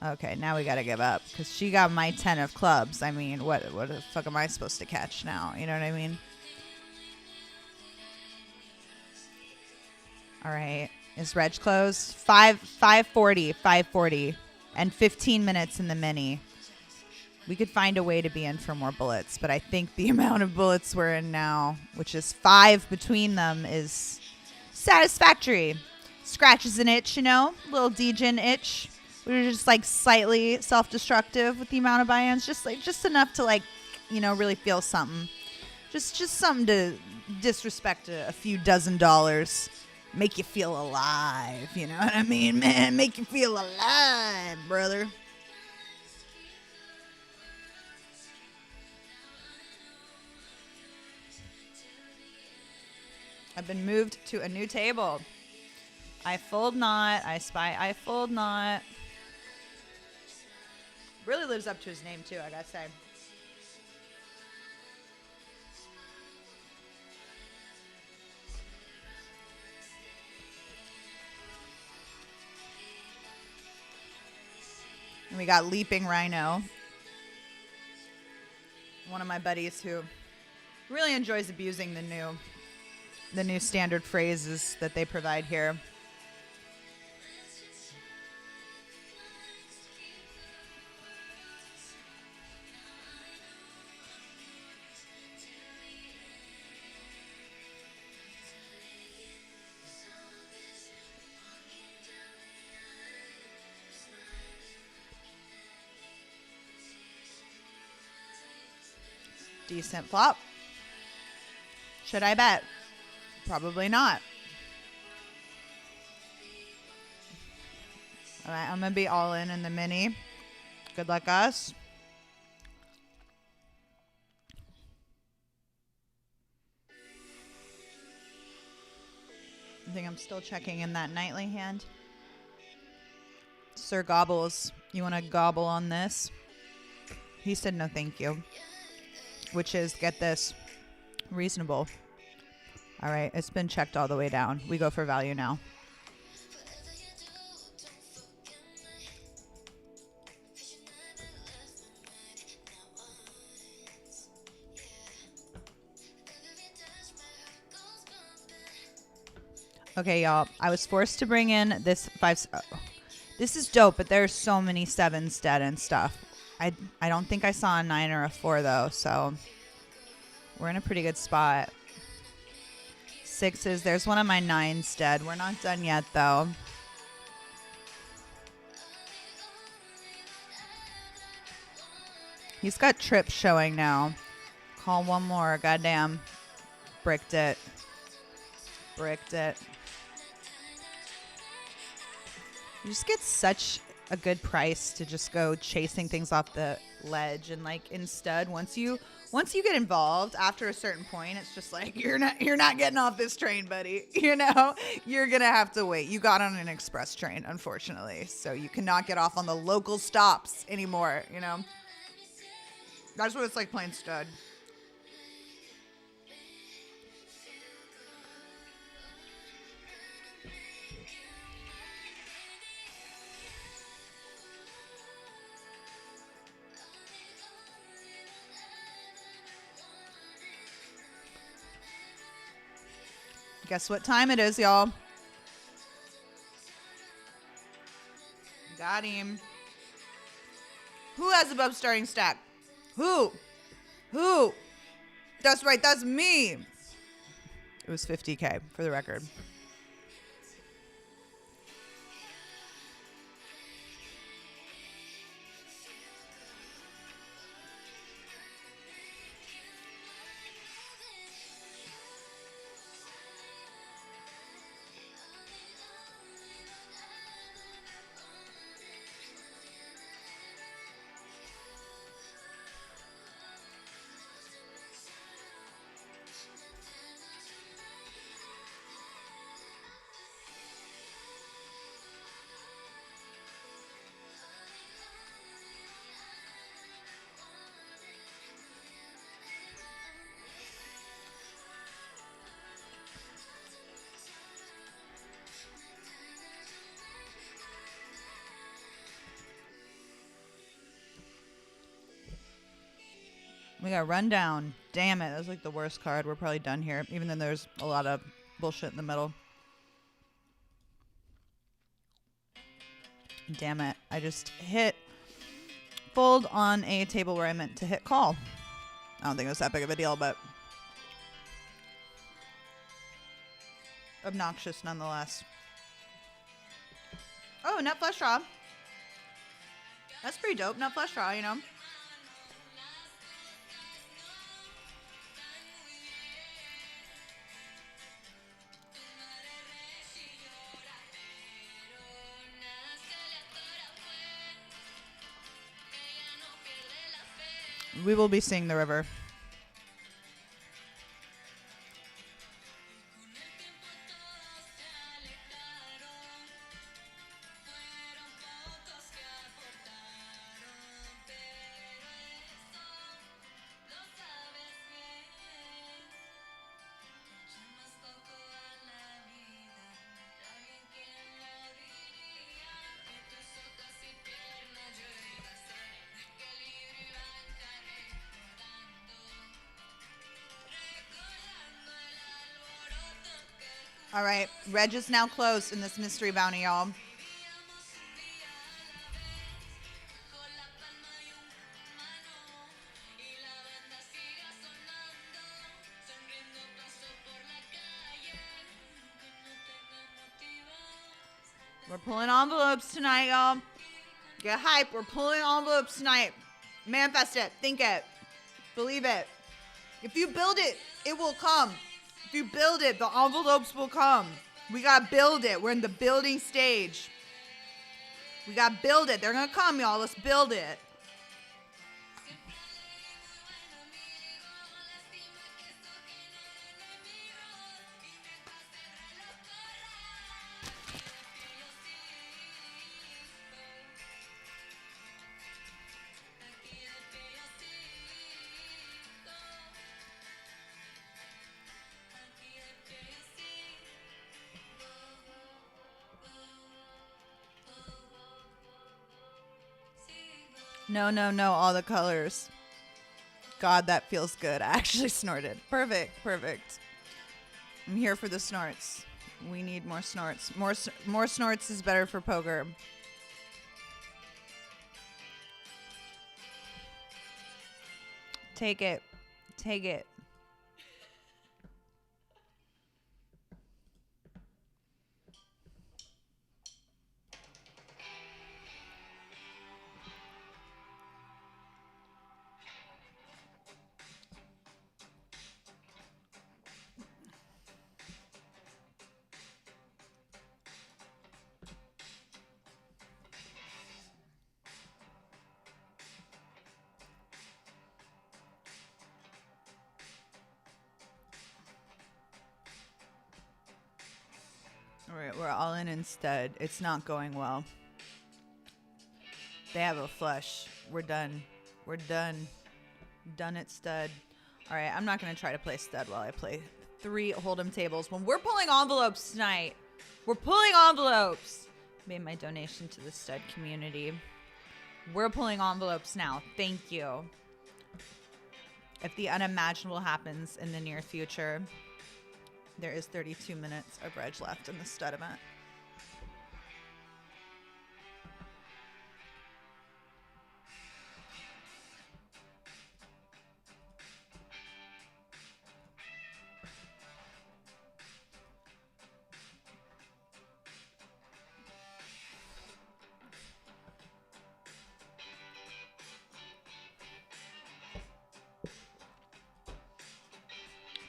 Okay, now we got to give up because she got my 10 of clubs. I mean, what the fuck am I supposed to catch now? You know what I mean? All right, is reg closed? 540, and 15 minutes in the mini. We could find a way to be in for more bullets, but I think the amount of bullets we're in now, which is 5 between them, is satisfactory. scratches an itch, you know, little degen itch. We were just like slightly self-destructive with the amount of buy-ins, just enough to like, you know, really feel something. Just something to disrespect a few $dozen. Make you feel alive, you know what I mean, man? Make you feel alive, brother. I've been moved to a new table. I fold not, I spy, I fold not. Really lives up to his name too, I gotta say. And we got Leaping Rhino, one of my buddies who really enjoys abusing the new standard phrases that they provide here. Decent flop. Should I bet? Probably not. All right, I'm going to be all in the mini. Good luck, us. I think I'm still checking in that nightly hand. Sir Gobbles, you want to gobble on this? He said no thank you. Which is, get this, reasonable. All right, it's been checked all the way down. We go for value now. Okay, y'all. I was forced to bring in this 5. This is dope, but there's so many 7s dead and stuff. I don't think I saw a 9 or a 4 though, so we're in a pretty good spot. 6s. There's one of my 9s dead. We're not done yet though. He's got trips showing now. Call one more. Goddamn. Bricked it. Bricked it. You just get such a good price to just go chasing things off the ledge, and like instead once you get involved after a certain point, it's just like you're not getting off this train, buddy. You know, you're gonna have to wait. You got on an express train, unfortunately, so you cannot get off on the local stops anymore. You know, that's what it's like playing stud. Guess what time it is, y'all? Got him. Who has above starting stack? Who? That's right, that's me. It was 50K for the record. We got Rundown. Damn it. That was like the worst card. We're probably done here, even though there's a lot of bullshit in the middle. Damn it. I just hit fold on a table where I meant to hit call. I don't think it was that big of a deal, but obnoxious nonetheless. a nut flush draw. That's pretty dope. Nut flush draw, you know. We will be seeing the river. All right, Reg is now closed in this mystery bounty, y'all. We're pulling envelopes tonight, y'all. Get hype. We're pulling envelopes tonight. Manifest it. Think it. Believe it. If you build it, it will come. If you build it, the envelopes will come. We got to build it. We're in the building stage. We got to build it. They're going to come, y'all. Let's build it. No, no, no, all the colors. God, that feels good. I actually snorted. Perfect, perfect. I'm here for the snorts. We need more snorts. More snorts is better for poker. Take it. Take it. All right, we're all in instead. It's not going well. They have a flush. We're done. We're done. Done at stud. All right, I'm not going to try to play stud while I play 3 hold'em tables. When we're pulling envelopes tonight, we're pulling envelopes. Made my donation to the stud community. We're pulling envelopes now. Thank you. If the unimaginable happens in the near future, there is 32 minutes of reg left in the stud event.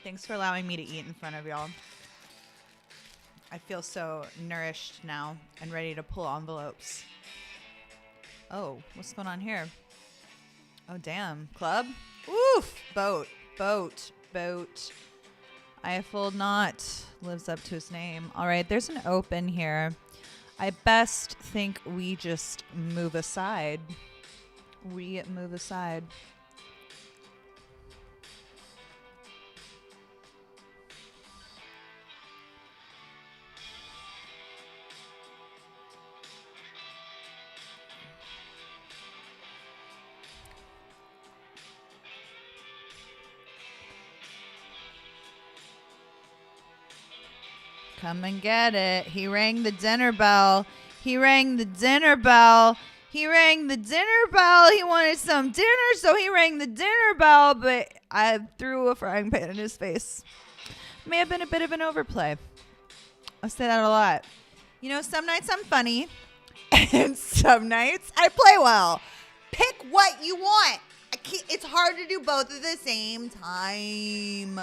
Thanks for allowing me to eat in front of y'all. I feel so nourished now and ready to pull envelopes. Oh, what's going on here? Oh, damn. Club? Oof. Boat. Boat. Boat. I fold not. Lives up to his name. All right, there's an open here. I best think we just move aside. We move aside. Come and get it. He rang the dinner bell. He rang the dinner bell. He rang the dinner bell. He wanted some dinner, so he rang the dinner bell, but I threw a frying pan in his face. May have been a bit of an overplay. I say that a lot. You know, some nights I'm funny, And some nights I play well. Pick what you want. It's hard to do both at the same time.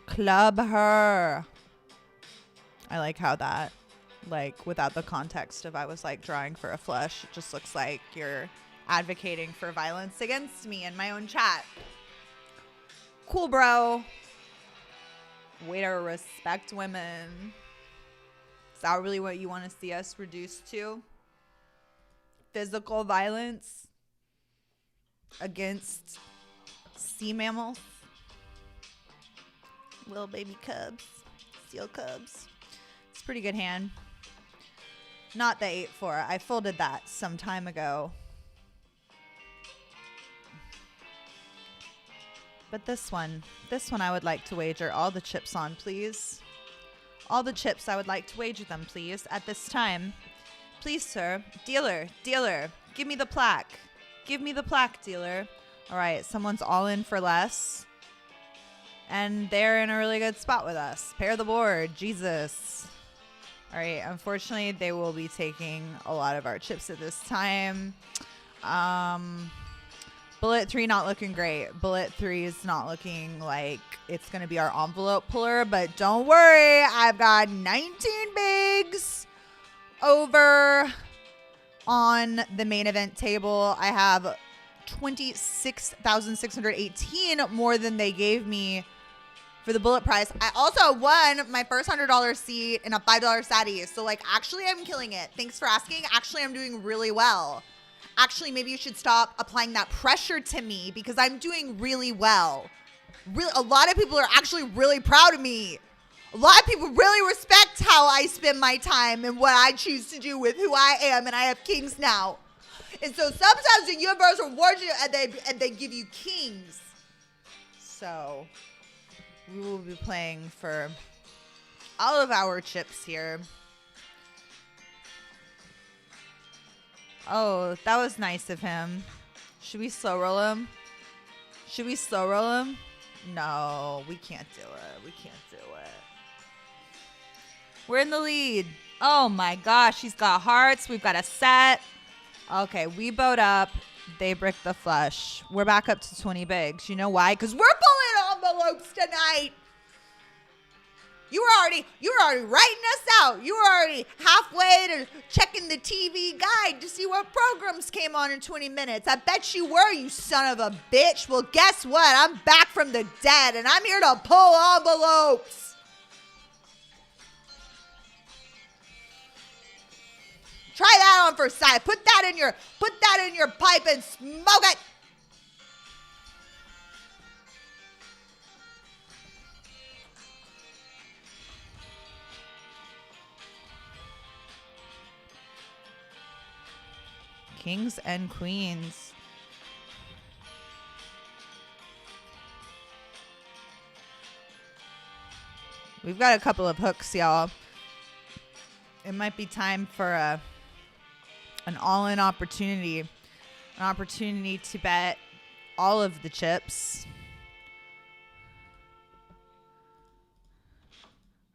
Club her. I like how that, like, without the context of I was like drawing for a flush, it just looks like you're advocating for violence against me in my own chat. Cool, bro. Way to respect women. Is that really what you want to see us reduced to? Physical violence against sea mammals? Little baby cubs. Steel cubs. It's a pretty good hand. Not the 8-4. I folded that some time ago. But this one I would like to wager all the chips on, please. All the chips, I would like to wager them, please, at this time. Please, sir. Dealer, give me the plaque. Give me the plaque, dealer. All right, someone's all in for less. And they're in a really good spot with us. Pair the board. Jesus. All right, unfortunately, they will be taking a lot of our chips at this time. Bullet 3 not looking great. Bullet 3 is not looking like it's going to be our envelope puller, but don't worry. I've got 19 bigs over on the main event table. I have 26,618 more than they gave me for the bullet prize. I also won my first $100 seat in a $5 satty. So, like, actually, I'm killing it. Thanks for asking. Actually, I'm doing really well. Actually, maybe you should stop applying that pressure to me because I'm doing really well. A lot of people are actually really proud of me. A lot of people really respect how I spend my time and what I choose to do with who I am, and I have kings now. And so sometimes the universe rewards you and they give you kings. So we will be playing for all of our chips here. Oh, that was nice of him. Should we slow roll him? Should we slow roll him? No, we can't do it. We can't do it. We're in the lead. Oh my gosh, he's got hearts. We've got a set. Okay, we bowed up. They bricked the flush. We're back up to 20 bigs. You know why? Because we're pulling envelopes tonight. You were already writing us out. You were already halfway to checking the TV guide to see what programs came on in 20 minutes. I bet you were, you son of a bitch. Well, guess what? I'm back from the dead, and I'm here to pull envelopes. Try that on for size. Put that in your pipe and smoke it. Kings and queens. We've got a couple of hooks, y'all. It might be time for an all-in opportunity. An opportunity to bet all of the chips.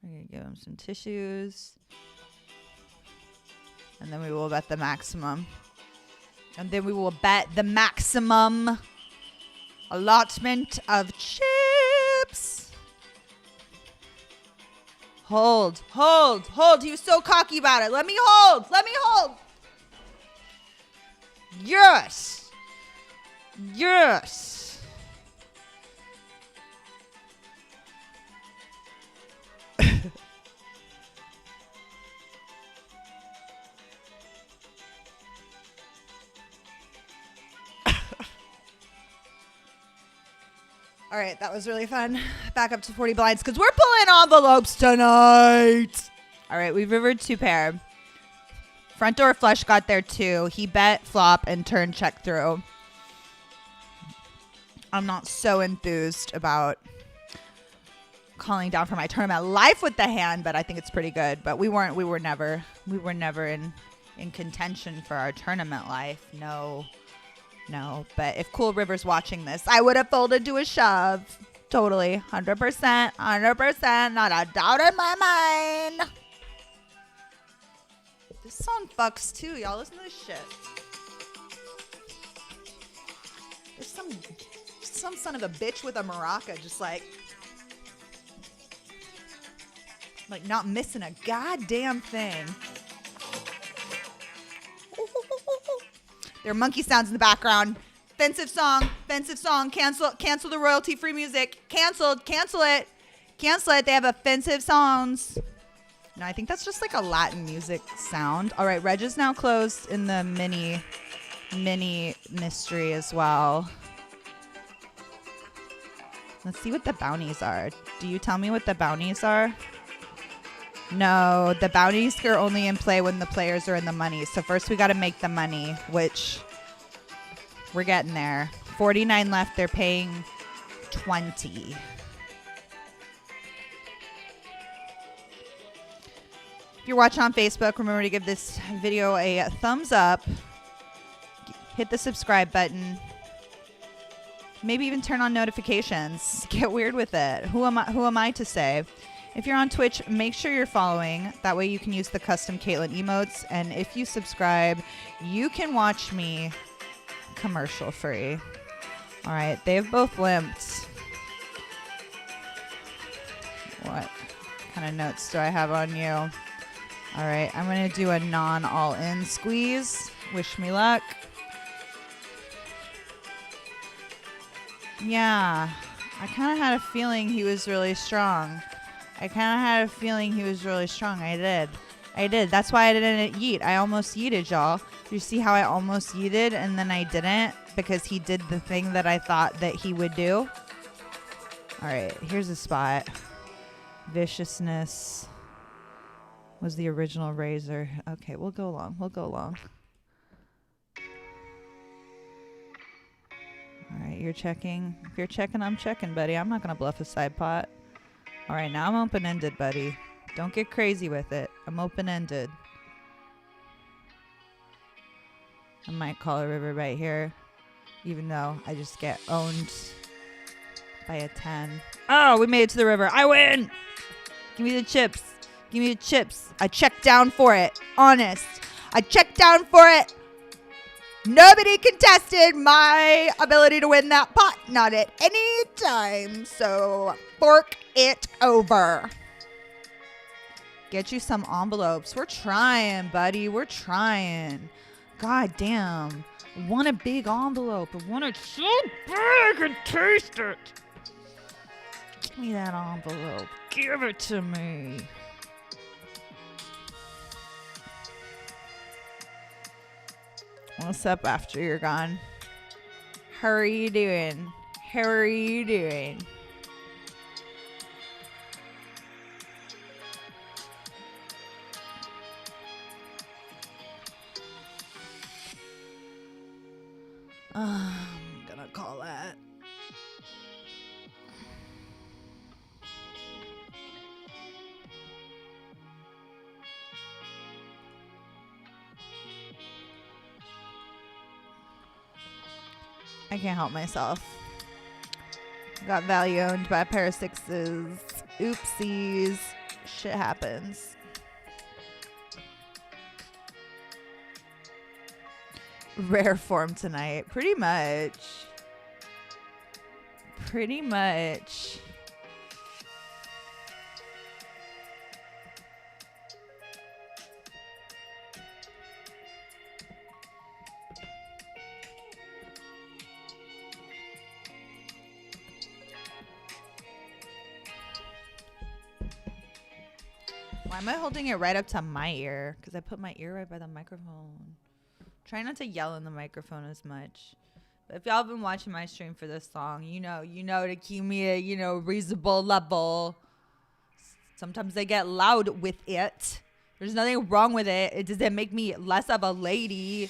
We're going to give him some tissues. And then we will bet the maximum. And then we will bet the maximum allotment of chips. Hold. He was so cocky about it. Let me hold. Yes. All right, that was really fun. Back up to 40 blinds because we're pulling envelopes tonight. All right, we rivered 2 pair. Front door flush got there too. He bet flop and turned check through. I'm not so enthused about calling down for my tournament life with the hand, but I think it's pretty good. But we were never in contention for our tournament life. No. But if Cool River's watching this, I would have folded to a shove. Totally. 100%. 100%. Not a doubt in my mind. This song fucks too. Y'all listen to this shit. There's some son of a bitch with a maraca just like not missing a goddamn thing. There are monkey sounds in the background. Offensive song. Cancel the royalty-free music. Cancel it. They have offensive sounds. No, I think that's just like a Latin music sound. All right, Reg is now closed in the mini mystery as well. Let's see what the bounties are. Do you tell me what the bounties are? No, the bounties are only in play when the players are in the money. So first we got to make the money, which we're getting there. 49 left. They're paying 20. If you're watching on Facebook, remember to give this video a thumbs up. Hit the subscribe button. Maybe even turn on notifications. Get weird with it. Who am I to say? If you're on Twitch, make sure you're following. That way you can use the custom Caitlin emotes. And if you subscribe, you can watch me commercial free. All right, they've both limped. What kind of notes do I have on you? All right, I'm going to do a non-all-in squeeze. Wish me luck. Yeah, I kind of had a feeling he was really strong. I did. That's why I didn't yeet. I almost yeeted, y'all. You see how I almost yeeted and then I didn't because he did the thing that I thought that he would do? All right, here's a spot. Viciousness was the original razor. Okay, we'll go long. All right, you're checking. If you're checking, I'm checking, buddy. I'm not going to bluff a side pot. All right, now I'm open-ended, buddy. Don't get crazy with it. I'm open-ended. I might call a river right here, even though I just get owned by a 10. Oh, we made it to the river. I win! Give me the chips. I checked down for it. Honest. I checked down for it. Nobody contested my ability to win that pot. Not at any time. So fork it over. Get you some envelopes. We're trying, buddy. We're trying. God damn. I want a big envelope. I want it so big and taste it. Give me that envelope. Give it to me. What's up after you're gone? How are you doing? I'm gonna call that. I can't help myself. Got value owned by a pair of sixes. Oopsies. Shit happens. Rare form tonight. Pretty much. Why am I holding it right up to my ear? Because I put my ear right by the microphone. Try not to yell in the microphone as much. But if y'all have been watching my stream for this song, you know to keep me a, reasonable level. Sometimes I get loud with it. There's nothing wrong with it. It doesn't make me less of a lady.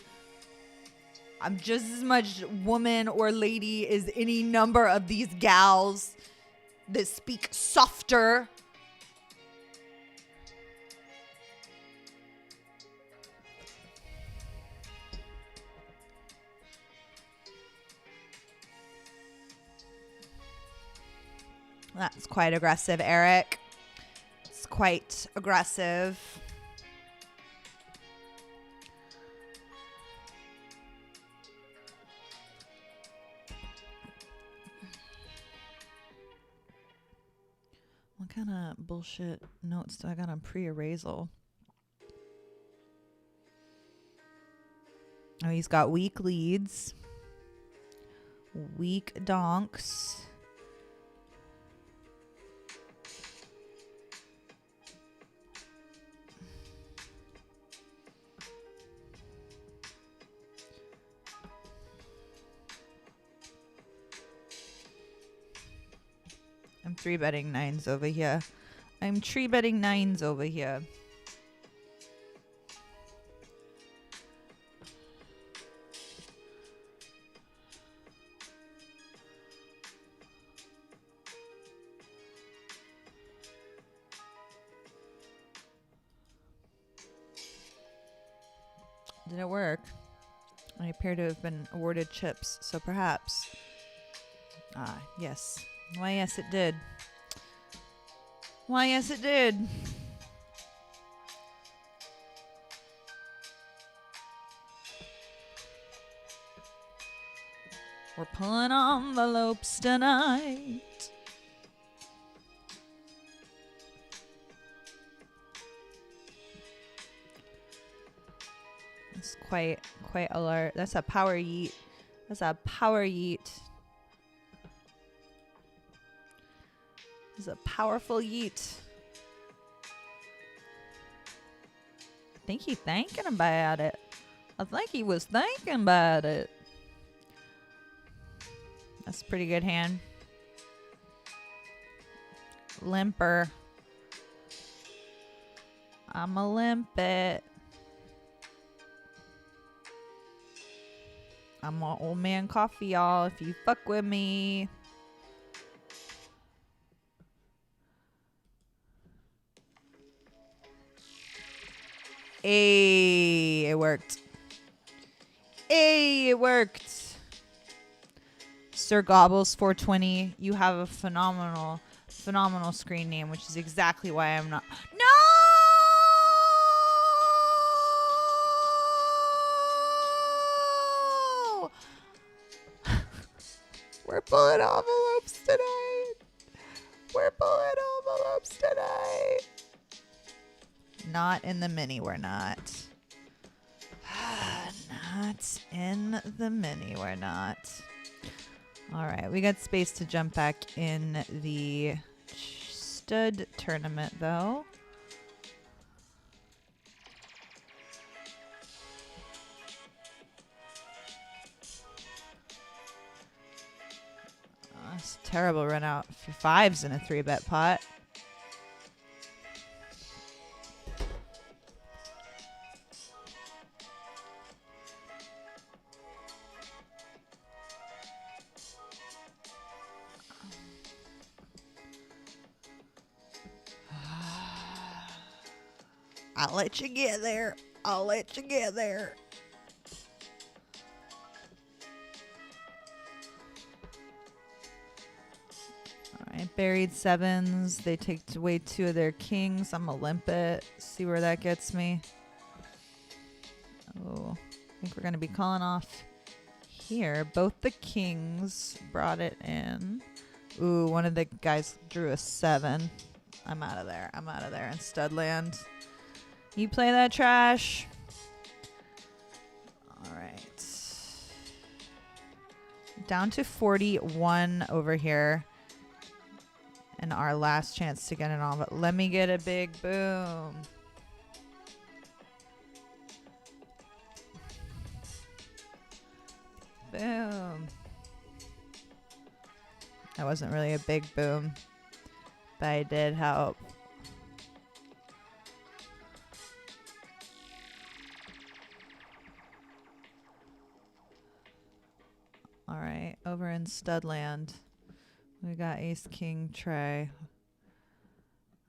I'm just as much woman or lady as any number of these gals that speak softer. That's quite aggressive, Eric. It's quite aggressive. What kind of bullshit notes do I got on pre-erasal? Oh, he's got weak leads. Weak donks. I'm 3-betting nines over here. I'm 3-betting nines over here. Did it work? I appear to have been awarded chips, so perhaps. Ah, yes. Why, yes, it did. Why, yes, it did. We're pulling on the lopes tonight. It's quite alert. That's a power yeet. That's a power yeet. It's a powerful yeet. I think he's thinking about it. I think he was thinking about it. That's a pretty good hand. Limper. I'm a limpet. I'm an old man coffee, y'all, if you fuck with me. Hey, it worked. Hey, it worked. Sir Gobbles 420, you have a phenomenal screen name, which is exactly why I'm not. No! We're pulling envelopes tonight. We're pulling envelopes tonight. Not in the mini, we're not. Not in the mini, we're not. All right, we got space to jump back in the stud tournament, though. That's a terrible run out for fives in a 3-bet pot. I'll let you get there. I'll let you get there. All right, buried sevens. They take away 2 of their kings. I'm a limpet. See where that gets me. Oh, I think we're going to be calling off here. Both the kings brought it in. Ooh, one of the guys drew a 7. I'm out of there. I'm out of there in studland. You play that trash. All right. Down to 41 over here. And our last chance to get it on. But let me get a big boom. Boom. That wasn't really a big boom. But I did help. All right, over in studland, we got ace, king, tray.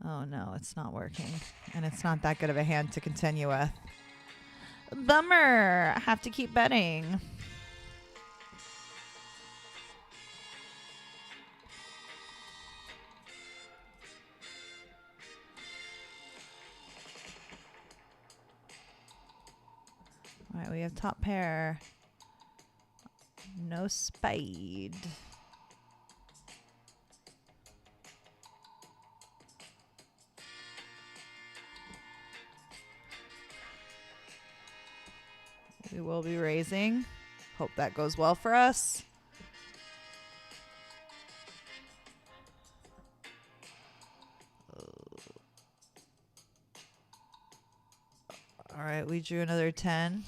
Oh no, it's not working. And it's not that good of a hand to continue with. Bummer, I have to keep betting. we have top pair. No spade. We will be raising. Hope that goes well for us. All right, we drew another 10.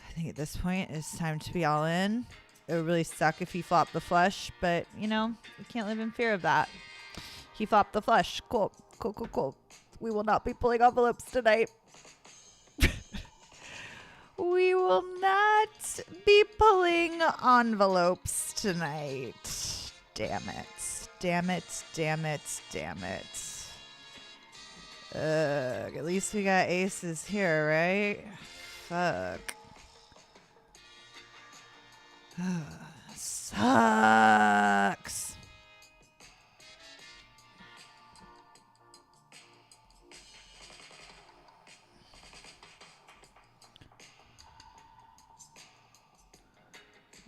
I think at this point it's time to be all in. It would really suck if he flopped the flush, but, you know, we can't live in fear of that. He flopped the flush. Cool, cool, cool, cool. We will not be pulling envelopes tonight. We will not be pulling envelopes tonight. Damn it. Damn it. Damn it. Damn it. At least we got aces here, right? Fuck. Sucks.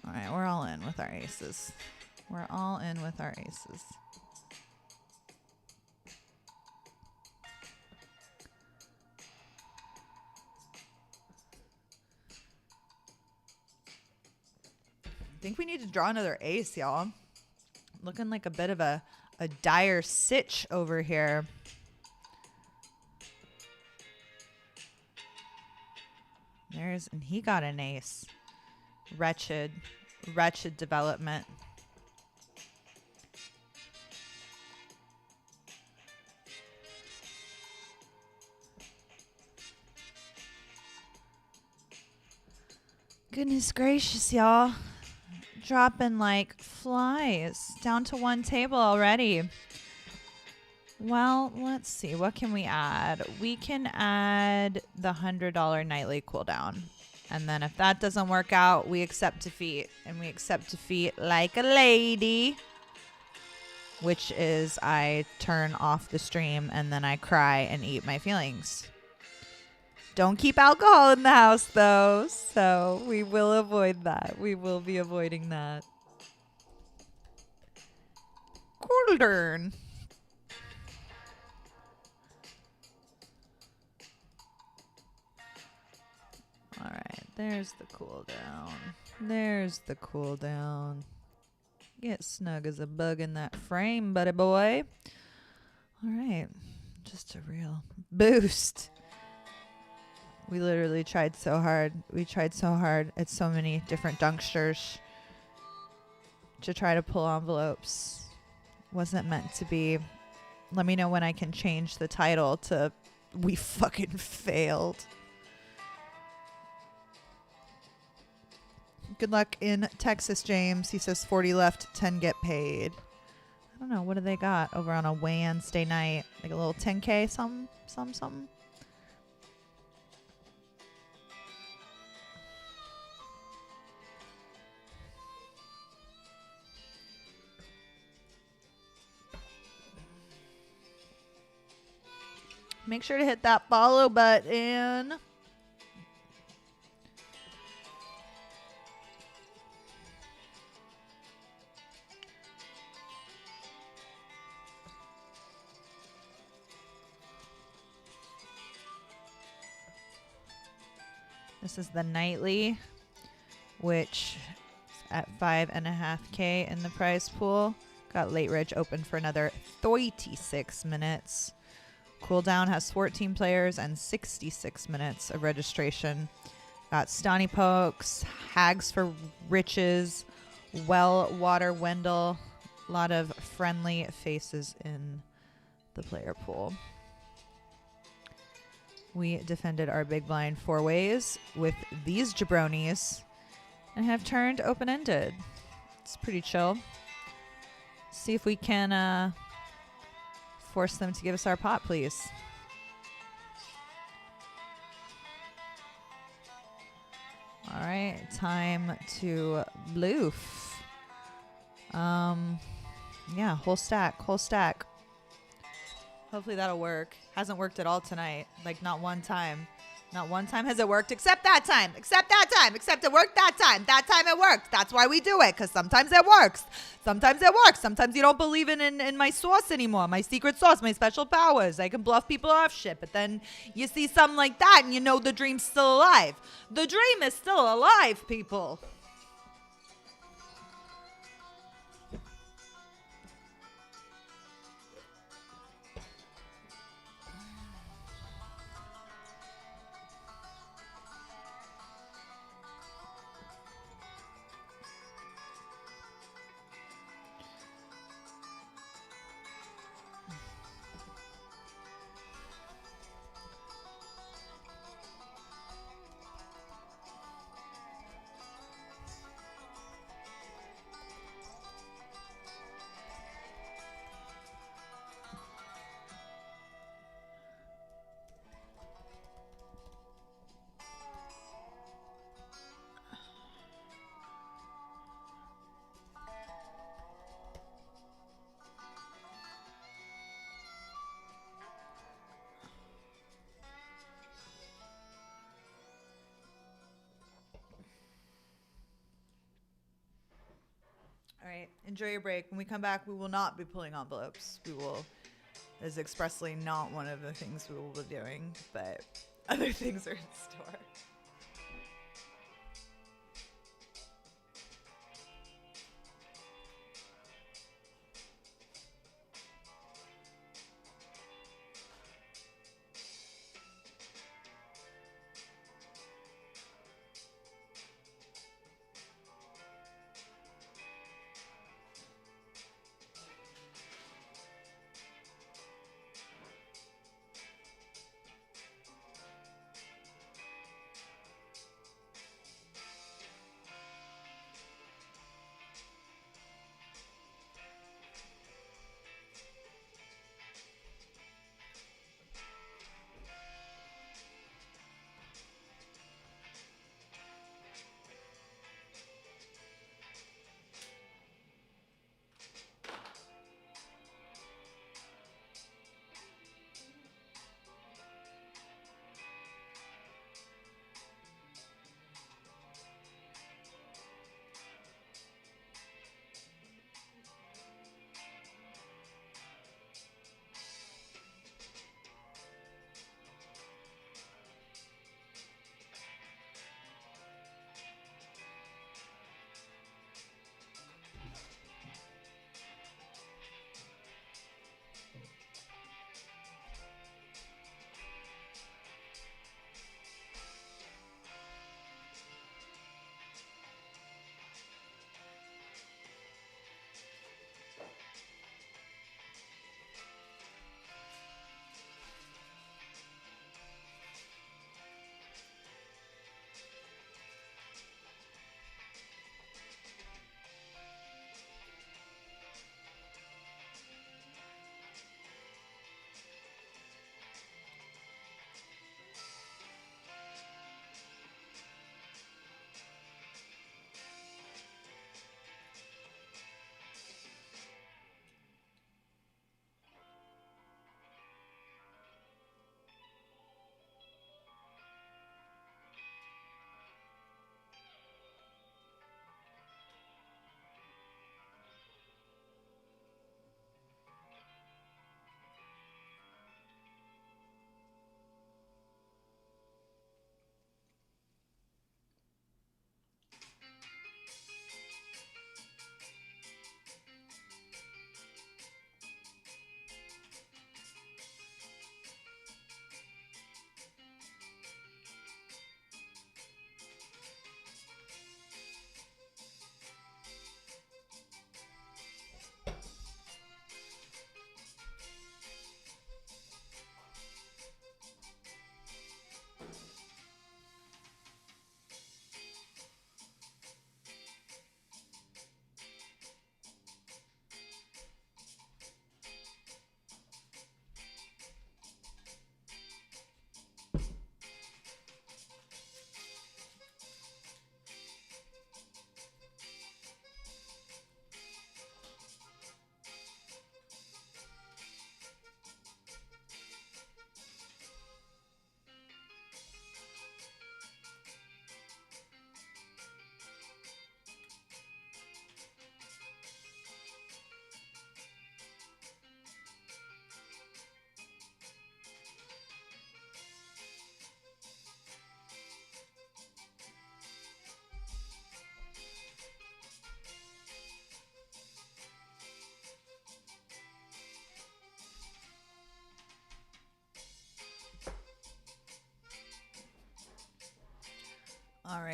All right, we're all in with our aces. We're all in with our aces. I think we need to draw another ace, y'all. Looking like a bit of a dire sitch over here. And he got an ace. Wretched development. Goodness gracious, y'all. Dropping like flies. Down to one table already. Well, let's see. What can we add? We can add the $100 nightly cooldown. And then if that doesn't work out, we accept defeat. And we accept defeat like a lady. Which is I turn off the stream and then I cry and eat my feelings. Don't keep alcohol in the house, though. So we will avoid that. We will be avoiding that. Cooldown. All right, there's the cooldown. There's the cooldown. Get snug as a bug in that frame, buddy boy. All right, just a real boost. We literally tried so hard. We tried so hard at so many different dunksters to try to pull envelopes. Wasn't meant to be. Let me know when I can change the title to "We fucking failed." Good luck in Texas, James. He says 40 left, 10 get paid. I don't know. What do they got over on a Wednesday night? Like a little 10K, something? Make sure to hit that follow button. This is the nightly, which is at 5.5K in the prize pool. Got Late Ridge open for another 36 minutes. Cooldown has 14 players and 66 minutes of registration. Got Stony Pokes, Hags for Riches, Well Water Wendell. A lot of friendly faces in the player pool. We defended our big blind 4 ways with these jabronis and have turned open-ended. It's pretty chill. See if we can force them to give us our pot, please. All right, time to bloof. Yeah, whole stack. Hopefully that'll work. Hasn't worked at all tonight. Like, not one time. Not one time has it worked except that time. Except that time. Except it worked that time. That time it worked. That's why we do it, because sometimes it works. Sometimes it works. Sometimes you don't believe in my sauce anymore, my secret sauce, my special powers. I can bluff people off shit, but then you see something like that and you know the dream's still alive. The dream is still alive, people. All right, enjoy your break. When we come back, we will not be pulling envelopes. We will, is expressly not one of the things we will be doing, but other things are in store.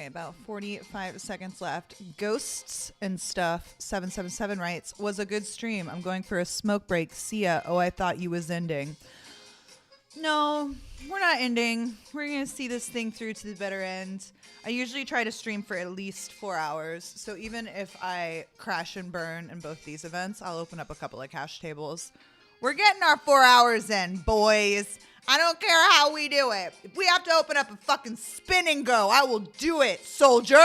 right, about 45 seconds left. Ghosts and Stuff 777 writes, was a good stream. I'm going for a smoke break. See ya. Oh, I thought you was ending. No, we're not ending. We're going to see this thing through to the better end. I usually try to stream for at least 4 hours. So even if I crash and burn in both these events, I'll open up a couple of cash tables. We're getting our 4 hours in, boys. I don't care how we do it. If we have to open up a fucking spin and go, I will do it, soldier.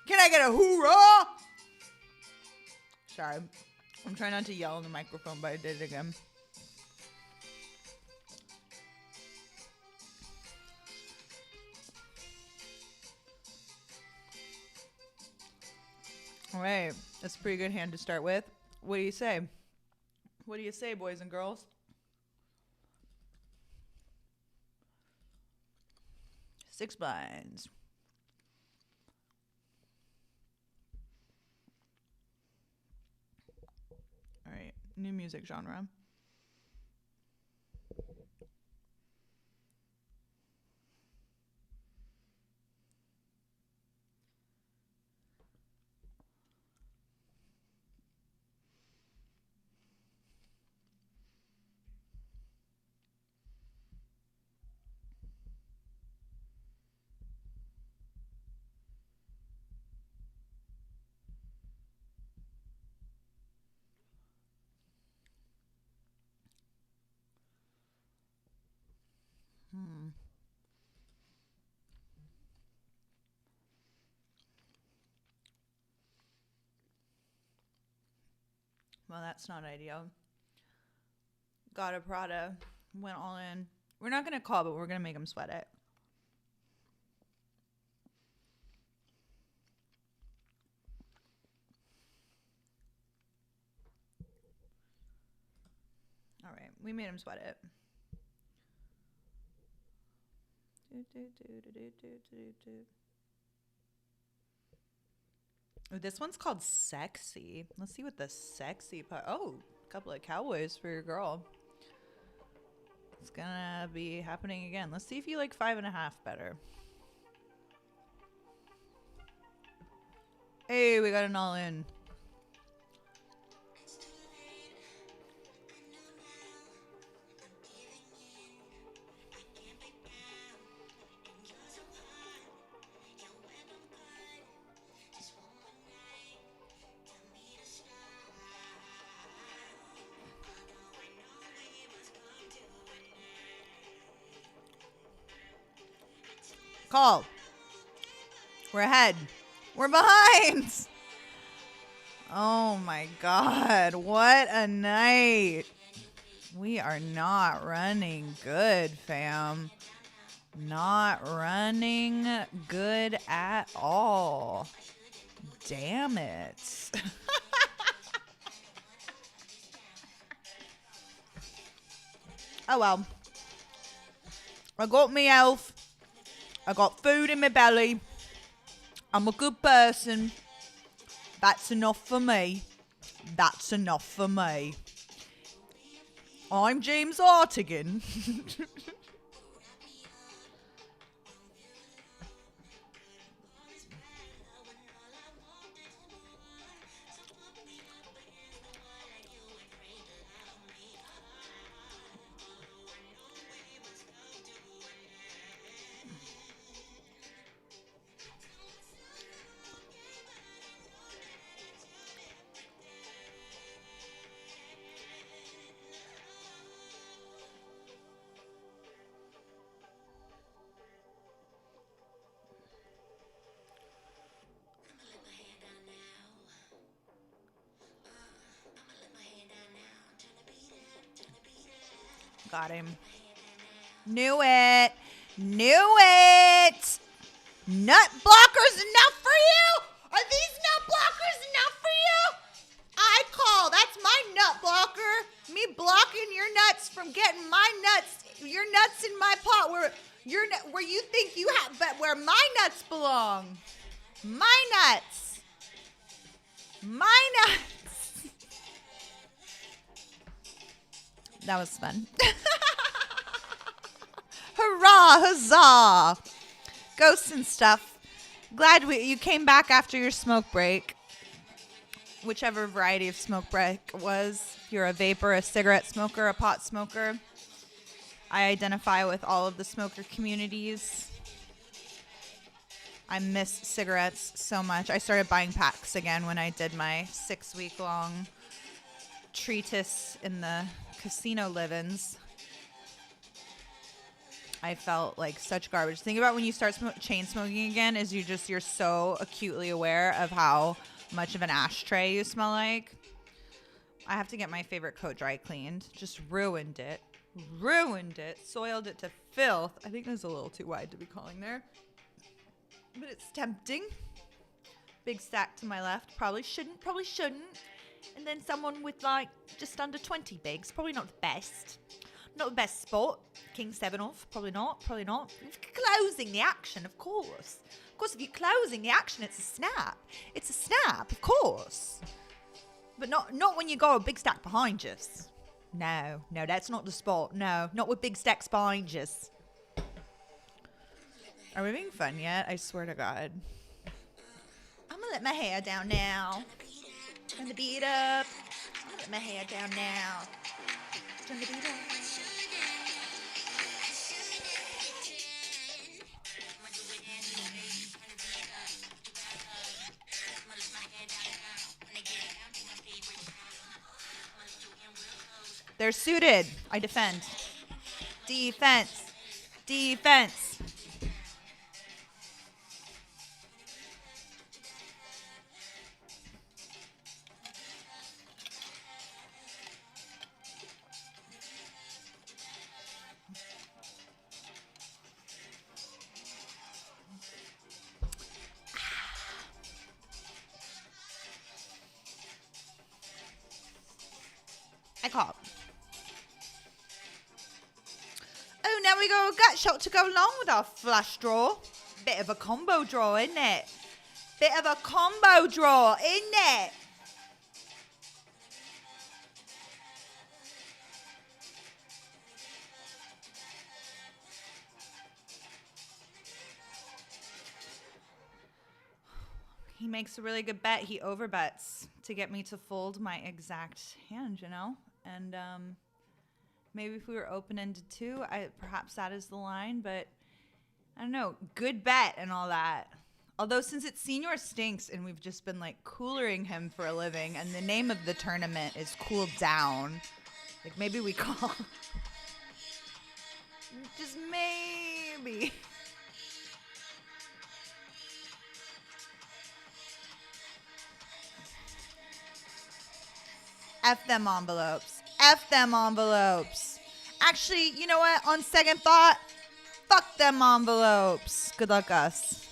Can I get a hoorah? Sorry. I'm trying not to yell in the microphone, but I did it again. All right. That's a pretty good hand to start with. What do you say? What do you say, boys and girls? Six blinds. All right, new music genre. Well, that's not ideal. Got a Prada. Went all in. We're not going to call, but we're going to make him sweat it. All right. We made him sweat it. Oh, this one's called Sexy. Let's see what the sexy part. Oh, a couple of cowboys for your girl. It's gonna be happening again. Let's see if you like 5.5 better. Hey, we got an all in. Call. We're ahead. We're behind. Oh my God. What a night. We are not running good, fam. Not running good at all. Damn it. Oh well. I got me health. I got food in my belly. I'm a good person. That's enough for me. That's enough for me. I'm James Artigan. Got him. Knew it. Knew it. Nut blockers enough for you? Are these nut blockers enough for you? I call. That's my nut blocker. Me blocking your nuts from getting my nuts, your nuts in my pot where you think you have, but where my nuts belong. My nuts. My nuts. That was fun. Hurrah, huzzah. Ghosts and Stuff Glad you came back after your smoke break. Whichever variety of smoke break it was. If you're a vapor, a cigarette smoker, a pot smoker. I identify with all of the smoker communities. I miss cigarettes so much. I started buying packs again when I did my 6-week-long treatise in the casino live-ins. I felt like such garbage. Think about when you start chain smoking again, is you're so acutely aware of how much of an ashtray you smell like. I have to get my favorite coat dry cleaned. Just ruined it. Soiled it to filth. I think that's a little too wide to be calling there. But it's tempting. Big stack to my left. Probably shouldn't. And then someone with like just under 20 bigs. Probably not the best. Not the best spot. King 7 off. Probably not. If you're closing the action, of course. Of course, if you're closing the action, it's a snap. It's a snap, of course. But not when you got a big stack behind you. No, that's not the spot. No, not with big stacks behind you. Are we having fun yet? I swear to God. I'm gonna let my hair down now. Turn the beat up. I'm gonna let my hair down now. Turn the beat up. They're suited. I defend. Defense. I call. Oh, now we go gut shot to go along with our flush draw. Bit of a combo draw, isn't it? He makes a really good bet. He overbets to get me to fold my exact hand, you know? And maybe if we were open-ended too, perhaps that is the line, but I don't know. Good bet and all that. Although since it's Senior Stinks and we've just been like coolering him for a living and the name of the tournament is Cool Down, like maybe we call. Just maybe. F them envelopes. Actually, you know what? On second thought, fuck them envelopes. Good luck, us.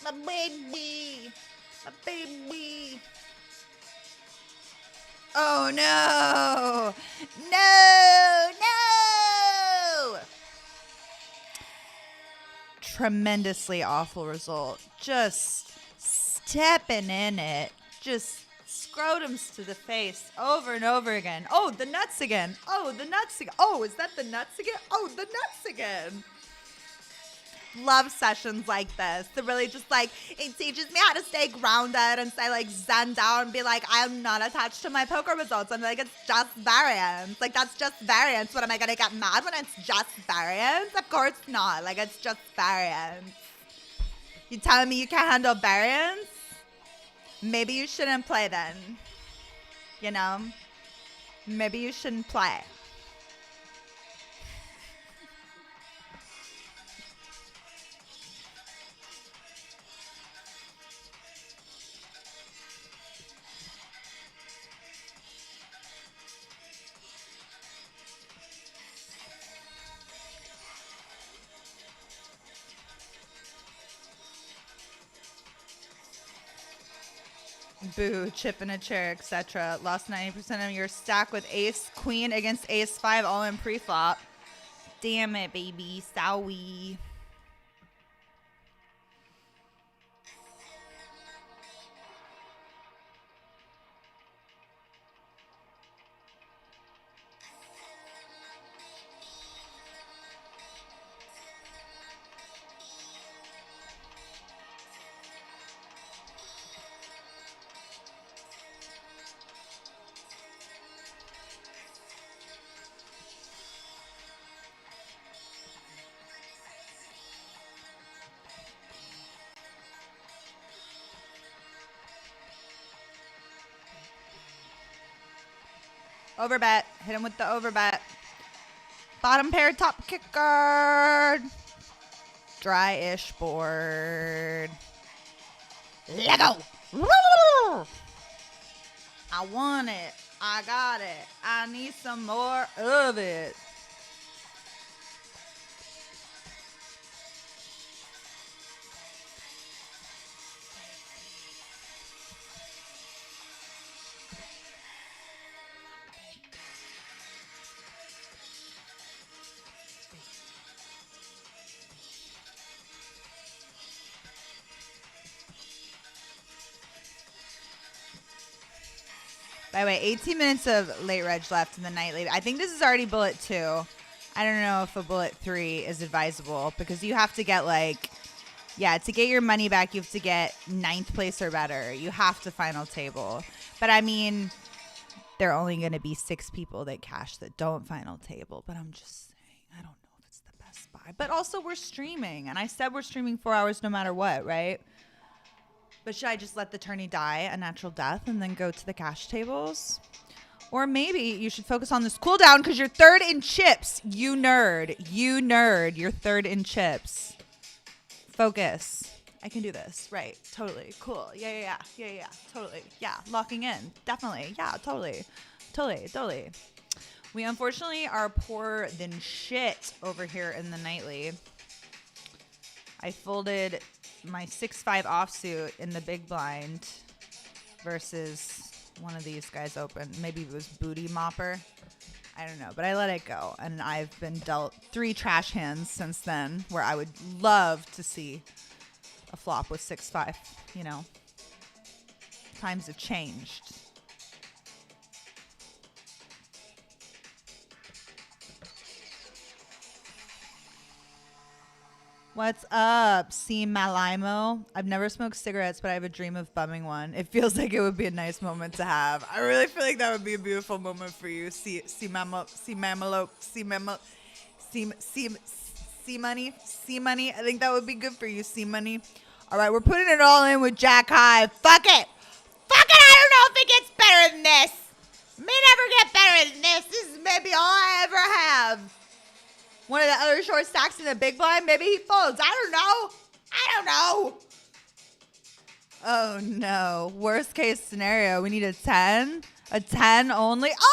My baby. Oh, no. Tremendously awful result. Just stepping in it. Just scrotums to the face over and over again. Oh, the nuts again. Oh, is that the nuts again? Oh, the nuts again. Love sessions like this. It really just like, it teaches me how to stay grounded and stay like zen down and be like, I'm not attached to my poker results. I'm like, it's just variance. Like, that's just variance. What, am I going to get mad when it's just variance? Of course not. Like, it's just variance. You telling me you can't handle variance? Maybe you shouldn't play then. You know? Maybe you shouldn't play. Boo, chip in a chair, etc. Lost 90% of your stack with ace queen against ace 5 all in pre-flop. Damn it, baby. Sowie. Overbet. Hit him with the overbet. Bottom pair, top kicker. Dry-ish board. Let go. I want it. I got it. I need some more of it. By the way, 18 minutes of late reg left in the nightly. I think this is already bullet 2. I don't know if a bullet 3 is advisable because you have to get to get your money back, you have to get 9th place or better. You have to final table. But I mean, there are only going to be 6 people that cash that don't final table. But I'm just saying, I don't know if it's the best buy. But also, we're streaming. And I said we're streaming 4 hours no matter what, right? But should I just let the tourney die a natural death and then go to the cash tables? Or maybe you should focus on this cooldown because you're 3rd in chips. You nerd. You nerd. You're 3rd in chips. Focus. I can do this. Right. Totally. Cool. Yeah. Totally. Yeah. Locking in. Definitely. Yeah. Totally. We unfortunately are poor than shit over here in the nightly. I folded my 6-5 offsuit in the big blind versus one of these guys open. Maybe it was Booty Mopper. I don't know, but I let it go. And I've been dealt 3 trash hands since then where I would love to see a flop with 6-5. You know, times have changed. What's up, see Malimo? I've never smoked cigarettes, but I have a dream of bumming one. It feels like it would be a nice moment to have. I really feel like that would be a beautiful moment for you. See money. I think that would be good for you, see money. All right, we're putting it all in with Jack High. Fuck it. I don't know if it gets better than this. May never get better than this. This is maybe all I ever have. One of the other short stacks in the big blind. Maybe he folds. I don't know. Oh, no. Worst case scenario. We need a 10. A 10 only. Oh!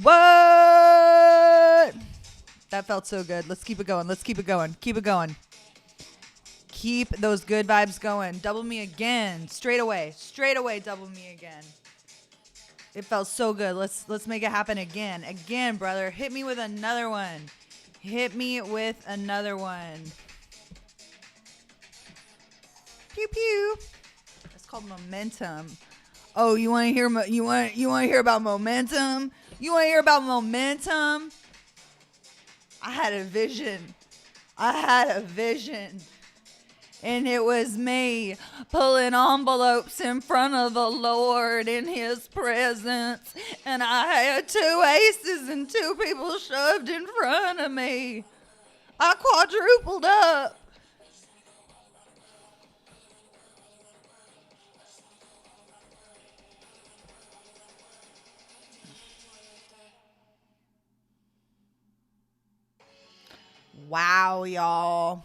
What? That felt so good. Let's keep it going. Keep those good vibes going. Double me again. Straight away. Double me again. It felt so good. Let's make it happen again. Again, brother. Hit me with another one. Pew pew. It's called momentum. Oh, you want to hear about momentum? I had a vision. And it was me pulling envelopes in front of the Lord in his presence. And I had 2 aces and 2 people shoved in front of me. I quadrupled up. Wow, y'all.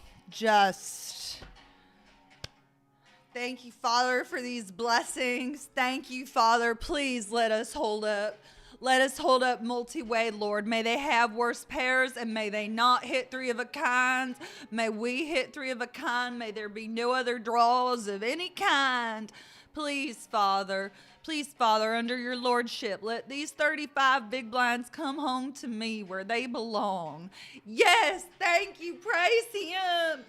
Thank you, Father, for these blessings. Thank you, Father. Please let us hold up. Let us hold up multi-way, Lord. May they have worse pairs and may they not hit 3 of a kind. May we hit 3 of a kind. May there be no other draws of any kind. Please, Father, under your lordship, let these 35 big blinds come home to me where they belong. Yes, thank you. Praise him.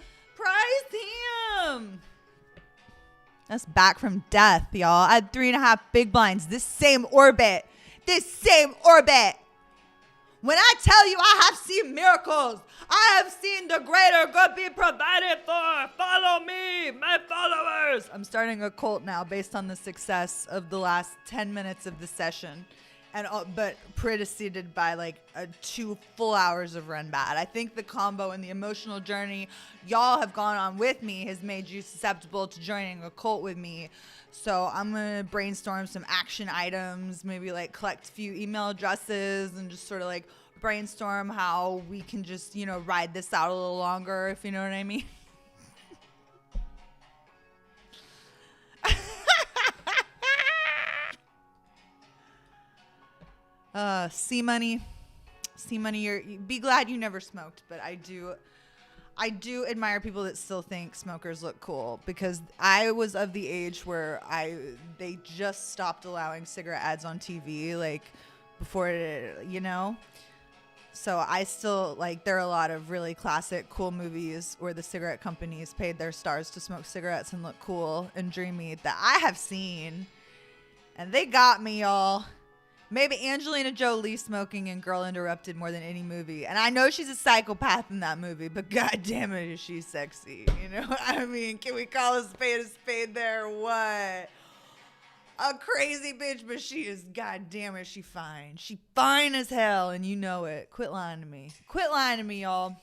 That's back from death, y'all. I had 3.5 big blinds. This same orbit. When I tell you I have seen miracles, I have seen the greater good be provided for. Follow me, my followers. I'm starting a cult now based on the success of the last 10 minutes of the session. and but preceded by like 2 full hours of run bad. I think the combo and the emotional journey y'all have gone on with me has made you susceptible to joining a cult with me. So I'm gonna brainstorm some action items, maybe like collect a few email addresses and just sort of like brainstorm how we can just, you know, ride this out a little longer, if you know what I mean. C money, be glad you never smoked, but I do admire people that still think smokers look cool, because I was of the age where they just stopped allowing cigarette ads on TV, like before it, you know. So I still like, there are a lot of really classic cool movies where the cigarette companies paid their stars to smoke cigarettes and look cool and dreamy that I have seen, and they got me, y'all. Maybe Angelina Jolie smoking in Girl Interrupted more than any movie. And I know she's a psychopath in that movie, but god damn it, is she sexy. You know, I mean, can we call a spade there or what? A crazy bitch, but she is, god damn it, she fine. She fine as hell, and you know it. Quit lying to me. Quit lying to me, y'all.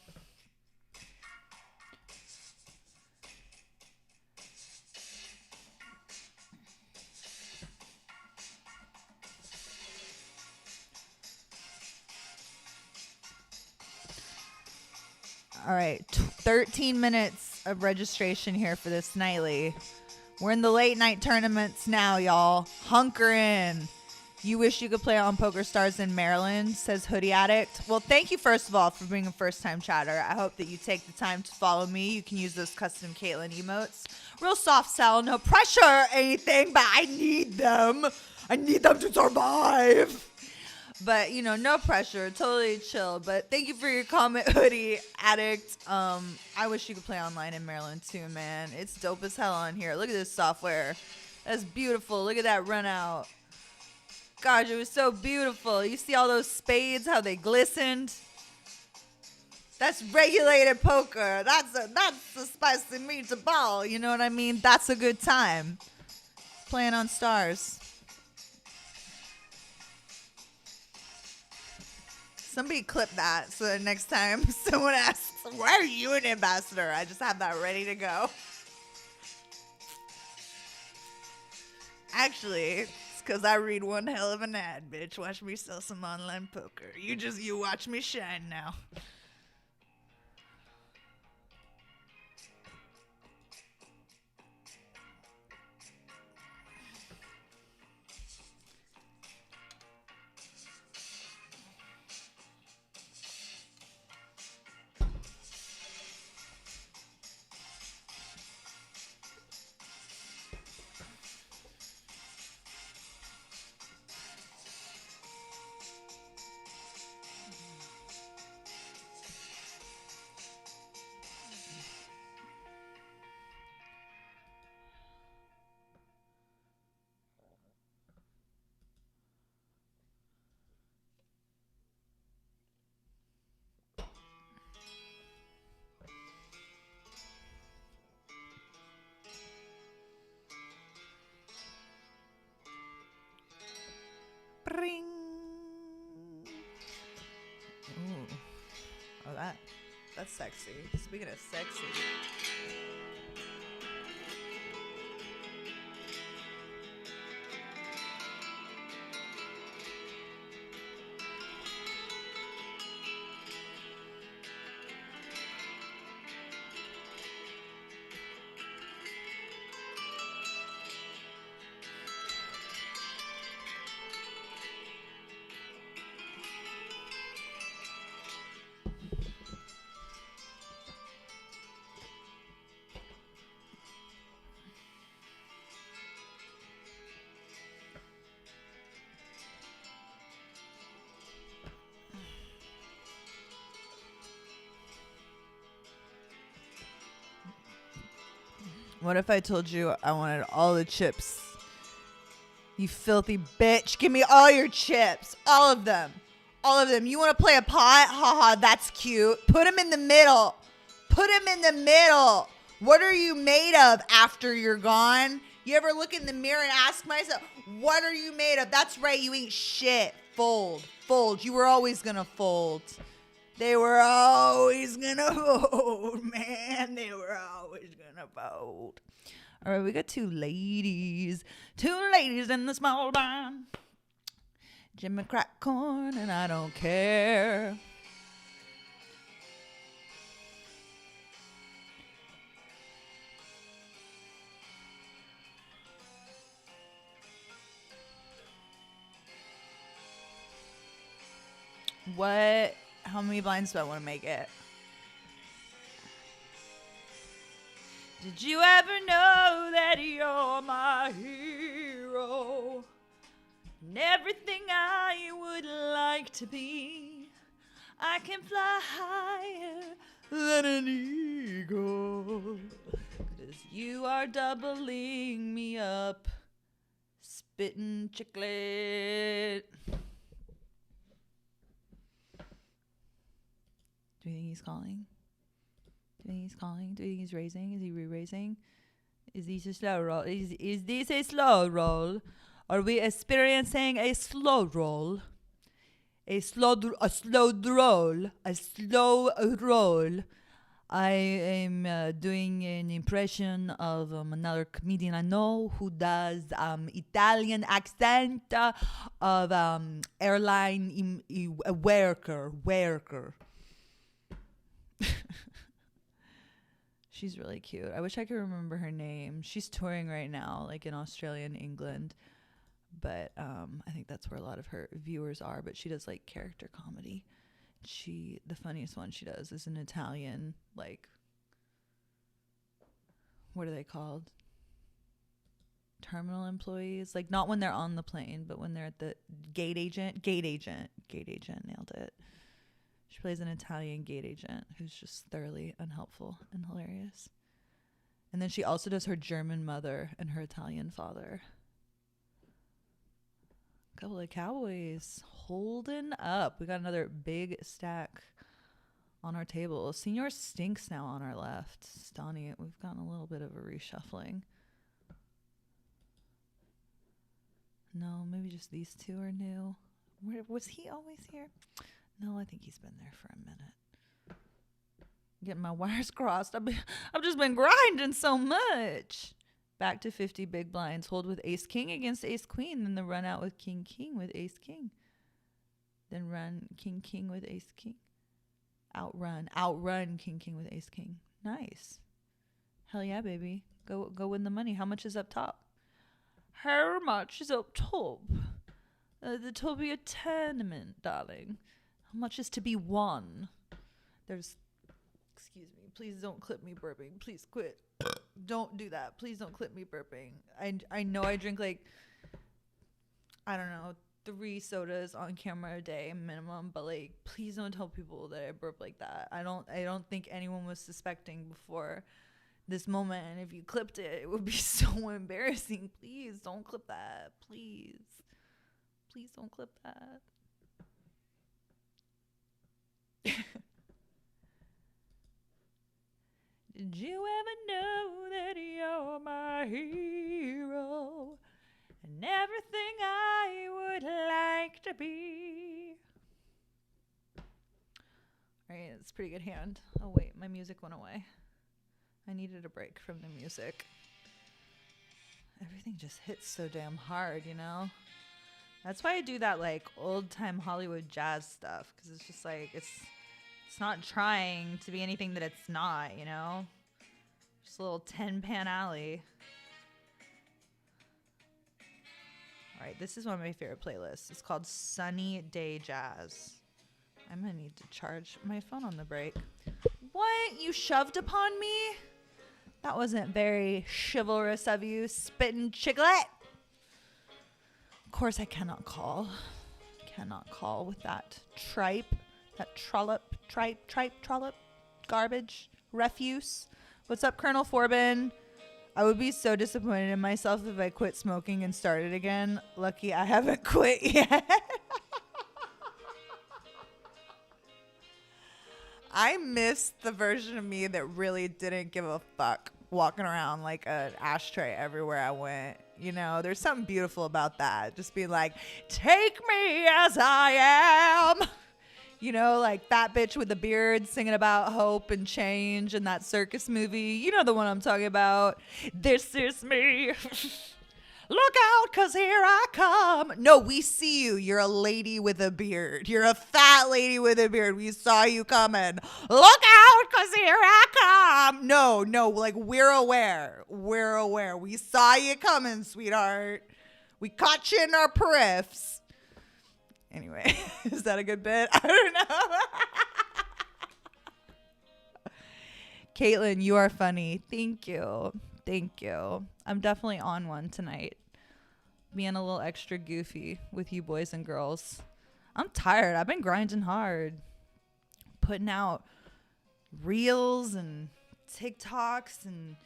All right, 13 minutes of registration here for this nightly. We're in the late night tournaments now, y'all. Hunker in. You wish you could play on PokerStars in Maryland, says Hoodie Addict. Well, thank you, first of all, for being a first-time chatter. I hope that you take the time to follow me. You can use those custom Caitlin emotes. Real soft sell, no pressure or anything, but I need them. I need them to survive. But, you know, no pressure, totally chill. But thank you for your comment, Hoodie Addict. I wish you could play online in Maryland too, man. It's dope as hell on here. Look at this software. That's beautiful. Look at that run out. Gosh, it was so beautiful. You see all those spades, how they glistened? That's regulated poker. That's a spicy meatball. You know what I mean? That's a good time. Playing on stars. Somebody clip that so that next time someone asks, why are you an ambassador? I just have that ready to go. Actually, it's because I read one hell of an ad, bitch. Watch me sell some online poker. You watch me shine now. Ring. Ooh. Oh, that's sexy. Speaking of sexy. What if I told you I wanted all the chips? You filthy bitch. Give me all your chips. All of them. All of them. You want to play a pot? Haha, that's cute. Put them in the middle. Put them in the middle. What are you made of after you're gone? You ever look in the mirror and ask myself, what are you made of? That's right, you ain't shit. Fold. You were always gonna fold. They were always gonna fold, man. They were always gonna fold. All right, we got two ladies in the small barn. Jimmy crack corn, and I don't care. What? How many blinds do I want to make it? Did you ever know that you're my hero? And everything I would like to be. I can fly higher than an eagle. 'Cause you are doubling me up. Spitting chiclet. Do you think he's calling? Do you think he's raising? Is he re-raising? Is this a slow roll? Is this a slow roll? Are we experiencing a slow roll? A slow roll. I am doing an impression of another comedian I know who does Italian accent of airline worker. She's really cute. I wish I could remember her name. She's touring right now, like in Australia and England. But I think that's where a lot of her viewers are. But she does like character comedy. The funniest one she does is an Italian, like, what are they called? Terminal employees. Like not when they're on the plane, but when they're at the gate agent. Nailed it. She plays an Italian gate agent who's just thoroughly unhelpful and hilarious. And then she also does her German mother and her Italian father. A couple of cowboys holding up. We got another big stack on our table. Senior Stinks now on our left. Stoney, we've gotten a little bit of a reshuffling. No, maybe just these two are new. Was he always here? No, I think he's been there for a minute. Getting my wires crossed. I've just been grinding so much. Back to 50 big blinds. Hold with ace king against ace queen. Then the run out with king with ace king. Then run king with ace king. Outrun king with ace king. Nice. Hell yeah, baby. Go win the money. How much is up top? How much is up top? The Tobia tournament, darling. How much is to be won? Excuse me. Please don't clip me burping. Please quit. Don't do that. Please don't clip me burping. I know I drink like, I don't know, 3 sodas on camera a day minimum, but like, please don't tell people that I burp like that. I don't think anyone was suspecting before this moment. And if you clipped it, it would be so embarrassing. Please don't clip that. Please don't clip that. Did you ever know that you're my hero and everything I would like to be? All right, it's a pretty good hand. Oh wait, my music went away. I needed a break from the music. Everything just hits so damn hard, you know? That's why I do that like old time Hollywood jazz stuff, because it's just like it's not trying to be anything that it's not, you know? Just a little 10-pan alley. All right, this is one of my favorite playlists. It's called Sunny Day Jazz. I'm gonna need to charge my phone on the break. What? You shoved upon me? That wasn't very chivalrous of you, spitting chiclet. Of course I cannot call. With that tripe. That trollop, garbage, refuse. What's up, Colonel Forbin? I would be so disappointed in myself if I quit smoking and started again. Lucky I haven't quit yet. I missed the version of me that really didn't give a fuck. walking around like an ashtray everywhere I went. You know, there's something beautiful about that. Just being like, take me as I am. You know, like that bitch with the beard singing about hope and change in that circus movie. You know the one I'm talking about. This is me. Look out, 'cause here I come. No, we see you. You're a lady with a beard. You're a fat lady with a beard. We saw you coming. Look out, 'cause here I come. No, like we're aware. We're aware. We saw you coming, sweetheart. We caught you in our periffs. Anyway, is that a good bit? I don't know. Caitlin, you are funny. Thank you. Thank you. I'm definitely on one tonight. Being a little extra goofy with you boys and girls. I'm tired. I've been grinding hard. Putting out reels and TikToks and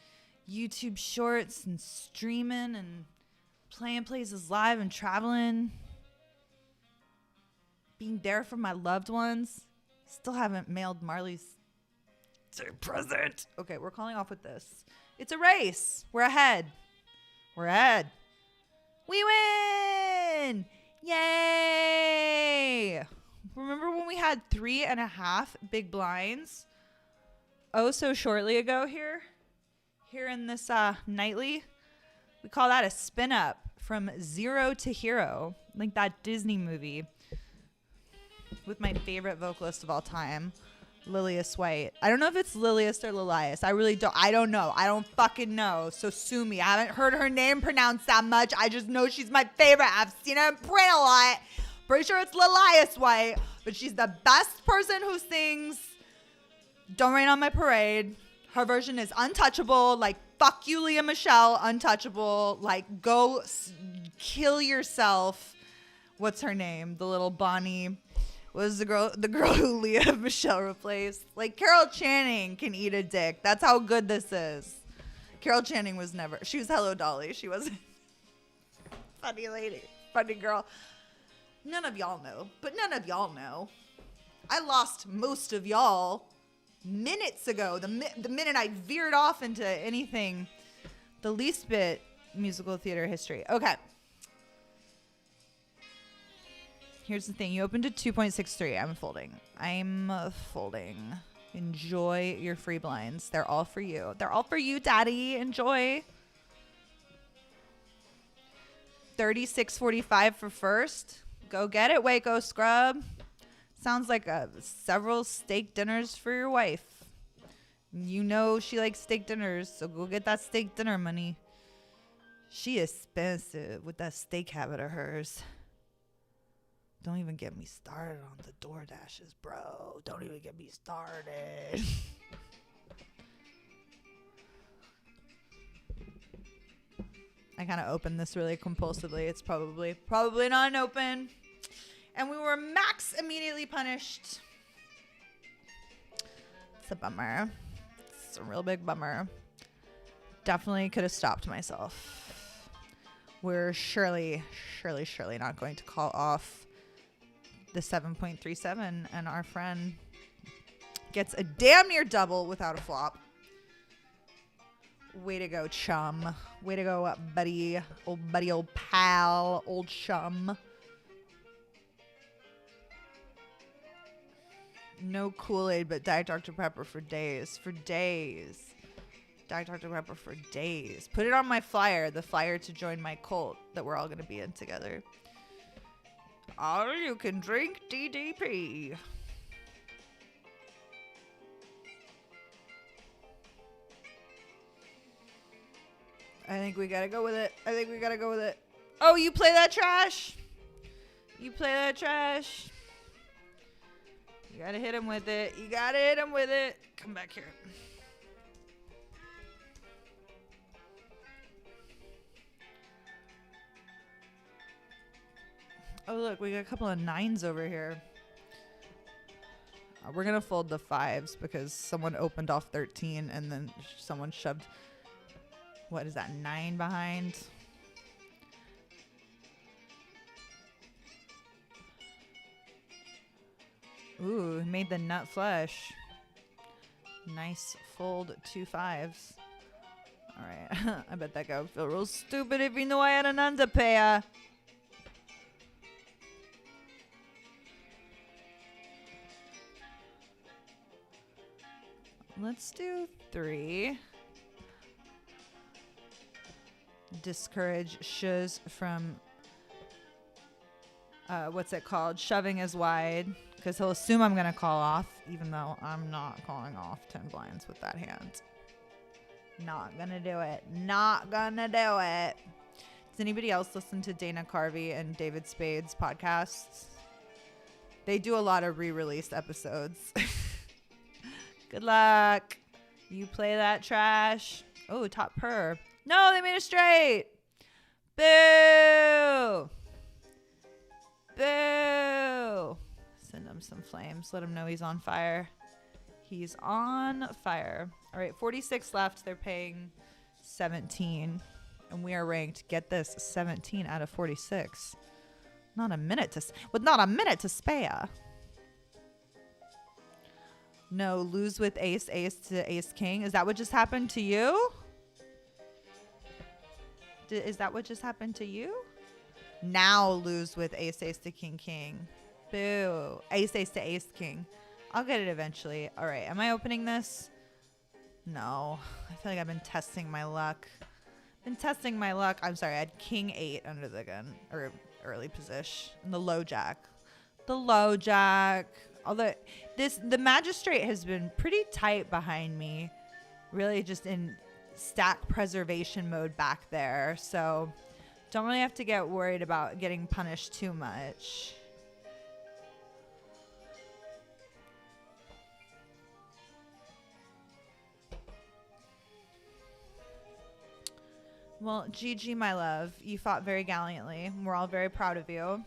YouTube shorts and streaming and playing places live and traveling. Being there for my loved ones. Still haven't mailed Marley's present. Okay, we're calling off with this. It's a race. We're ahead. We're ahead. We win! Yay! Remember when we had 3.5 big blinds? Oh, so shortly ago here in this nightly. We call that a spin up from zero to hero. Like that Disney movie with my favorite vocalist of all time, Lilius White. I don't know if it's Lilius or Lilias. I really don't. I don't know. I don't fucking know. So sue me. I haven't heard her name pronounced that much. I just know she's my favorite. I've seen her in print a lot. Pretty sure it's Lilius White, but she's the best person who sings Don't Rain on My Parade. Her version is untouchable. Like, fuck you, Leah Michelle. Untouchable. Like, go kill yourself. What's her name? The little Bonnie. Was the girl who Leah Michelle replaced. Like, Carol Channing can eat a dick. That's how good this is. Carol Channing was never. She was Hello Dolly. She wasn't. Funny lady. Funny girl. None of y'all know. But none of y'all know. I lost most of y'all minutes ago. The minute I veered off into anything the least bit musical theater history. Okay. Here's the thing. You opened at 2.63. I'm folding. Enjoy your free blinds. They're all for you. They're all for you, Daddy. Enjoy. 36.45 for first. Go get it, Waco Scrub. Sounds like several steak dinners for your wife. You know she likes steak dinners, so go get that steak dinner money. She is expensive with that steak habit of hers. Don't even get me started on the DoorDashes, bro. Don't even get me started. I kind of opened this really compulsively. It's probably not an open. And we were max immediately punished. It's a bummer. It's a real big bummer. Definitely could have stopped myself. We're surely not going to call off the 7.37, and our friend gets a damn near double without a flop. Way to go, chum. Way to go, buddy. Old pal. Old chum. No Kool-Aid, but Diet Dr. Pepper for days. For days. Diet Dr. Pepper for days. Put it on my flyer. The flyer to join my cult that we're all going to be in together. All you can drink DDP. I think we gotta go with it. Oh, you play that trash? You gotta hit him with it. Come back here. Oh, look, we got a couple of 9s over here. We're going to fold the 5s because someone opened off 13 and then someone shoved, what is that, 9 behind? Ooh, made the nut flush. Nice fold 2 5s. All right. I bet that guy would feel real stupid if he knew I had an underpair. Let's do 3. Discourage shiz from, what's it called? Shoving is wide. Because he'll assume I'm going to call off, even though I'm not calling off 10 blinds with that hand. Not going to do it. Not going to do it. Does anybody else listen to Dana Carvey and David Spade's podcasts? They do a lot of re-released episodes. Good luck. You play that trash. Oh, top per. No, they made it straight. Boo. Boo. Send him some flames. Let him know he's on fire. He's on fire. All right, 46 left. They're paying 17. And we are ranked, get this, 17 out of 46. Not a minute to spare. No, lose with ace, ace to ace king. Is that what just happened to you? Is that what just happened to you? Now lose with ace, ace to king, king. Boo. Ace, ace to ace, king. I'll get it eventually. All right. Am I opening this? No. I feel like I've been testing my luck. I'm sorry. I had king 8 under the gun. Or early position. And the low jack. Although the magistrate has been pretty tight behind me. Really just in stack preservation mode back there. So don't really have to get worried about getting punished too much. Well, GG, my love. You fought very gallantly. We're all very proud of you.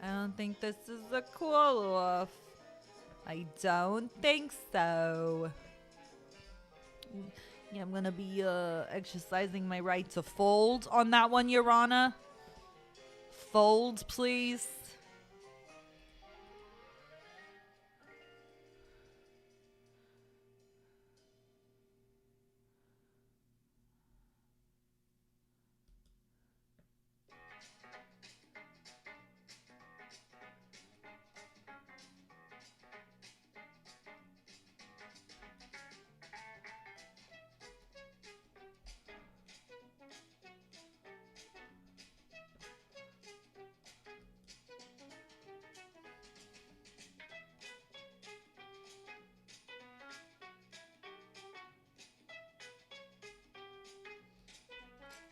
I don't think this is a call-off. I don't think so. Yeah, I'm going to be exercising my right to fold on that one, Your Honor. Fold, please.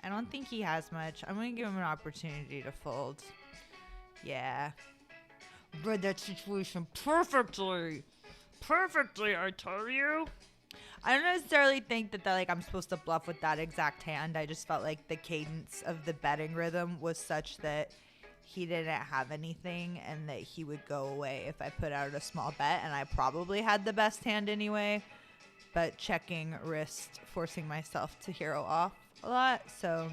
I don't think he has much. I'm going to give him an opportunity to fold. Yeah. Read that situation perfectly. Perfectly, I tell you. I don't necessarily think that like I'm supposed to bluff with that exact hand. I just felt like the cadence of the betting rhythm was such that he didn't have anything and that he would go away if I put out a small bet. And I probably had the best hand anyway. But checking wrist, forcing myself to hero off a lot. So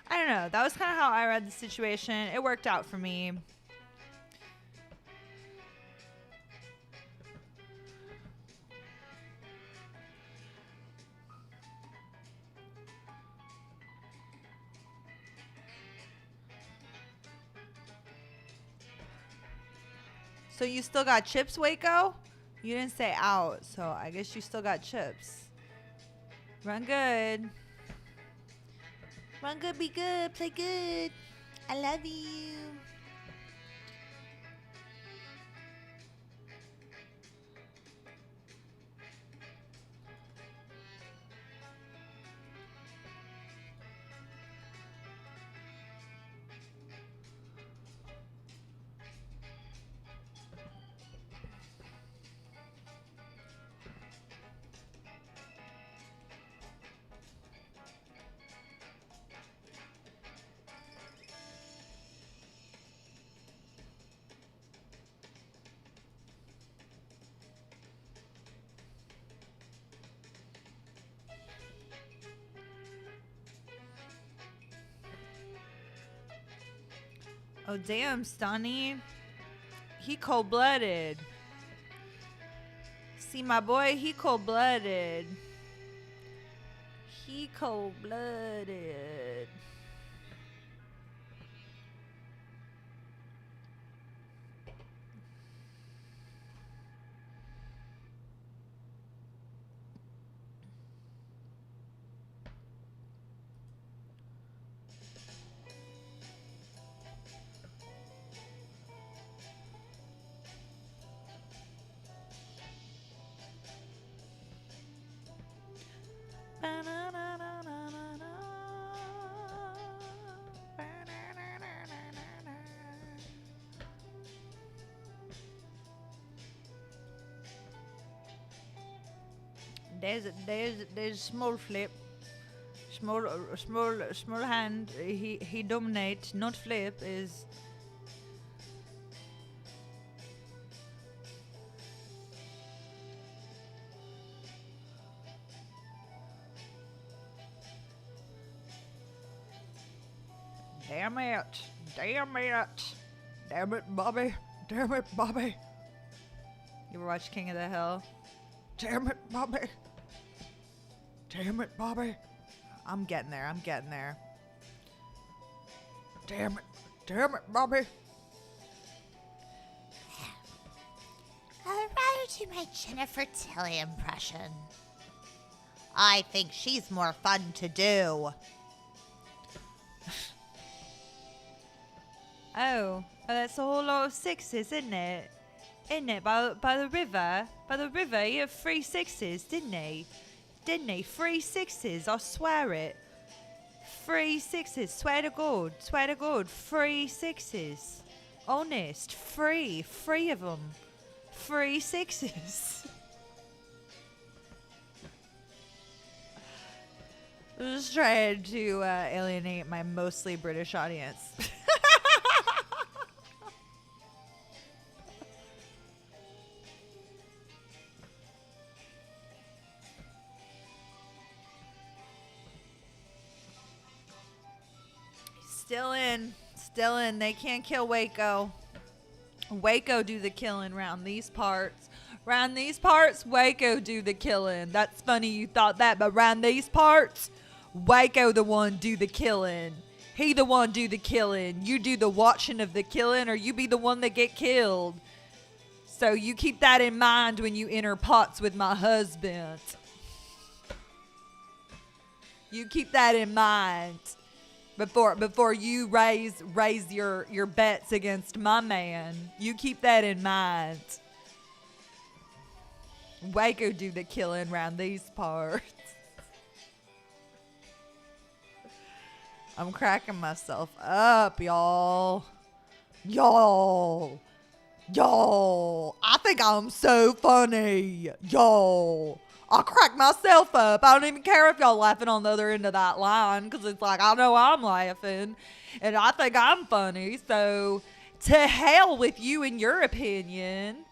I don't know. That was kind of how I read the situation. It worked out for me. So you still got chips, Waco? You didn't say out, so I guess you still got chips. Run good. Run good, be good, play good. I love you. Oh, damn, Stunny. He cold-blooded. See, my boy, he cold-blooded. He cold-blooded. There's a small flip, small hand. He dominate, not flip is. Damn it, damn it, damn it, Bobby, damn it, Bobby. You ever watch King of the Hill? Damn it, Bobby. Damn it, Bobby. I'm getting there. I'm getting there. Damn it. Damn it, Bobby. I would rather do my Jennifer Tilly impression. I think she's more fun to do. Oh, that's a whole lot of sixes, isn't it? Isn't it? By the river, he had 3 sixes, didn't he? Didn't he? 3 sixes, I swear it. 3 sixes, swear to God, 3 sixes. Honest, 3 of them. 3 sixes. I'm just trying to alienate my mostly British audience. Still in. They can't kill Waco. Waco do the killing round these parts. Round these parts, Waco do the killing. That's funny you thought that, but round these parts, Waco the one do the killing. He the one do the killing. You do the watching of the killing, or you be the one that get killed. So you keep that in mind when you enter pots with my husband. You keep that in mind. Before you raise your bets against my man, you keep that in mind. Waco do the killing around these parts. I'm cracking myself up, y'all. Y'all. I think I'm so funny. Y'all. I crack myself up. I don't even care if y'all laughing on the other end of that line, because it's like, I know I'm laughing and I think I'm funny. So to hell with you and your opinion.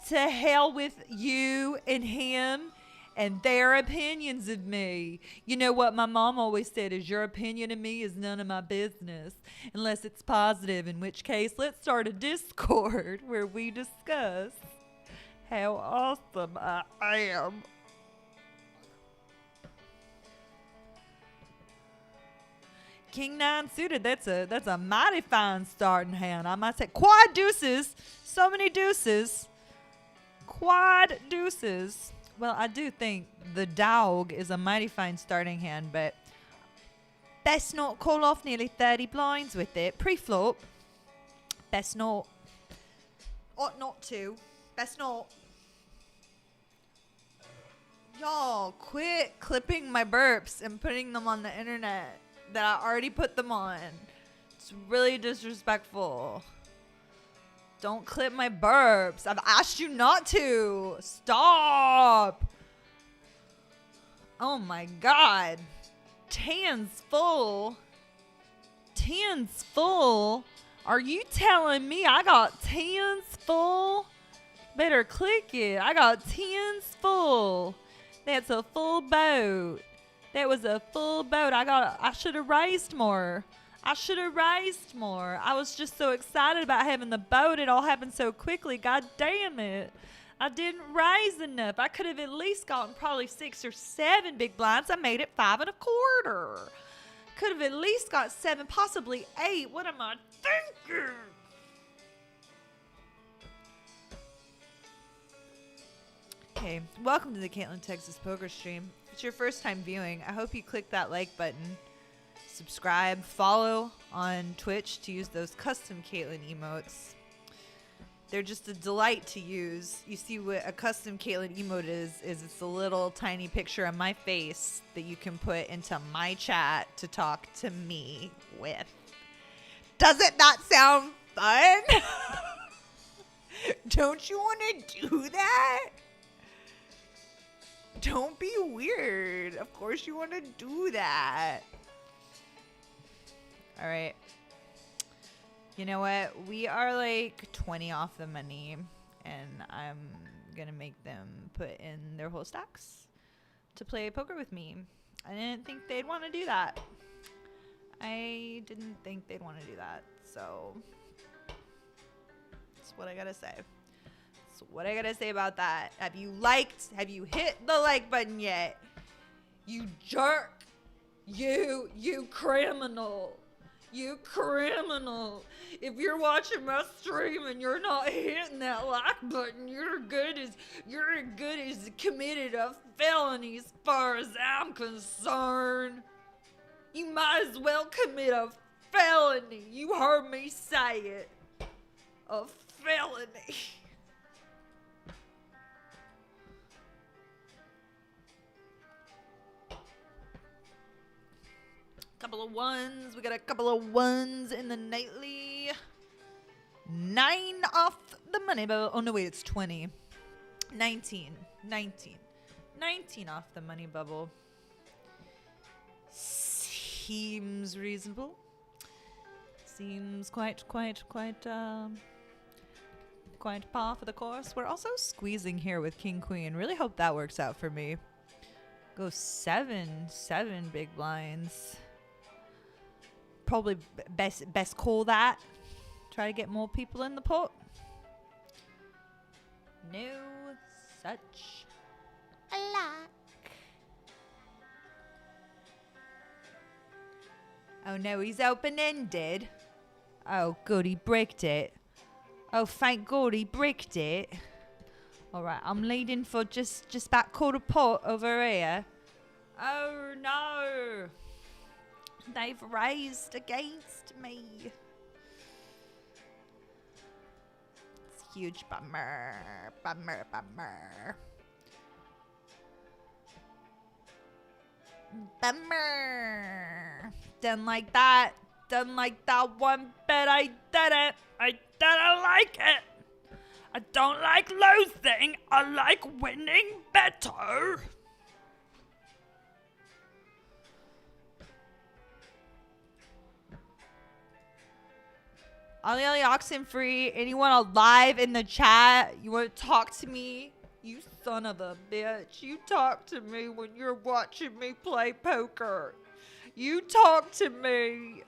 To hell with you and him and their opinions of me. You know what my mom always said is, your opinion of me is none of my business unless it's positive, in which case let's start a Discord where we discuss how awesome I am. King 9 suited, that's a mighty fine starting hand. I might say quad deuces, so many deuces. Quad deuces. Well, I do think the dog is a mighty fine starting hand, but best not call off nearly 30 blinds with it. Pre-flop. Best not. Ought not to. Best not. Y'all, quit clipping my burps and putting them on the internet that I already put them on. It's really disrespectful. Don't clip my burps. I've asked you not to. Stop. Oh my God. Tan's full. Tan's full. Are you telling me I got tens full? Better click it. I got tens full. That's a full boat. That was a full boat. I should have raised more. I should have raised more. I was just so excited about having the boat. It all happened so quickly. God damn it. I didn't raise enough. I could have at least gotten probably 6 or 7 big blinds. I made it 5 1/4. Could have at least got 7, possibly 8. What am I thinking? Hey, welcome to the Caitlin Texas Poker Stream. If it's your first time viewing, I hope you click that like button, subscribe, follow on Twitch to use those custom Caitlin emotes. They're just a delight to use. You see what a custom Caitlin emote is it's a little tiny picture of my face that you can put into my chat to talk to me with. Doesn't that sound fun? Don't you want to do that? Don't be weird. Of course you want to do that. All right. You know what? We are like 20 off the money, and I'm going to make them put in their whole stacks to play poker with me. I didn't think they'd want to do that. So that's what I got to say. That's what I got to say about that. Have you hit the like button yet? You jerk. You criminal. You criminal. If you're watching my stream and you're not hitting that like button, you're good as committed a felony as far as I'm concerned. You might as well commit a felony. You heard me say it. A felony. Couple of ones. We got a couple of ones in the nightly. 9 off the money bubble. Oh, no, wait, it's 20. 19 off the money bubble. Seems reasonable. Seems quite par for the course. We're also squeezing here with King Queen. Really hope that works out for me. Go 7 big blinds. Probably best call that. Try to get more people in the pot. No such luck. Oh no, he's open-ended. Oh good, he bricked it. Oh thank God he bricked it. Alright, I'm leading for just about quarter pot over here. Oh no. They've raised against me. It's a huge bummer. Bummer. Done like that one bet. I didn't like it. I don't like losing. I like winning better. Ollie Oxenfree, anyone alive in the chat? You want to talk to me? You son of a bitch. You talk to me when you're watching me play poker. You talk to me.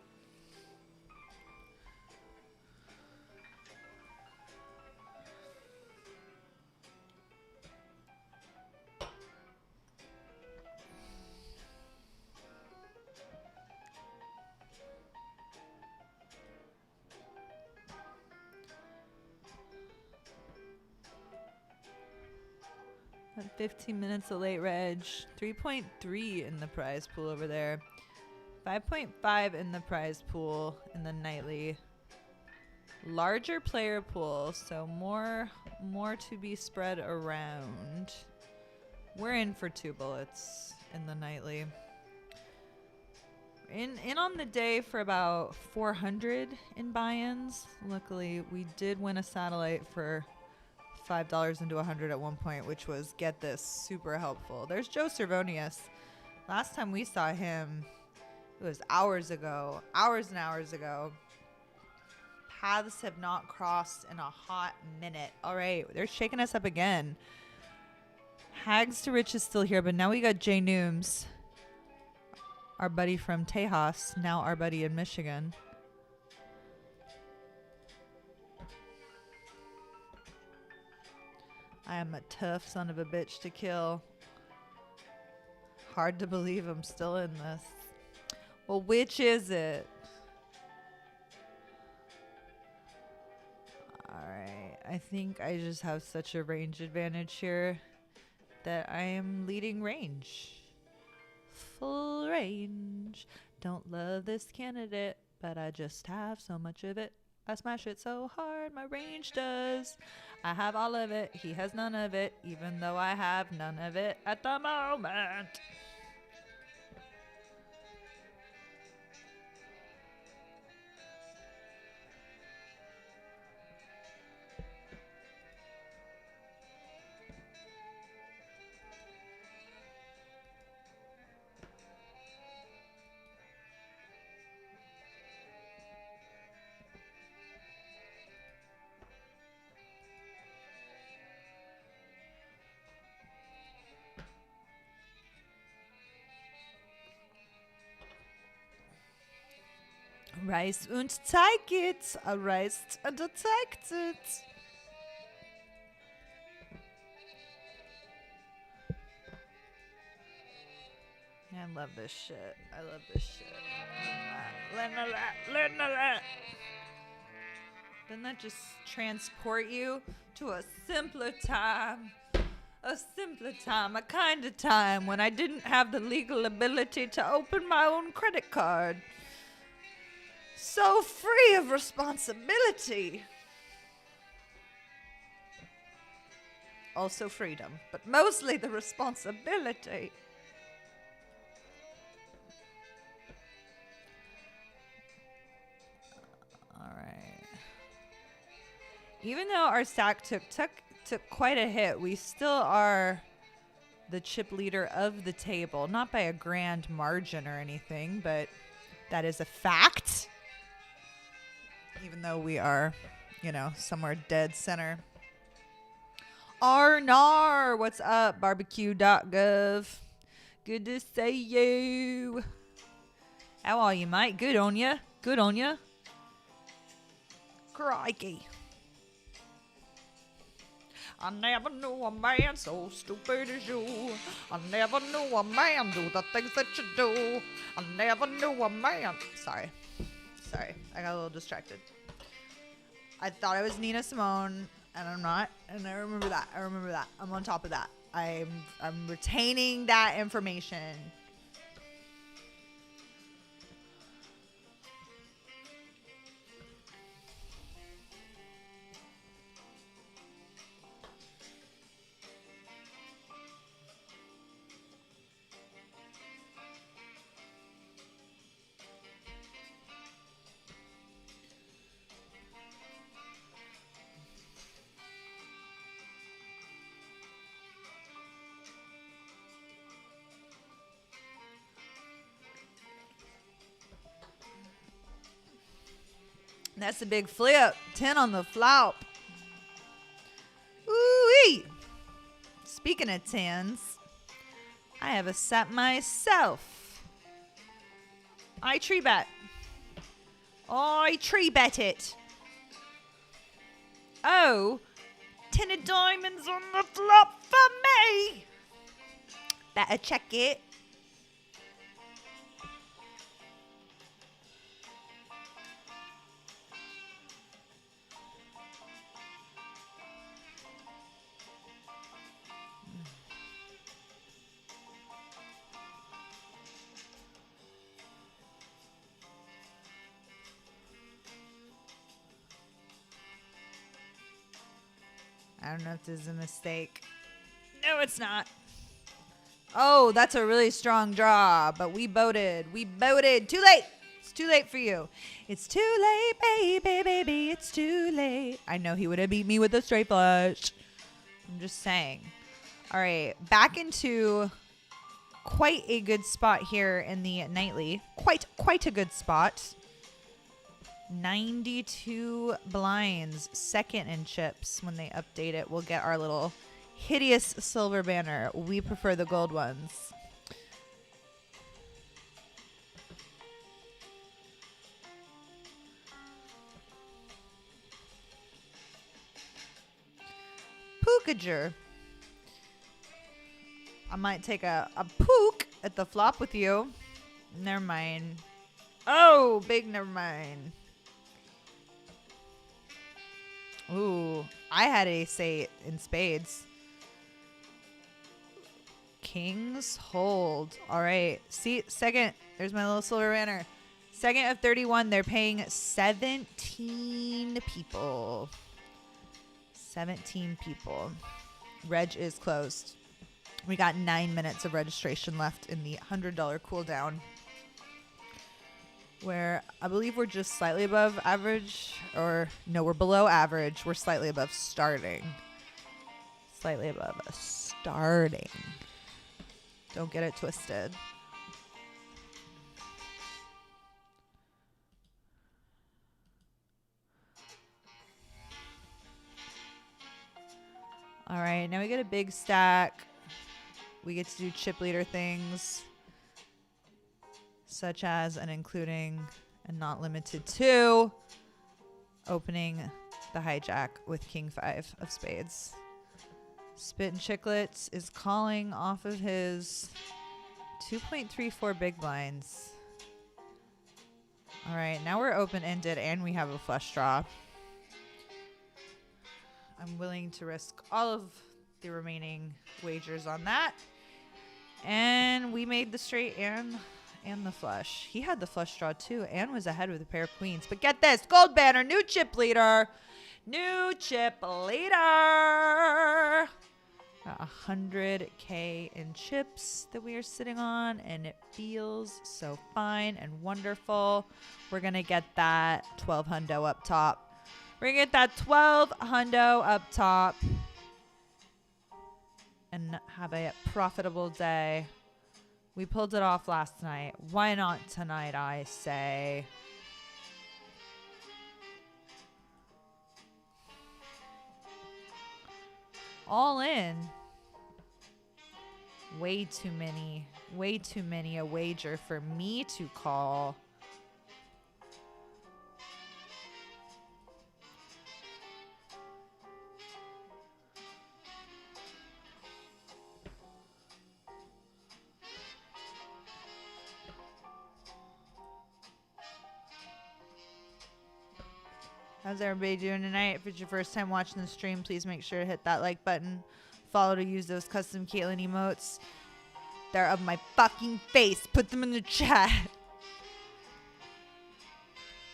At 15 minutes of late reg. 3.3 in the prize pool over there. 5.5 in the prize pool in the nightly. Larger player pool, so more to be spread around. We're in for 2 bullets in the nightly. In on the day for about 400 in buy-ins. Luckily, we did win a satellite for $5 into 100 at one point, which was, get this, super helpful. There's Joe Cervonius. Last time we saw him, it was hours and hours ago. Paths have not crossed in a hot minute. All right, they're shaking us up again. Hags to Rich is still here, but now we got Jay Nooms. our buddy from Tejas, now our buddy in Michigan. I am a tough son of a bitch to kill. Hard to believe I'm still in this. Well, which is it? Alright, I think I just have such a range advantage here that I am leading range. Full range. Don't love this candidate, but I just have so much of it. I smash it so hard, my range does. I have all of it, he has none of it, even though I have none of it at the moment. Reist und zeig it. Reist und zeigt it. I love this shit. I love this shit. Learn a lot. Doesn't that just transport you to a simpler time? A simpler time, a kind of time when I didn't have the legal ability to open my own credit card. So free of responsibility. Also freedom, but mostly the responsibility. All right. Even though our stack took quite a hit, we still are the chip leader of the table. Not by a grand margin or anything, but that is a fact. Even though we are, you know, somewhere dead center. Arnar, what's up? Barbecue.gov. Good to see you. How are you, mate? Good on ya. Good on ya. Crikey. I never knew a man so stupid as you. I never knew a man do the things that you do. I never knew a man. Sorry, I got a little distracted. I thought I was Nina Simone, and I'm not. And I remember that. I'm on top of that. I'm retaining that information. That's a big flip. 10 on the flop. Ooh-wee. Speaking of 10s, I have a set myself. I tree bet it. Oh, 10 of diamonds on the flop for me. Better check it. I don't know if this is a mistake. No, it's not. Oh, that's a really strong draw, but we boated. Too late. It's too late for you. It's too late, baby, it's too late. I know he would have beat me with a straight flush. I'm just saying. All right, back into quite a good spot here in the nightly. Quite a good spot. 92 blinds, second in chips. When they update it, we'll get our little hideous silver banner. We prefer the gold ones. pookager. I might take a pook at the flop with you. Never mind. Oh, big never mind. Ooh, I had ace-8 in spades. Kings hold. All right. See, second. There's my little silver banner. Second of 31. They're paying 17 people. 17 people. Reg is closed. We got 9 minutes of registration left in the $100 cooldown, where I believe we're just slightly above average, or no, we're below average. We're slightly above starting. Slightly above starting. Don't get it twisted. All right, now we get a big stack. We get to do chip leader things, such as and including and not limited to opening the hijack with King 5 of spades. Spit and Chicklets is calling off of his 2.34 big blinds. All right, now we're open-ended and we have a flush draw. I'm willing to risk all of the remaining wagers on that. And we made the straight and the flush. He had the flush draw too and was ahead with a pair of queens. But get this, gold banner, new chip leader. New chip leader. 100K in chips that we are sitting on, and it feels so fine and wonderful. We're gonna get that 12 hundo up top. We're gonna get that 12 hundo up top and have a profitable day. We pulled it off last night. Why not tonight, I say? All in. Way too many a wager for me to call. How's everybody doing tonight? If it's your first time watching the stream, please make sure to hit that like button. Follow to use those custom Caitlin emotes. They're of my fucking face. Put them in the chat.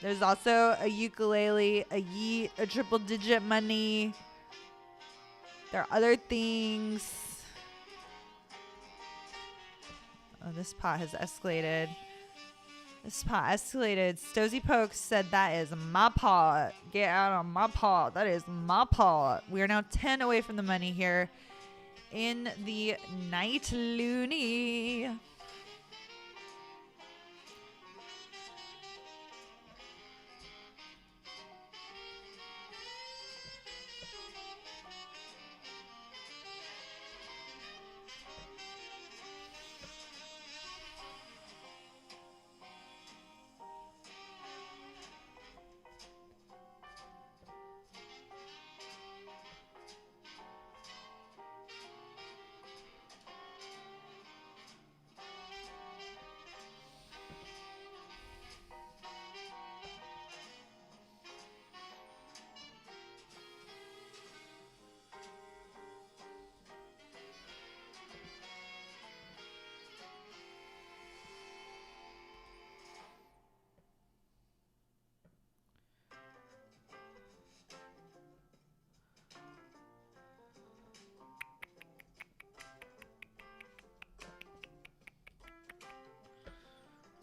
There's also a ukulele, a yeet, a triple digit money. There are other things. Oh, this pot has escalated. This pot escalated. Stozy Pokes said that is my pot. Get out of my pot. That is my pot. We are now 10 away from the money here in the night loony.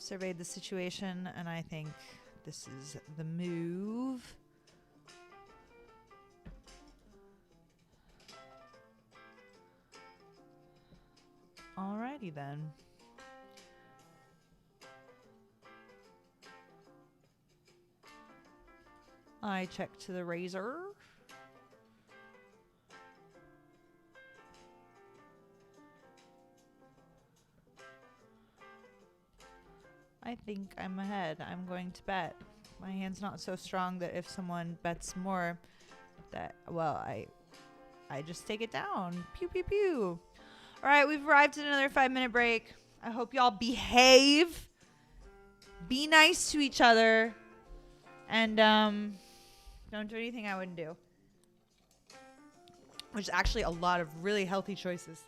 Surveyed the situation, and I think this is the move. Alrighty then. I check to the razor. I think I'm ahead. I'm going to bet. My hand's not so strong that if someone bets more, that, well, I just take it down. Pew, pew, pew. All right, we've arrived at another 5-minute break. I hope y'all behave. Be nice to each other. And don't do anything I wouldn't do. Which is actually a lot of really healthy choices.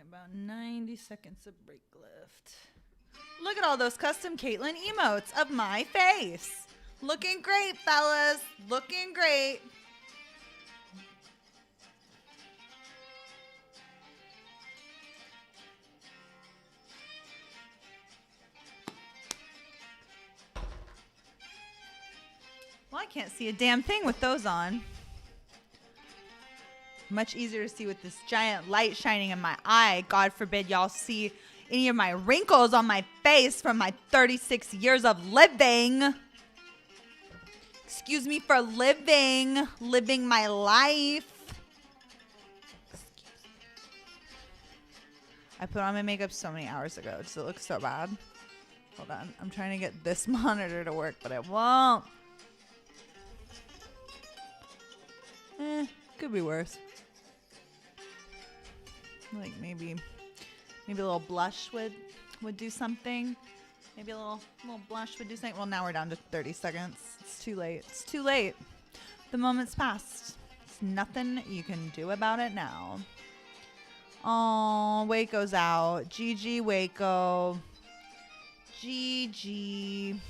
About 90 seconds of break left. Look at all those custom Caitlin emotes of my face. Looking great, fellas. Looking great. Well, I can't see a damn thing with those on. Much easier to see with this giant light shining in my eye. God forbid y'all see any of my wrinkles on my face from my 36 years of living. Excuse me for living my life. I put on my makeup so many hours ago. Does it look so bad? Hold on. I'm trying to get this monitor to work, but it won't. Could be worse. Like maybe a little blush would do something. Maybe a little blush would do something. Well, now we're down to 30 seconds. It's too late. It's too late. The moment's passed. There's nothing you can do about it now. Oh, Waco's out. GG, Waco. GG.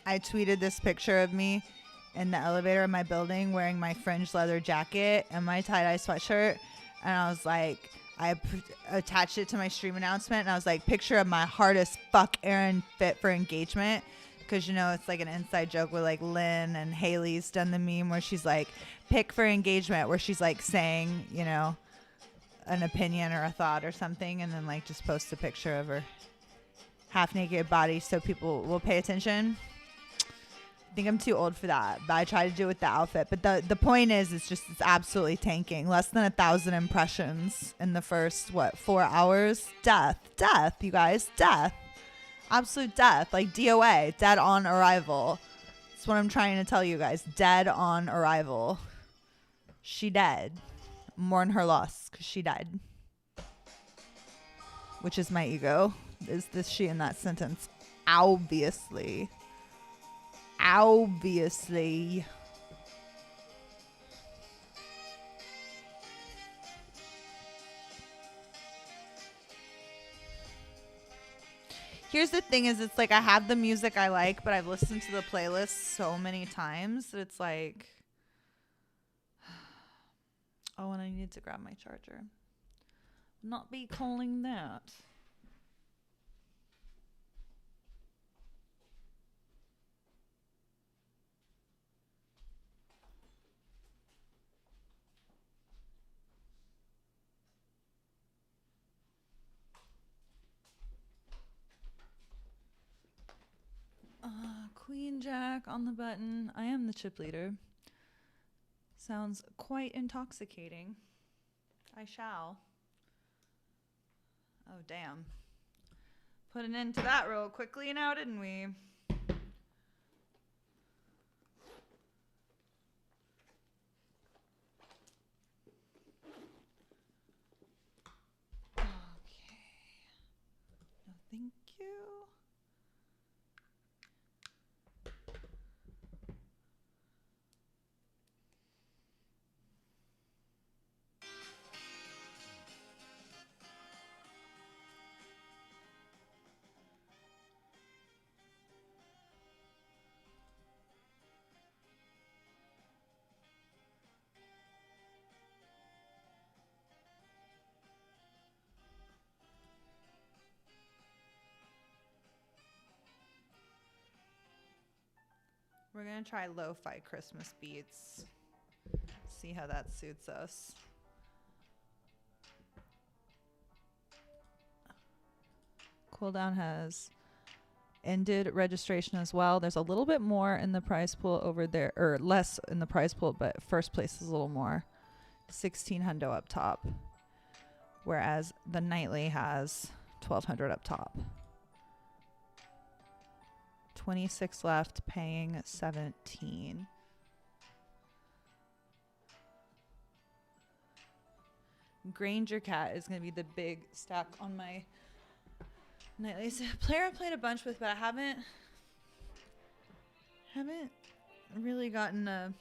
I tweeted this picture of me in the elevator of my building wearing my fringed leather jacket and my tie-dye sweatshirt. And I was like, attached it to my stream announcement. And I was like, picture of my hardest fuck Aaron fit for engagement. Because, you know, it's like an inside joke where like Lynn and Haley's done the meme where she's like, pick for engagement, where she's like saying, you know, an opinion or a thought or something. And then like just post a picture of her half naked body so people will pay attention. I think I'm too old for that, but I try to do it with the outfit. But the point is, it's absolutely tanking. Less than 1,000 impressions in the first, 4 hours? Death, you guys, death. Absolute death, like DOA, dead on arrival. That's what I'm trying to tell you guys, dead on arrival. She dead. Mourn her loss, because she died. Which is my ego. Is this she in that sentence? Obviously. Obviously. Here's the thing is, it's like I have the music I like, but I've listened to the playlist so many times that it's like, oh, and I need to grab my charger. Not be calling that. Queen Jack on the button. I am the chip leader. Sounds quite intoxicating. I shall. Oh, damn. Put an end to that real quickly now, didn't we? Okay. No, thank you. We're going to try lo-fi Christmas beats. See how that suits us. Cooldown has ended registration as well. There's a little bit more in the prize pool over there, or less in the prize pool, but first place is a little more. 16 hundo up top. Whereas the nightly has 1,200 up top. 26 left, paying 17. Granger Cat is going to be the big stack on my nightly. It's a player I played a bunch with, but I haven't really gotten a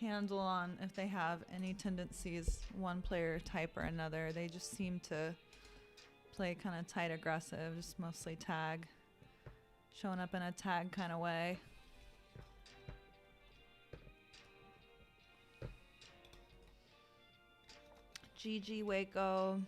handle on if they have any tendencies, one player type or another. They just seem to play kind of tight aggressive, just mostly tag. Showing up in a tag kind of way. GG Waco.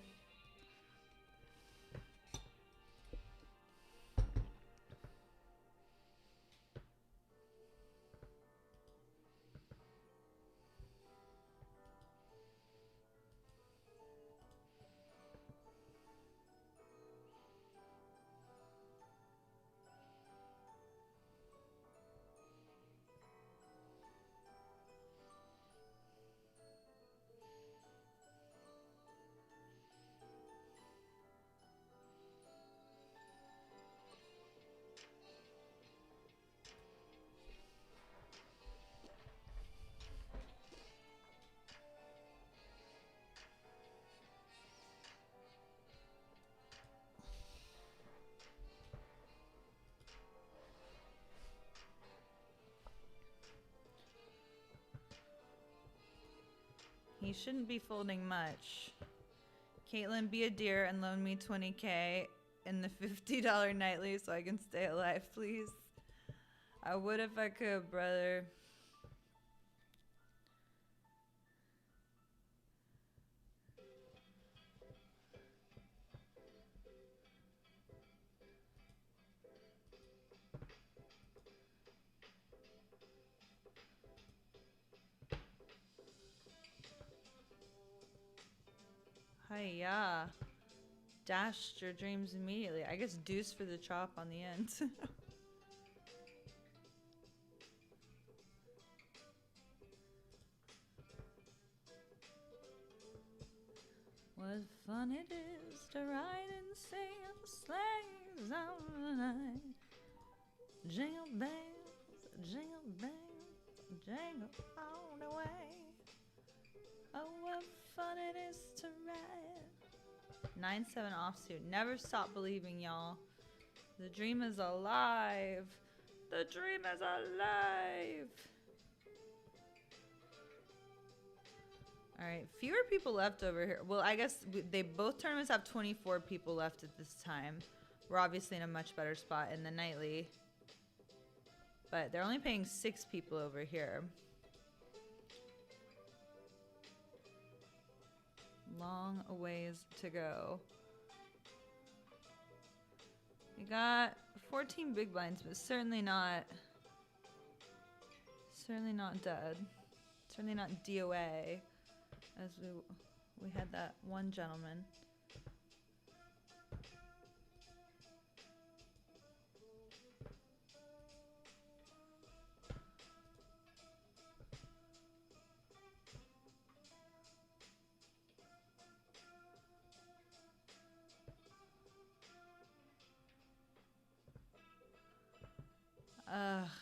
He shouldn't be folding much. Caitlin, be a dear and loan me $20K in the $50 nightly so I can stay alive, please. I would if I could, brother. Hiya. Dashed your dreams immediately. I guess deuce for the chop on the end. What fun it is to ride and sing the sleighs on the night. Jingle bells, jingle all the way. Oh, what fun it is to ride. 9-7 offsuit. Never stop believing, y'all. The dream is alive. The dream is alive. All right, fewer people left over here. Well, I guess both tournaments have 24 people left at this time. We're obviously in a much better spot in the nightly. But they're only paying 6 people over here. Long a ways to go. We got 14 big blinds, but certainly not dead. Certainly not DOA, as we had that one gentleman.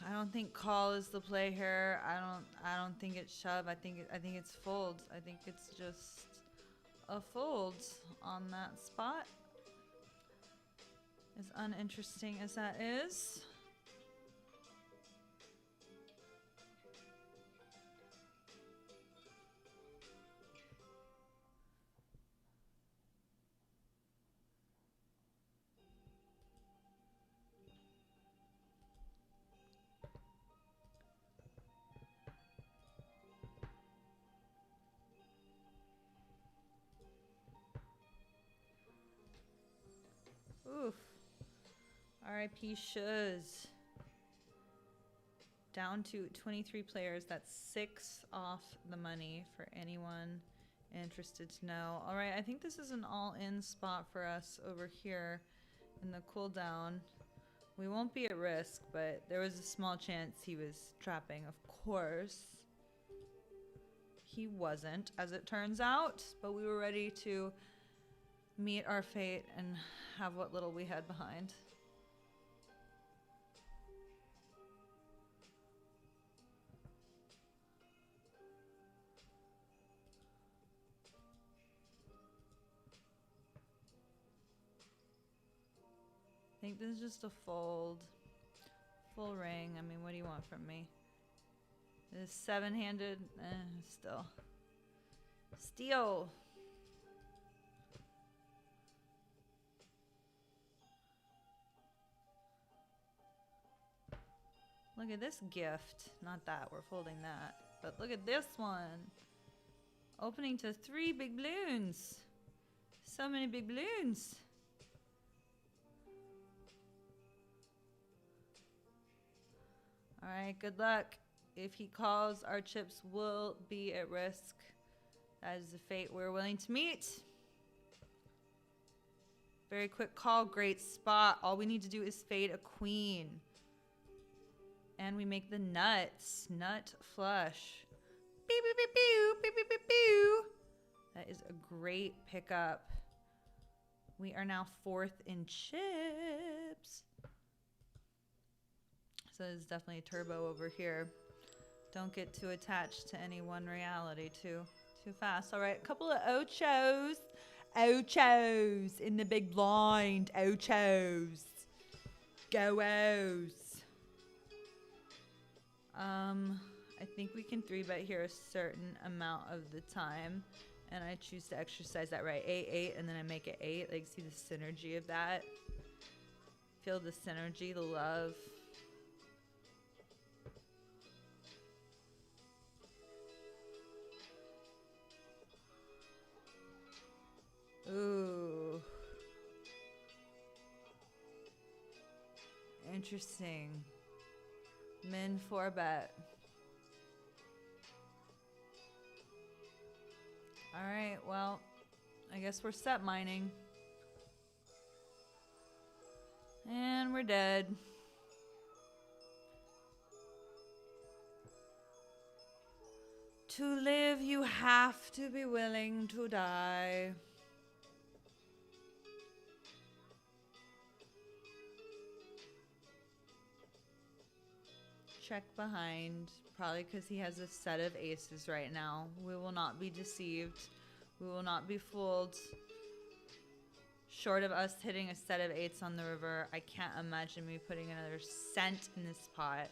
I don't think call is the play here. I don't think it's shove. I think it's fold. I think it's just a fold on that spot. As uninteresting as that is. Oof. RIP Shuz. Down to 23 players. That's 6 off the money for anyone interested to know. All right, I think this is an all-in spot for us over here in the cooldown. We won't be at risk, but there was a small chance he was trapping, of course. He wasn't, as it turns out, but we were ready to meet our fate and have what little we had behind. I think this is just a fold. Full ring. I mean, what do you want from me? This 7-handed? Still. Steal. Look at this gift. Not that, we're folding that. But look at this one. Opening to 3 big balloons. So many big balloons. Alright, good luck. If he calls, our chips will be at risk. That is the fate we're willing to meet. Very quick call, great spot. All we need to do is fade a queen. And we make the nuts. Nut flush. Beep, beep, beep, beep, beep, beep, beep, beep. That is a great pickup. We are now 4th in chips. So there's definitely a turbo over here. Don't get too attached to any one reality too fast. All right, a couple of ochos. Ochos in the big blind. Ochos. Go-os. I think we can 3-bet here a certain amount of the time. And I choose to exercise that right. 8-8, and then I make it 8. Like, see the synergy of that? Feel the synergy, the love. Interesting. Min 4 bet. Alright, well, I guess we're step mining. And we're dead. To live, you have to be willing to die. Check behind. Probably because he has a set of aces right now. We will not be deceived. We will not be fooled. Short of us hitting a set of eights on the river, I can't imagine me putting another cent in this pot.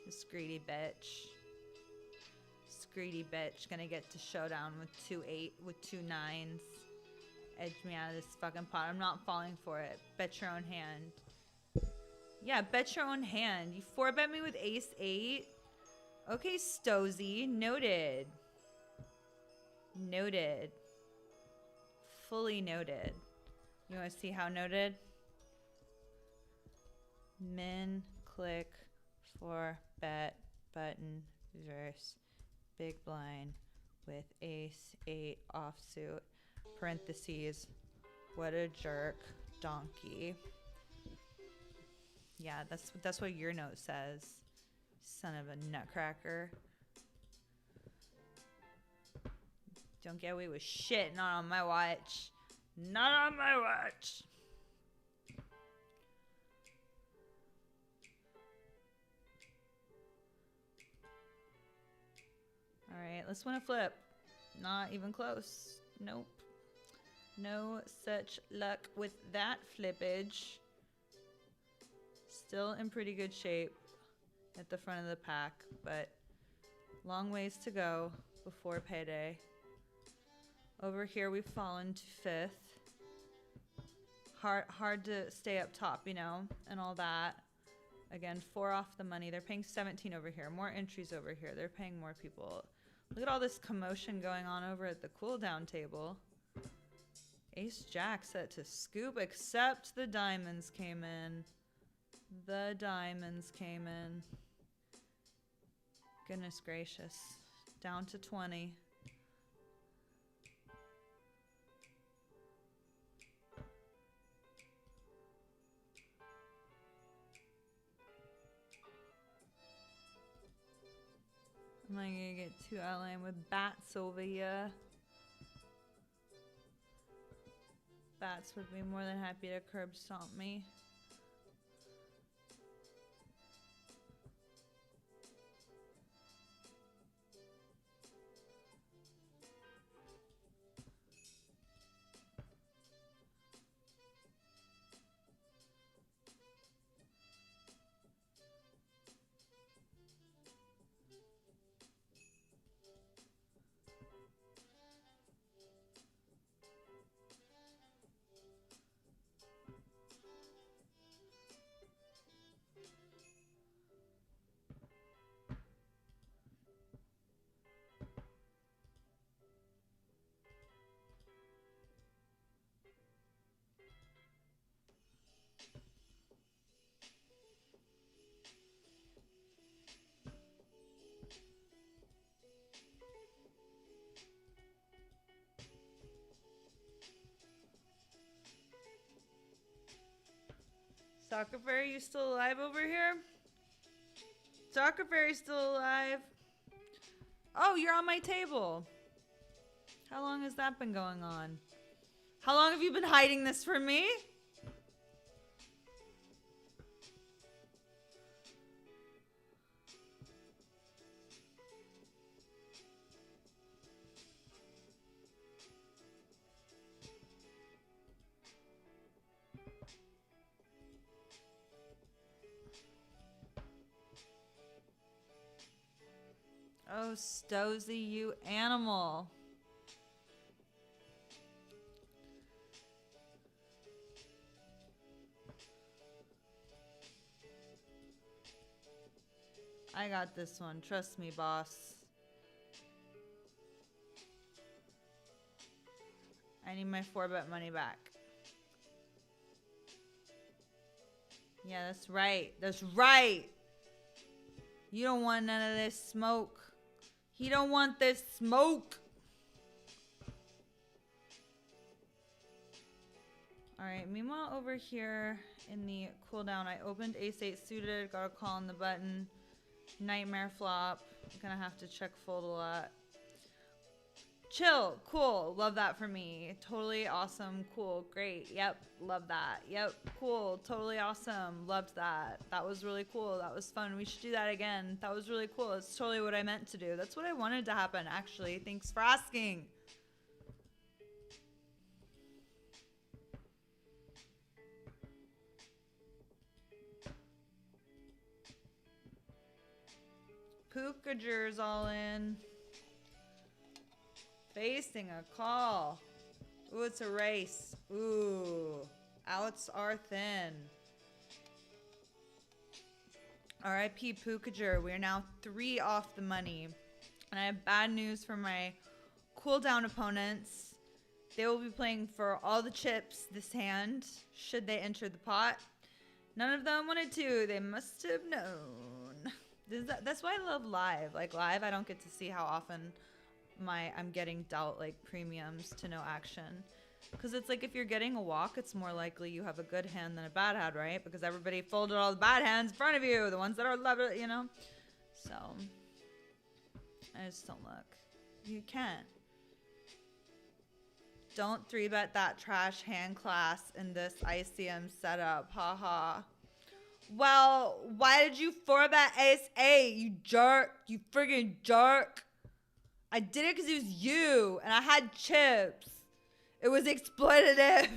This greedy bitch. This greedy bitch gonna get to showdown with two nines. Edge me out of this fucking pot. I'm not falling for it. Bet your own hand. Yeah, bet your own hand. You 4-bet me with ace 8. Okay, Stozy. Noted. Noted. Fully noted. You want to see how noted? Min, click, 4-bet button verse big blind with ace 8 offsuit. Parentheses. What a jerk. Donkey. Yeah, that's what your note says. Son of a nutcracker. Don't get away with shit. Not on my watch. Not on my watch. Alright, let's win a flip. Not even close. Nope. No such luck with that flippage. Still in pretty good shape at the front of the pack, but long ways to go before payday. Over here we've fallen to 5th. Hard to stay up top, you know, and all that. Again, 4 off the money. They're paying 17 over here. More entries over here. They're paying more people. Look at all this commotion going on over at the cool down table. Ace Jack set to scoop, except the diamonds came in. The diamonds came in. Goodness gracious. Down to 20. Am I gonna get too outlined with bats over here? Bats would be more than happy to curb stomp me. Soccer Fairy, you still alive over here? Soccer Fairy still alive? Oh, you're on my table. How long has that been going on? How long have you been hiding this from me? Oh, Stozy, you animal. I got this one. Trust me, boss. I need my 4-bet money back. Yeah, that's right. That's right. You don't want none of this smoke. He don't want this smoke. Alright, meanwhile over here in the cooldown, I opened ace-8 suited, got a call on the button. Nightmare flop. I'm gonna have to check fold a lot. Chill, cool, love that for me. Totally awesome, cool, great, yep, love that. Yep, cool, totally awesome, loved that. That was really cool, that was fun, we should do that again. That was really cool, it's totally what I meant to do. That's what I wanted to happen, actually. Thanks for asking. Pookager's all in. Facing a call. Ooh, it's a race. Ooh, outs are thin. R.I.P. Pookager. We are now 3 off the money. And I have bad news for my cooldown opponents. They will be playing for all the chips this hand, should they enter the pot. None of them wanted to. They must have known. That's why I love live. Like live, I don't get to see how often I'm getting dealt like premiums to no action. Because it's like if you're getting a walk, it's more likely you have a good hand than a bad hand, right? Because everybody folded all the bad hands in front of you, the ones that are left, you know? So, I just don't look. You can't. Don't 3-bet that trash hand class in this ICM setup, haha. Well, why did you 4-bet ace-8, you jerk, you friggin' jerk? I did it because it was you, and I had chips. It was exploitative,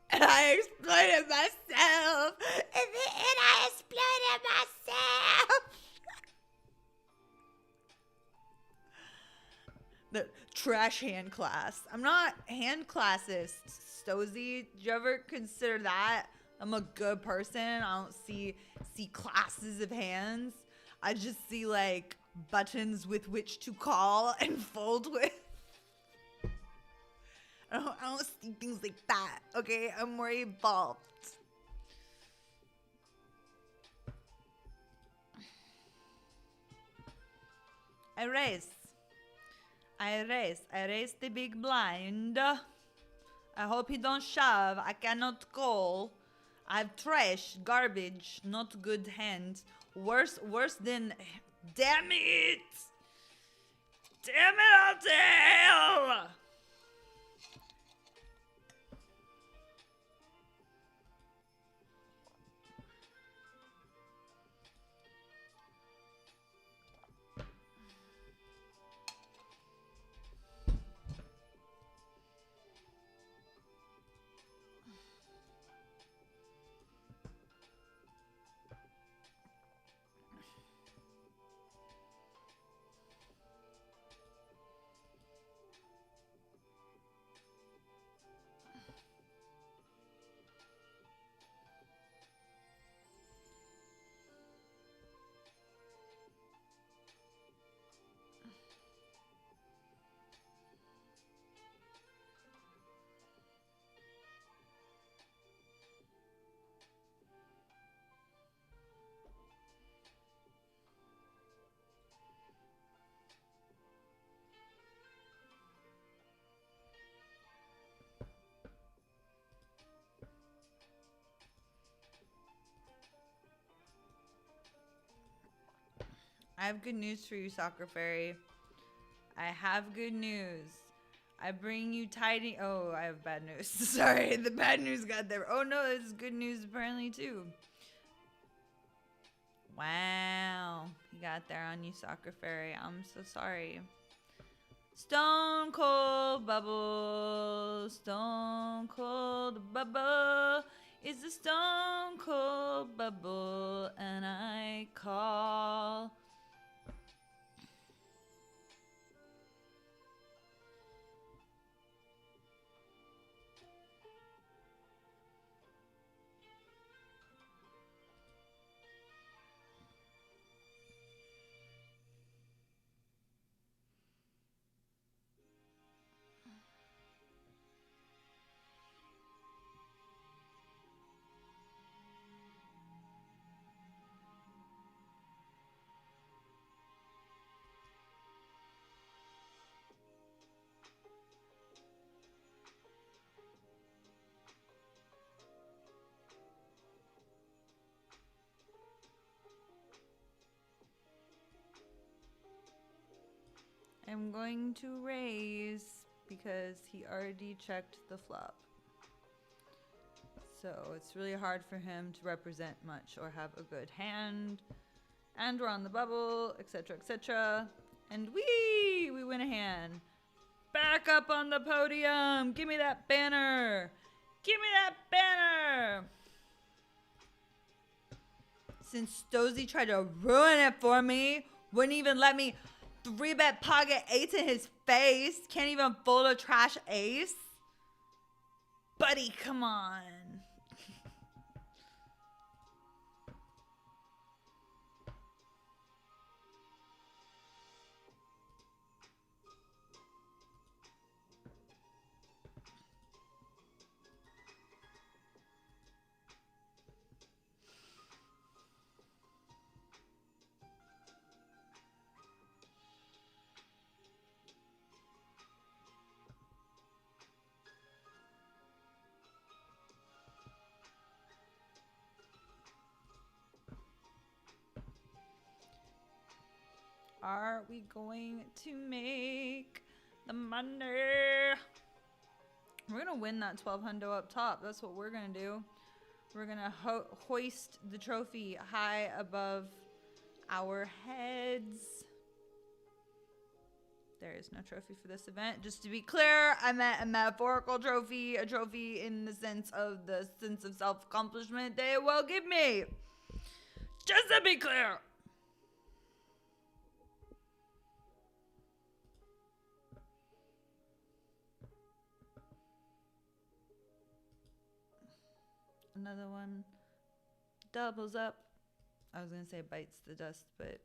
and I exploited myself. In the end, I exploited myself. The trash hand class. I'm not hand classist, Stozy. Did you ever consider that? I'm a good person. I don't see classes of hands. I just see like buttons with which to call and fold with. I don't see things like that, okay? I'm more evolved. I raise the big blind. I hope he don't shove. I cannot call. I have trash, garbage, not good hand. Worse than... Damn it! Damn it, I'll tell! I have good news for you, Soccer Fairy. I have good news. I bring you tiny... Oh, I have bad news. Sorry, the bad news got there. Oh, no, this is good news apparently, too. Wow. He got there on you, Soccer Fairy. I'm so sorry. Stone Cold Bubble. Stone Cold Bubble. It's a Stone Cold Bubble. And I call... am going to raise because he already checked the flop. So it's really hard for him to represent much or have a good hand. And we're on the bubble, etc., etc. And we win a hand. Back up on the podium. Give me that banner. Give me that banner. Since Stozy tried to ruin it for me, wouldn't even let me 3-bet pocket eight in his face. Can't even fold a trash ace. Buddy, come on. Are we going to make the money? We're going to win that 12 hundo up top. That's what we're going to do. We're going to hoist the trophy high above our heads. There is no trophy for this event. Just to be clear, I meant a metaphorical trophy, a trophy in the sense of self-accomplishment they will give me. Just to be clear. Another one doubles up. I was gonna say bites the dust, but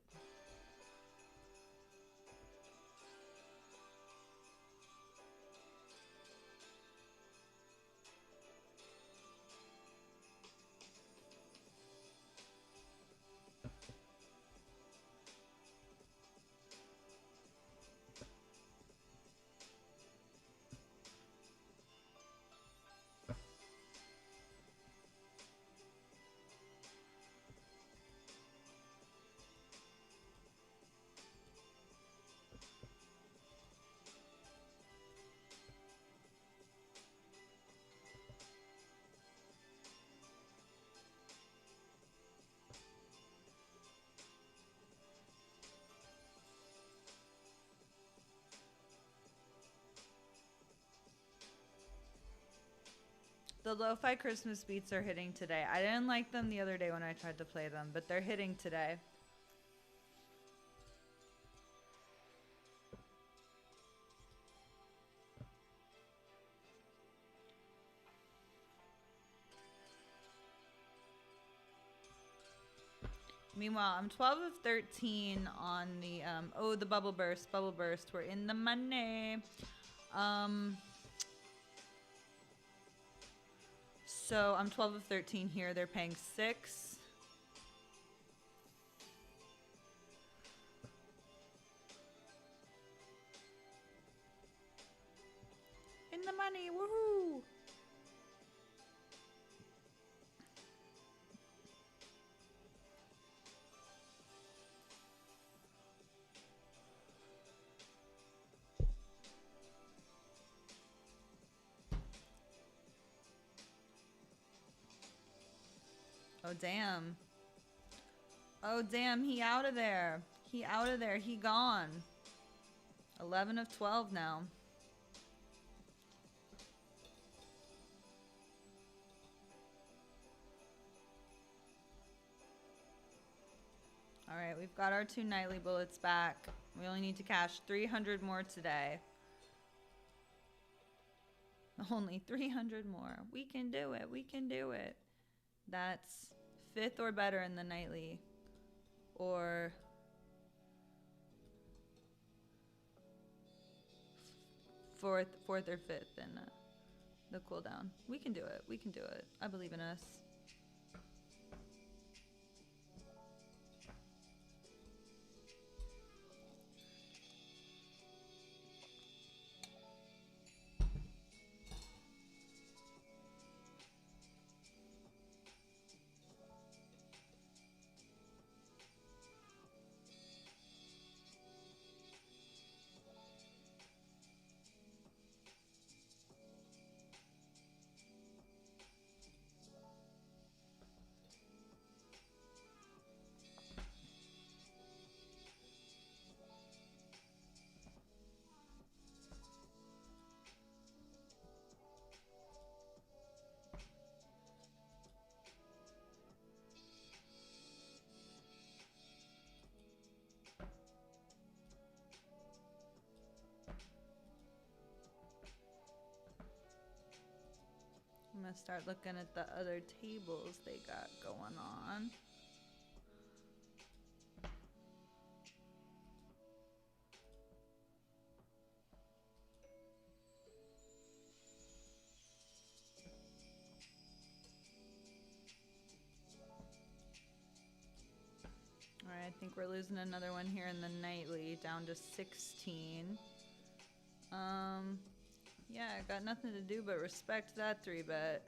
the lo-fi Christmas beats are hitting today. I didn't like them the other day when I tried to play them, but they're hitting today. Meanwhile, I'm 12 of 13 on the, the bubble burst. We're in the money. So I'm 12 of 13 here. They're paying 6. In the money, woohoo! Oh, damn. Oh, damn. He out of there. He out of there. He gone. 11 of 12 now. All right. We've got our 2 nightly bullets back. We only need to cash 300 more today. Only 300 more. We can do it. We can do it. That's 5th or better in the nightly, or 4th or 5th in the cooldown. We can do it. We can do it. I believe in us. gonna start looking at the other tables they got going on. All right, I think we're losing another one here in the nightly, down to 16. Yeah, I got nothing to do but respect that 3-bet.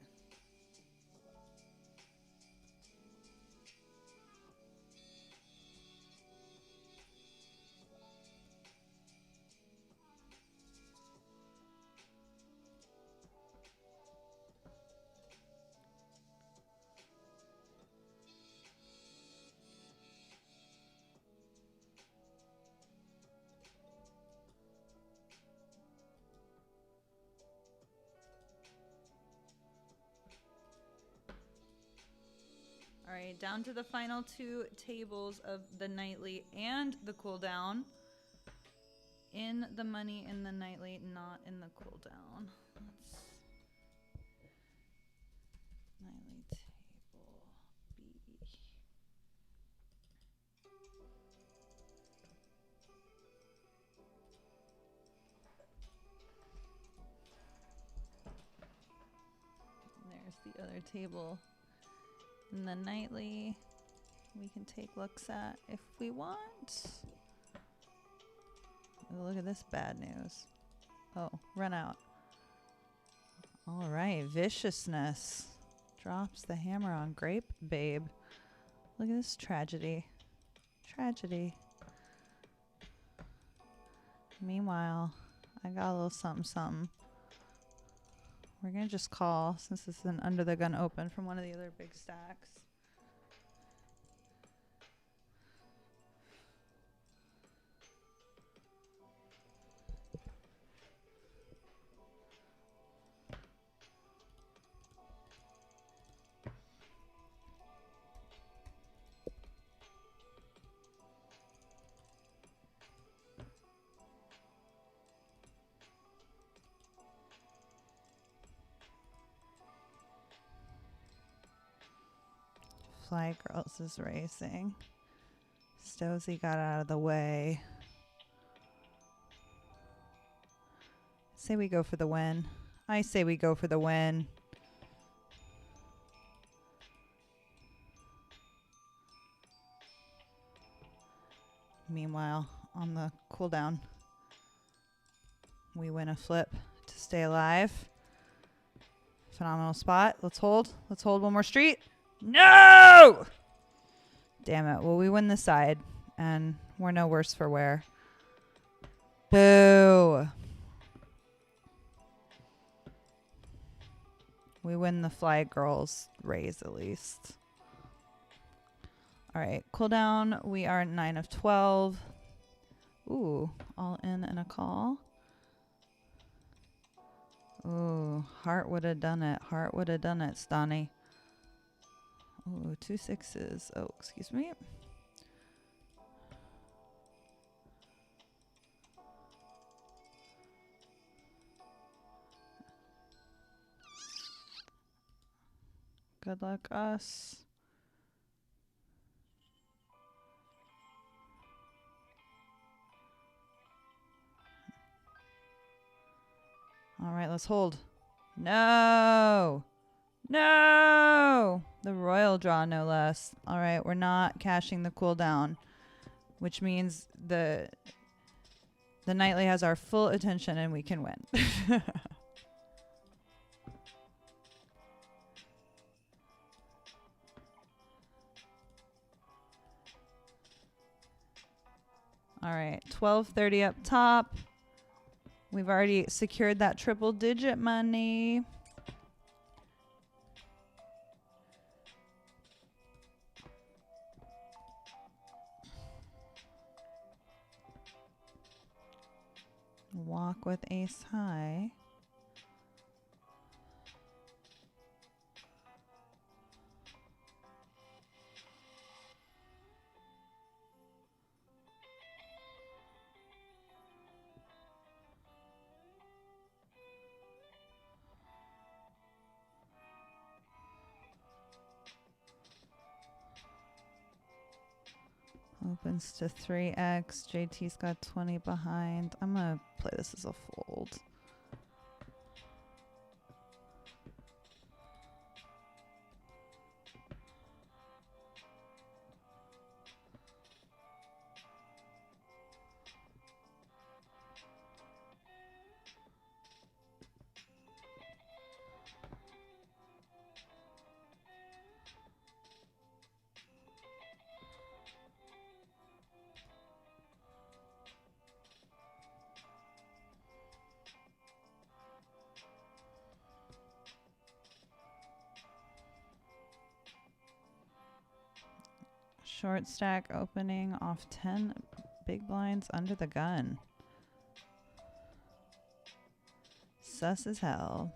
All right, down to the final 2 tables of the nightly and the cool down. In the money in the nightly, not in the cool down. Nightly table B. There's the other table. In the nightly, we can take looks at if we want. Oh, look at this bad news. Oh, run out. All right, viciousness. Drops the hammer on Grape Babe. Look at this tragedy. Tragedy. Meanwhile, I got a little something something. We're going to just call since this is an under the gun open from one of the other big stacks. Fly Girls is racing. Stosey got out of the way. Say we go for the win. I say we go for the win. Meanwhile, on the cooldown, we win a flip to stay alive. Phenomenal spot. Let's hold. Let's hold one more street. No! Damn it. Well, we win the side, and we're no worse for wear. Boo. We win the Fly Girls raise at least. All right, cooldown. We are 9 of 12. Ooh, all in and a call. Ooh, heart would have done it. Heart would have done it, Stoney. Ooh, 2 6s. Oh, excuse me. Good luck, us. All right, let's hold. No. No. The royal draw, no less. All right, we're not cashing the cooldown, which means the nightly has our full attention and we can win. All right, 1230 up top. We've already secured that triple digit money. Walk with ace high. Opens to 3x. JT's got 20 behind. I'm going to play this as a fold. Short stack opening off 10 big blinds under the gun. Sus as hell.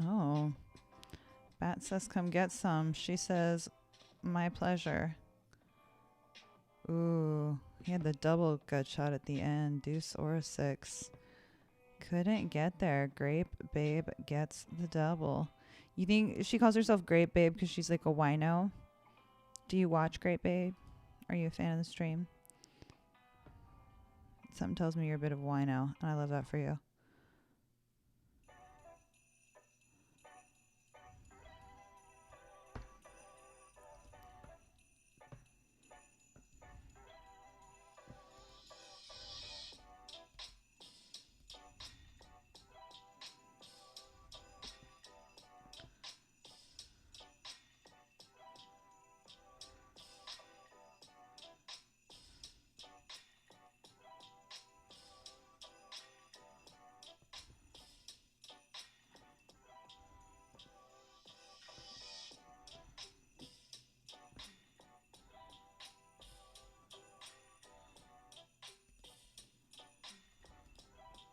Oh. Bat says come get some. She says, my pleasure. Ooh. He had the double gut shot at the end. Deuce or a 6. Couldn't get there. Grape Babe gets the double. You think she calls herself Grape Babe because she's like a wino? Do you watch Grape Babe? Are you a fan of the stream? Something tells me you're a bit of a wino, and I love that for you.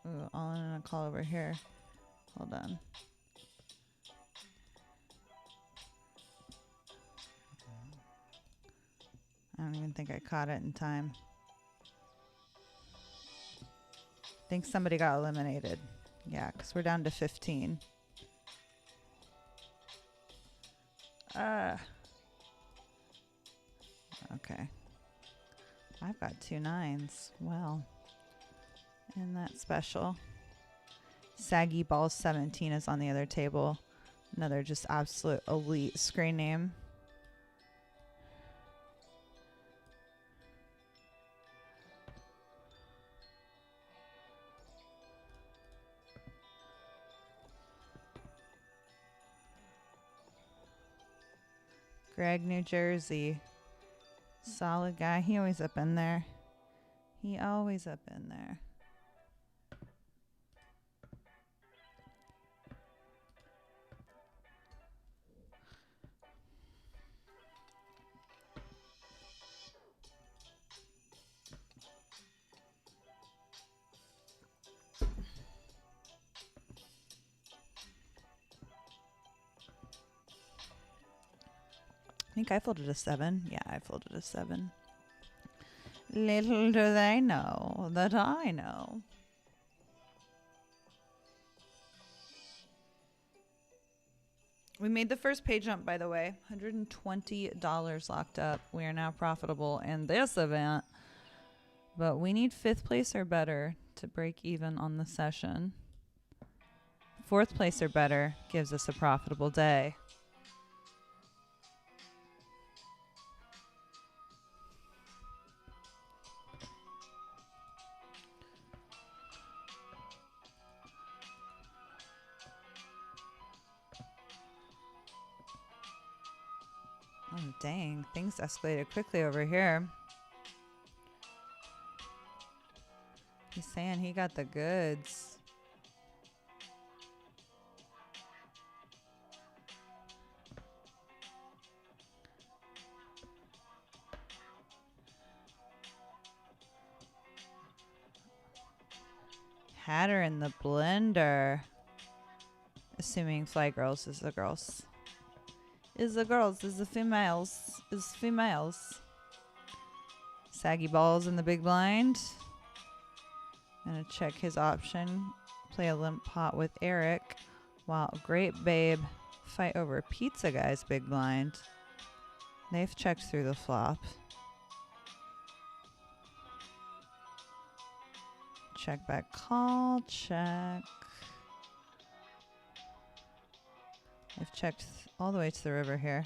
Ooh, all in a call over here. Hold on. I don't even think I caught it in time. I think somebody got eliminated. Yeah, because we're down to 15. Okay. I've got 2 9s. Well. Isn't that special? Saggy Balls 17 is on the other table. Another just absolute elite screen name. Greg, New Jersey. Solid guy. He always up in there. He always up in there. I think I folded a 7. Yeah, I folded a 7. Little do they know that I know. We made the first pay jump, by the way. $120 locked up. We are now profitable in this event. But we need 5th place or better to break even on the session. 4th place or better gives us a profitable day. Oh, dang. Things escalated quickly over here. He's saying he got the goods. Had her in the blender. Assuming Fly Girls is the girls. Is the girls, is the females, is females. Saggy Balls in the big blind. Gonna check his option. Play a limp pot with Eric. While Great Babe fight over Pizza Guy's big blind. They've checked through the flop. Check back call. Check. They've checked all the way to the river here.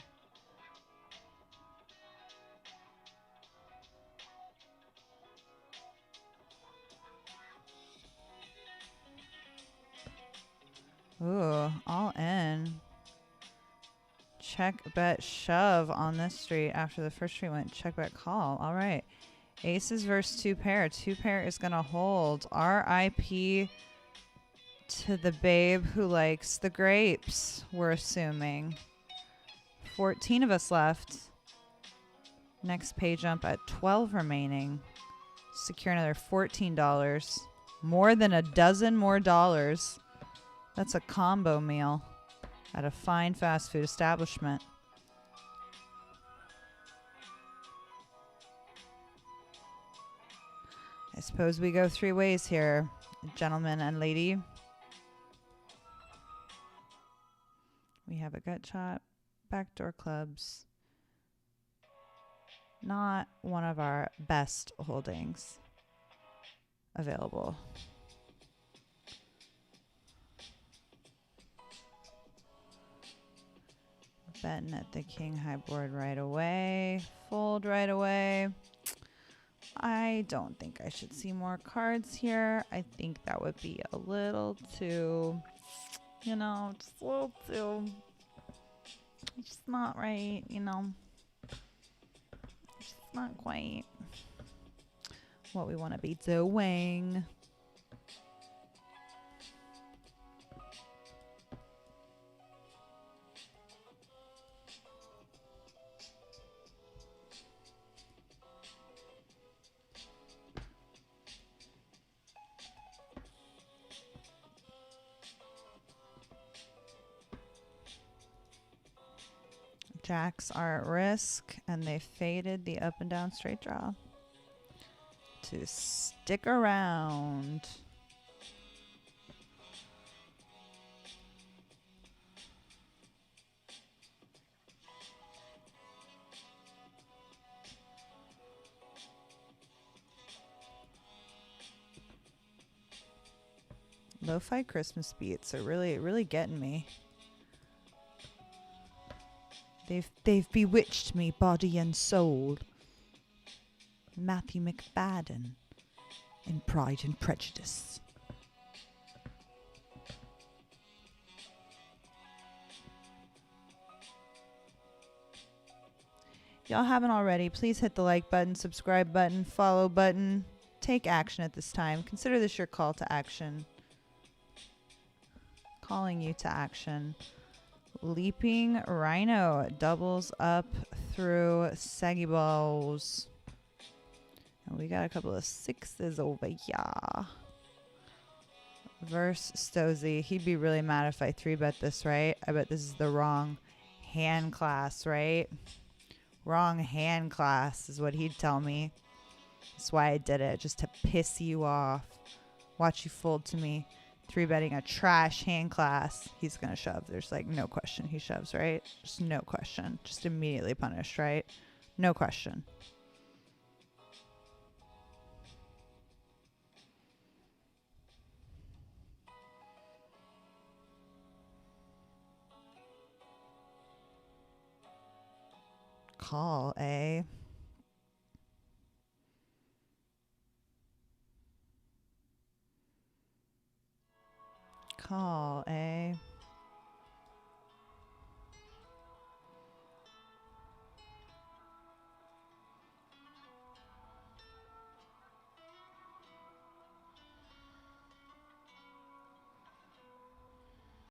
Ooh, all in. Check, bet, shove on this street after the first street went check, bet, call. All right. Aces versus two pair. Two pair is going to hold. RIP to the babe who likes the grapes, we're assuming. 14 of us left. Next pay jump at 12 remaining. Secure another $14. More than a dozen more dollars. That's a combo meal at a fine fast food establishment. I suppose we go three ways here, gentleman and lady. We have a gut shot, backdoor clubs. Not one of our best holdings available. Betting at the king high board right away. Fold right away. I don't think I should see more cards here. I think that would be a little too, you know, just a little too, it's just not right, you know. It's just not quite what we want to be doing. Jacks are at risk, and they faded the up and down straight draw to stick around. Lo-fi Christmas beats are really getting me. They've bewitched me, body and soul. Matthew McFadden in Pride and Prejudice. If y'all haven't already, please hit the like button, subscribe button, follow button. Take action at this time. Consider this your call to action. Calling you to action. Leaping Rhino doubles up through Saggy Balls. And we got a couple of sixes over here. Verse Stozy. He'd be really mad if I 3-bet this, right? I bet this is the wrong hand class, right? Wrong hand class is what he'd tell me. That's why I did it, just to piss you off. Watch you fold to me. 3-betting a trash hand class. He's gonna shove. There's like no question he shoves, right? Just no question. Just immediately punished, right? No question. Call, eh? Call, eh?